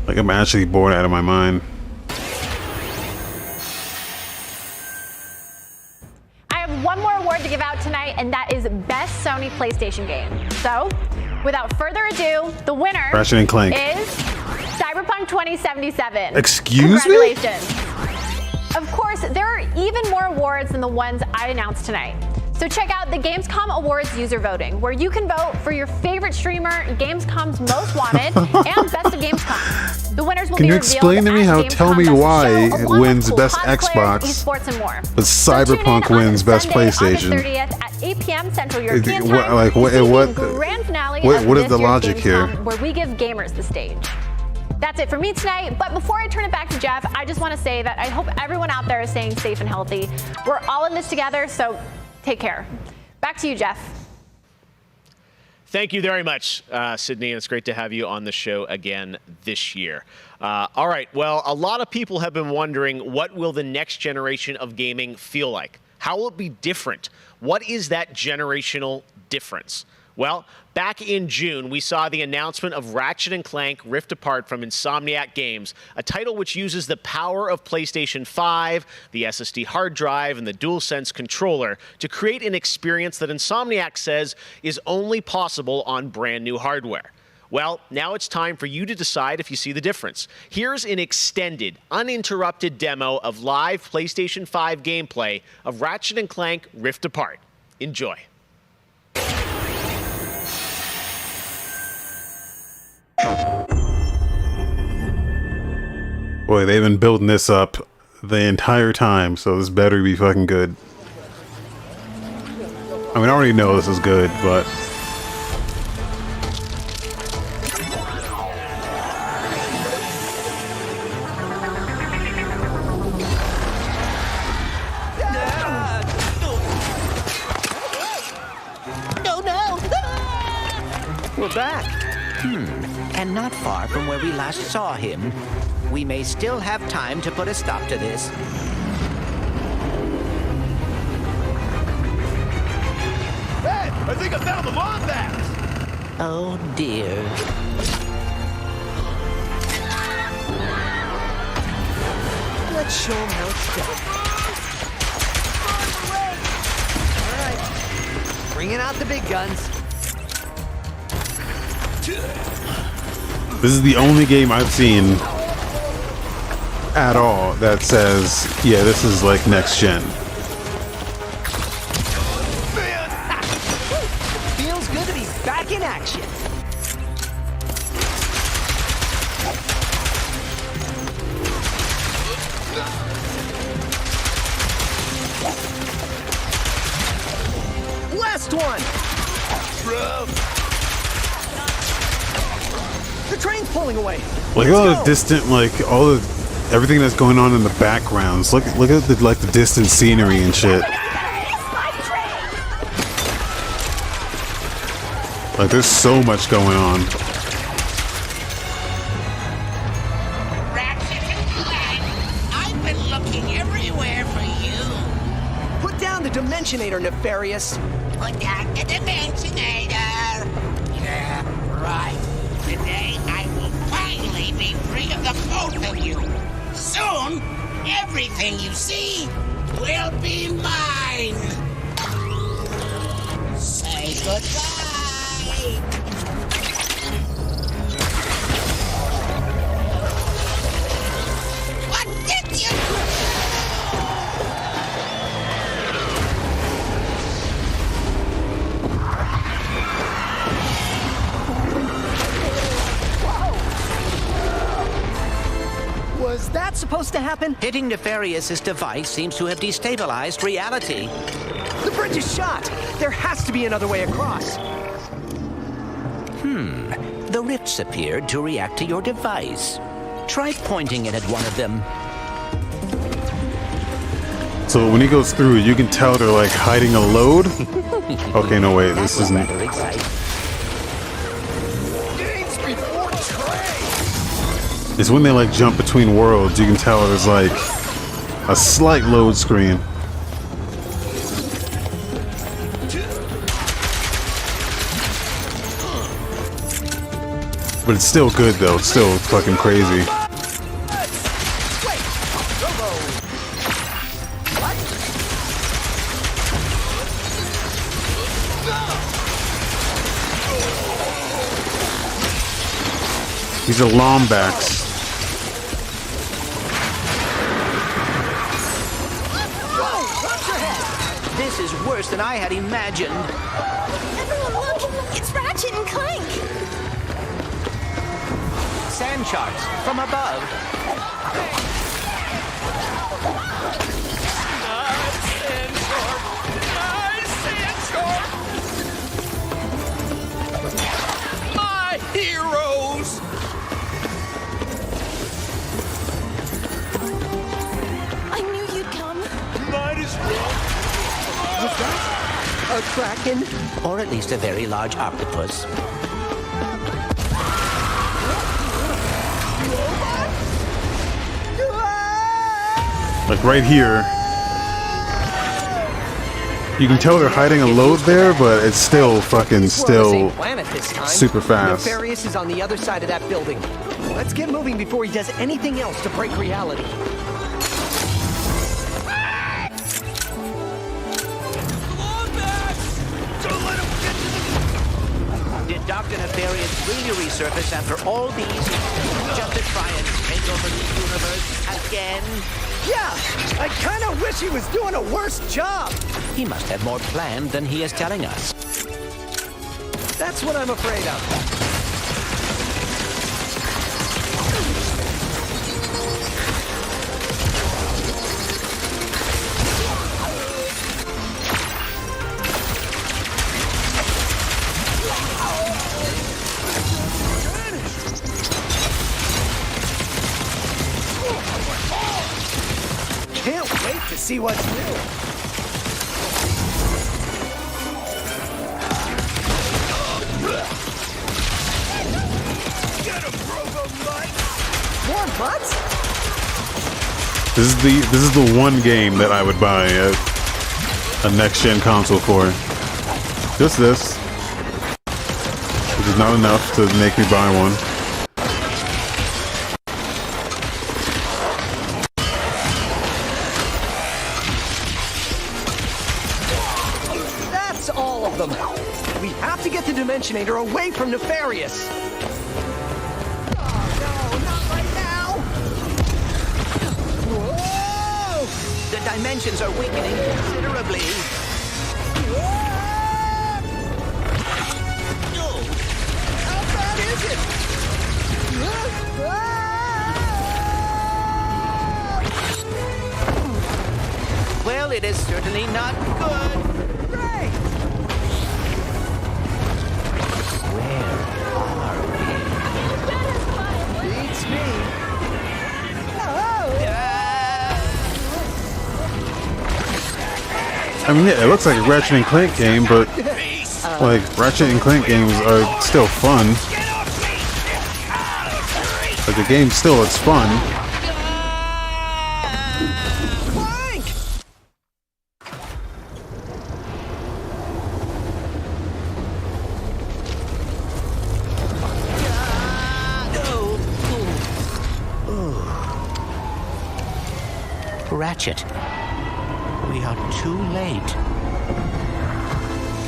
Like I'm actually bored out of my mind. I have one more award to give out tonight, and that is Best Sony PlayStation Game. So, without further ado, the winner Ratchet and Clank. is Cyberpunk 2077. Excuse me? Congratulations. Of course, there are even more awards than the ones I announced tonight. So check out the Gamescom Awards user voting, where you can vote for your favorite streamer, Gamescom's Most Wanted, and Best of Gamescom. The winners will Can be you revealed explain to me at how Gamescom Tell Me Best of Why Show, along with wins cool Best cosplayers, Xbox, esports, and more. but So tune in Cyberpunk on wins Best Sunday, PlayStation? August 30th at 8 p.m. Central European What- time. like, what- to see what- the grand finale what- of what is this the year's logic here? Gamescom, where we give gamers the stage. That's it for me tonight, but before I turn it back to Jeff, I just want to say that I hope everyone out there is staying safe and healthy. We're all in this together, so take care. Back to you, Jeff. Thank you very much, Sydney, and it's great to have you on the show again this year. All right, well, a lot of people have been wondering, what will the next generation of gaming feel like? How will it be different? What is that generational difference? Well, back in June, we saw the announcement of Ratchet & Clank Rift Apart from Insomniac Games, a title which uses the power of PlayStation 5, the SSD hard drive, and the DualSense controller to create an experience that Insomniac says is only possible on brand new hardware. Well, now it's time for you to decide if you see the difference. Here's an extended, uninterrupted demo of live PlayStation 5 gameplay of Ratchet & Clank Rift Apart. Enjoy. Boy, they've been building this up the entire time, so this better be fucking good. I mean, I already know this is good, but... No, no! We're back. And not far from where we last saw him. We may still have time to put a stop to this. Hey, I think I found the Wombat! Oh dear. Let's show him how it's done. All right, bringing out the big guns. This is the only game I've seen at all that says, yeah, this is like next gen. Feels good to be back in action. Last one! Bro. The train's pulling away. Like all the distant, like all the everything that's going on in the backgrounds. Look at the like the distant scenery and shit. Like there's so much going on. I've been looking everywhere for you. Put down the Dimensionator, Nefarious. Put down the Dimensionator. Yeah, right. Today I will finally be free of the both of you. Soon, everything you see will be mine. Say goodbye. What did you do? Was that supposed to happen? Hitting Nefarious's device seems to have destabilized reality. The bridge is shot. There has to be another way across. The rifts appeared to react to your device. Try pointing it at one of them. So when he goes through, you can tell they're like hiding a load. Okay, no wait, this isn't. It's when they like jump between worlds, you can tell there's like a slight load screen. But it's still good though, it's still fucking crazy. These are Lombacks. This is worse than I had imagined. Everyone look! It's Ratchet and Clank! Sand sharks from above. My heroes! I knew you'd come. Might as well. Was that a kraken? Or at least a very large octopus. Like right here. You can tell they're hiding a load there, but it's still fucking Planet this time. super fast. Nefarious is on the other side of that building. Let's get moving before he does anything else to break reality. Did Dr. Nefarious really resurface after all these years just to try and take over the universe again? Yeah, I kind of wish he was doing a worse job. He must have more planned than he is telling us. That's what I'm afraid of. Can't wait to see what's new. More butts? This is the one game that I would buy a next-gen console for. Just this. Which is not enough to make me buy one. That's all of them. We have to get the Dimensionator away from Nefarious. The dimensions are weakening considerably. How bad is it? Well, it is certainly not good. Great! Where are we? Beats me. I mean, yeah, it looks like a Ratchet and Clank game, but like Ratchet and Clank games are still fun. Like the game still looks fun. Ratchet. We are too late.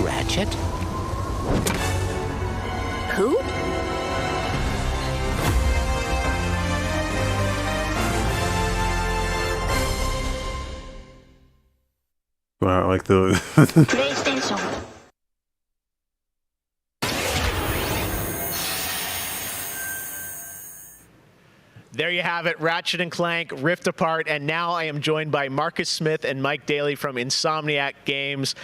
Ratchet? Who? Wow, like the PlayStation. There you have it, Ratchet and Clank Rift Apart, and now I am joined by Marcus Smith and Mike Daly from Insomniac Games.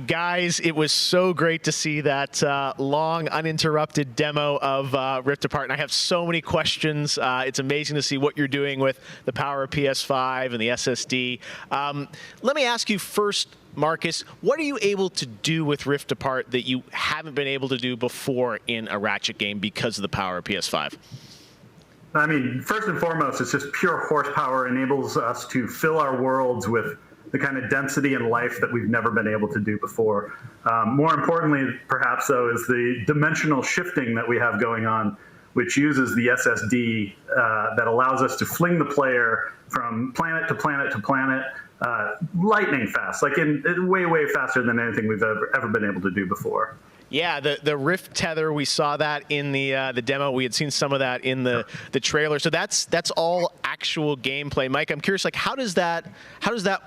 Guys, it was so great to see that long, uninterrupted demo of Rift Apart, and I have so many questions. It's amazing to see what you're doing with the power of PS5 and the SSD. Let me ask you first, Marcus, what are you able to do with Rift Apart that you haven't been able to do before in a Ratchet game because of the power of PS5? I mean, first and foremost, it's just pure horsepower. Enables us to fill our worlds with the kind of density and life that we've never been able to do before. More importantly, perhaps, though, is the dimensional shifting that we have going on, which uses the SSD that allows us to fling the player from planet to planet to planet lightning fast, like in way, way faster than anything we've ever been able to do before. Yeah, the Rift tether, we saw that in the demo. We had seen some of that in the trailer. So that's all actual gameplay. Mike, I'm curious, like how does that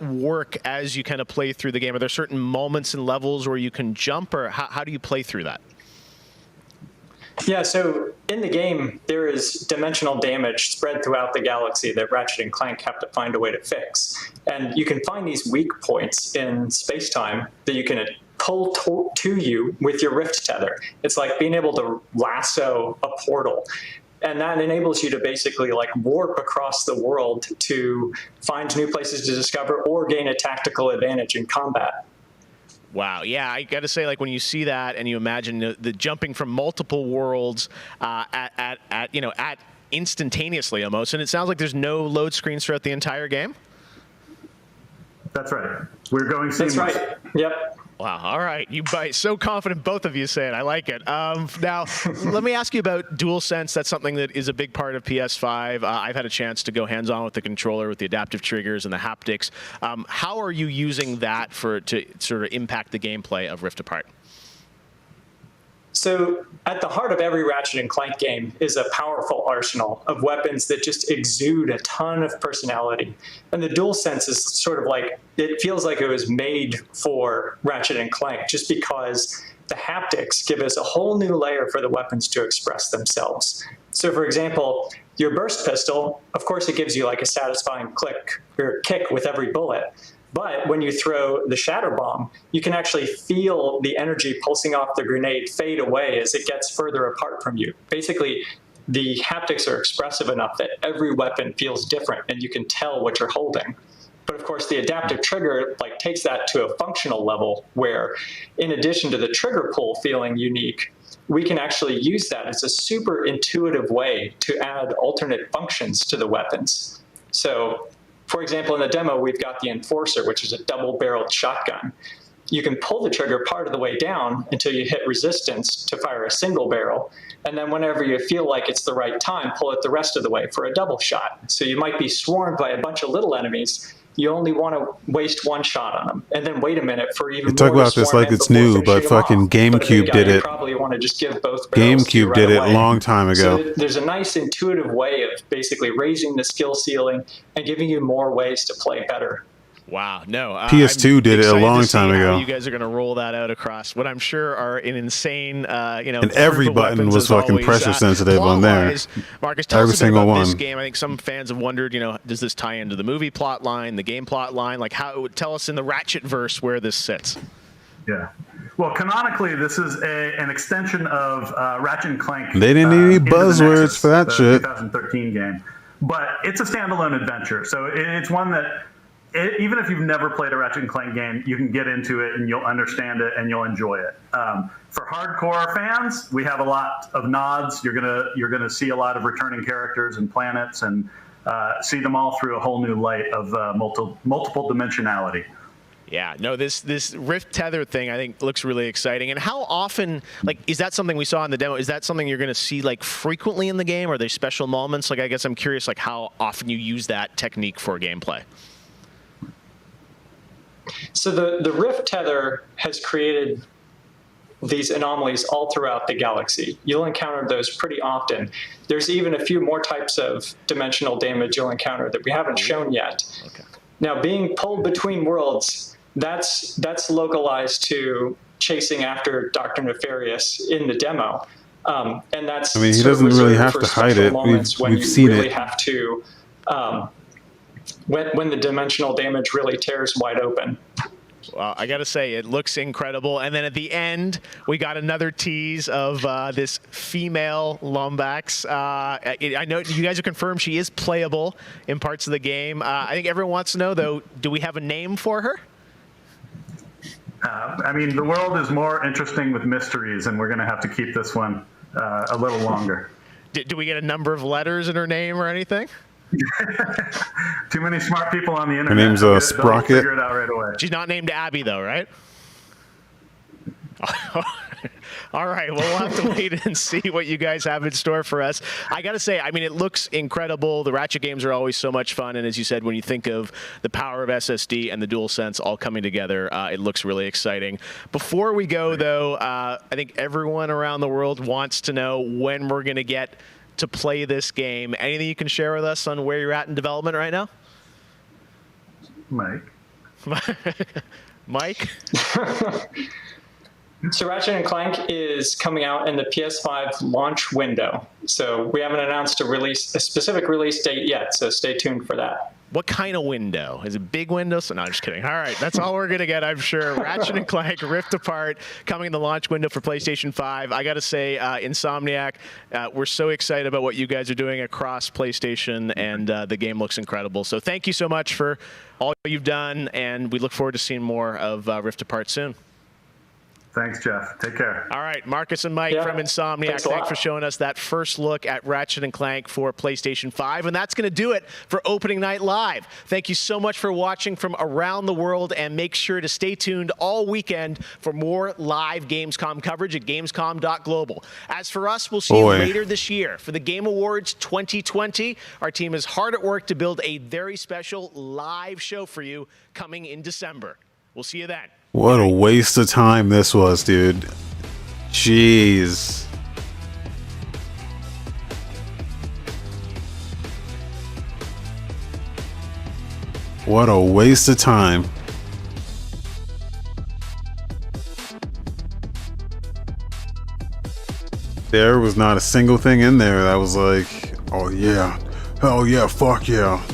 work as you kind of play through the game? Are there certain moments and levels where you can jump, or how do you play through that? Yeah, so in the game, there is dimensional damage spread throughout the galaxy that Ratchet and Clank have to find a way to fix. And you can find these weak points in space-time that you can pull to you with your Rift tether. It's like being able to lasso a portal. And that enables you to basically like warp across the world to find new places to discover or gain a tactical advantage in combat. Wow, yeah, I got to say, like when you see that and you imagine the jumping from multiple worlds at instantaneously almost, and it sounds like there's no load screens throughout the entire game. That's right. We're going seamless. That's right. Yep. Wow. All right. You so confident, both of you say it. I like it. Now, let me ask you about DualSense. That's something that is a big part of PS5. I've had a chance to go hands-on with the controller, with the adaptive triggers and the haptics. How are you using that to sort of impact the gameplay of Rift Apart? So at the heart of every Ratchet & Clank game is a powerful arsenal of weapons that just exude a ton of personality. And the DualSense is sort of like, it feels like it was made for Ratchet & Clank just because the haptics give us a whole new layer for the weapons to express themselves. So for example, your burst pistol, of course it gives you like a satisfying click or kick with every bullet. But when you throw the shatter bomb, you can actually feel the energy pulsing off the grenade fade away as it gets further apart from you. Basically, the haptics are expressive enough that every weapon feels different and you can tell what you're holding. But of course, the adaptive trigger takes that to a functional level where, in addition to the trigger pull feeling unique, we can actually use that as a super intuitive way to add alternate functions to the weapons. So, for example, in the demo, we've got the Enforcer, which is a double-barreled shotgun. You can pull the trigger part of the way down until you hit resistance to fire a single barrel, and then whenever you feel like it's the right time, pull it the rest of the way for a double shot. So you might be swarmed by a bunch of little enemies. You only want to waste one shot on them, and then wait a minute for even more. Talk about this like it's new, but fucking GameCube did it. You probably want to just give both barrels to you GameCube right did it away. a long time ago. So there's a nice intuitive way of basically raising the skill ceiling and giving you more ways to play better. Wow, no. PS2 did it a long time ago. You guys are going to roll that out across what I'm sure are an insane, and every button was fucking pressure sensitive on there. Marcus, tell every us a bit single about one. this game. I think some fans have wondered, does this tie into the movie plot line, the game plot line? Like, tell us in the Ratchet verse where this sits. Yeah. Well, canonically, this is an extension of Ratchet & Clank. They didn't need any buzzwords Nexus, for that the shit. 2013 game. But it's a standalone adventure. So it's one that, even if you've never played a Ratchet & Clank game, you can get into it and you'll understand it and you'll enjoy it. For hardcore fans, we have a lot of nods. You're gonna see a lot of returning characters and planets and see them all through a whole new light of multiple dimensionality. Yeah, no, this Rift Tether thing I think looks really exciting. And how often, is that something we saw in the demo? Is that something you're going to see frequently in the game? Are there special moments? I guess I'm curious how often you use that technique for gameplay. So the Rift Tether has created these anomalies all throughout the galaxy. You'll encounter those pretty often. There's even a few more types of dimensional damage you'll encounter that we haven't shown yet. Okay. Now, being pulled between worlds, that's localized to chasing after Dr. Nefarious in the demo. And that's he doesn't really have to hide it. We've seen really it. Have to, when the dimensional damage really tears wide open. Well, I got to say, it looks incredible. And then at the end, we got another tease of this female Lombax. I know you guys have confirmed she is playable in parts of the game. I think everyone wants to know, though, do we have a name for her? The world is more interesting with mysteries, and we're going to have to keep this one a little longer. Do we get a number of letters in her name or anything? Too many smart people on the internet. Her name's Sprocket. Figure it out right away. She's not named Abby, though, right? All right, well, we'll have to wait and see what you guys have in store for us. I got to say, it looks incredible. The Ratchet games are always so much fun, and as you said, when you think of the power of SSD and the DualSense all coming together, it looks really exciting. Before we go, though, I think everyone around the world wants to know when we're going to get to play this game. Anything you can share with us on where you're at in development right now? Mike? So Ratchet & Clank is coming out in the PS5 launch window. So we haven't announced a specific release date yet, so stay tuned for that. What kind of window? Is it a big window? So, no, I'm just kidding. All right, that's all we're going to get, I'm sure. Ratchet & Clank Rift Apart coming in the launch window for PlayStation 5. I got to say, Insomniac, we're so excited about what you guys are doing across PlayStation, and the game looks incredible. So thank you so much for all you've done, and we look forward to seeing more of Rift Apart soon. Thanks, Jeff. Take care. All right, Marcus and Mike from Insomniac, thanks for showing us that first look at Ratchet & Clank for PlayStation 5. And that's going to do it for Opening Night Live. Thank you so much for watching from around the world, and make sure to stay tuned all weekend for more live Gamescom coverage at Gamescom.global. As for us, we'll see you later this year for the Game Awards 2020. Our team is hard at work to build a very special live show for you coming in December. We'll see you then. What a waste of time this was, dude. Jeez. What a waste of time. There was not a single thing in there that was like, oh yeah, hell yeah, fuck yeah.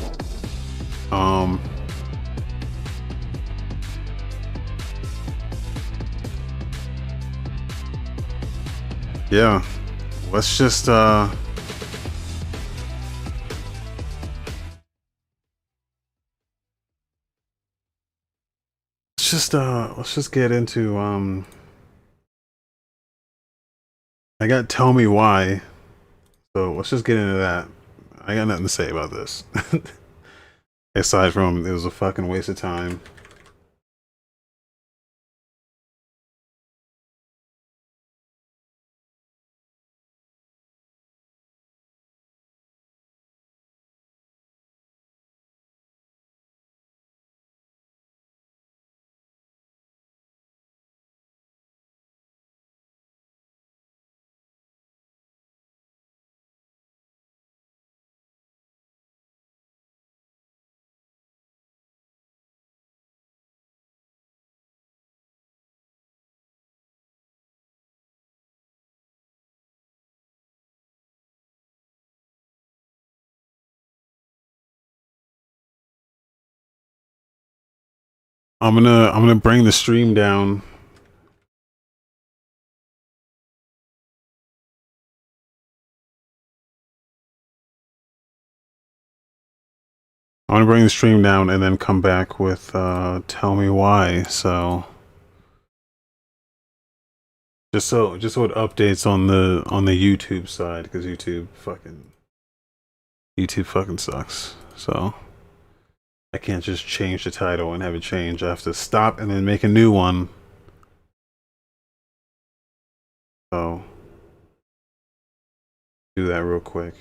Yeah, let's just let's just get into I got Tell Me Why, so let's just get into that. I got nothing to say about this aside from it was a fucking waste of time. I'm gonna bring the stream down. I'm gonna bring the stream down and then come back with Tell Me Why. So just so it updates on the YouTube side, because YouTube fucking sucks. So I can't just change the title and have it change. I have to stop and then make a new one. So do that real quick.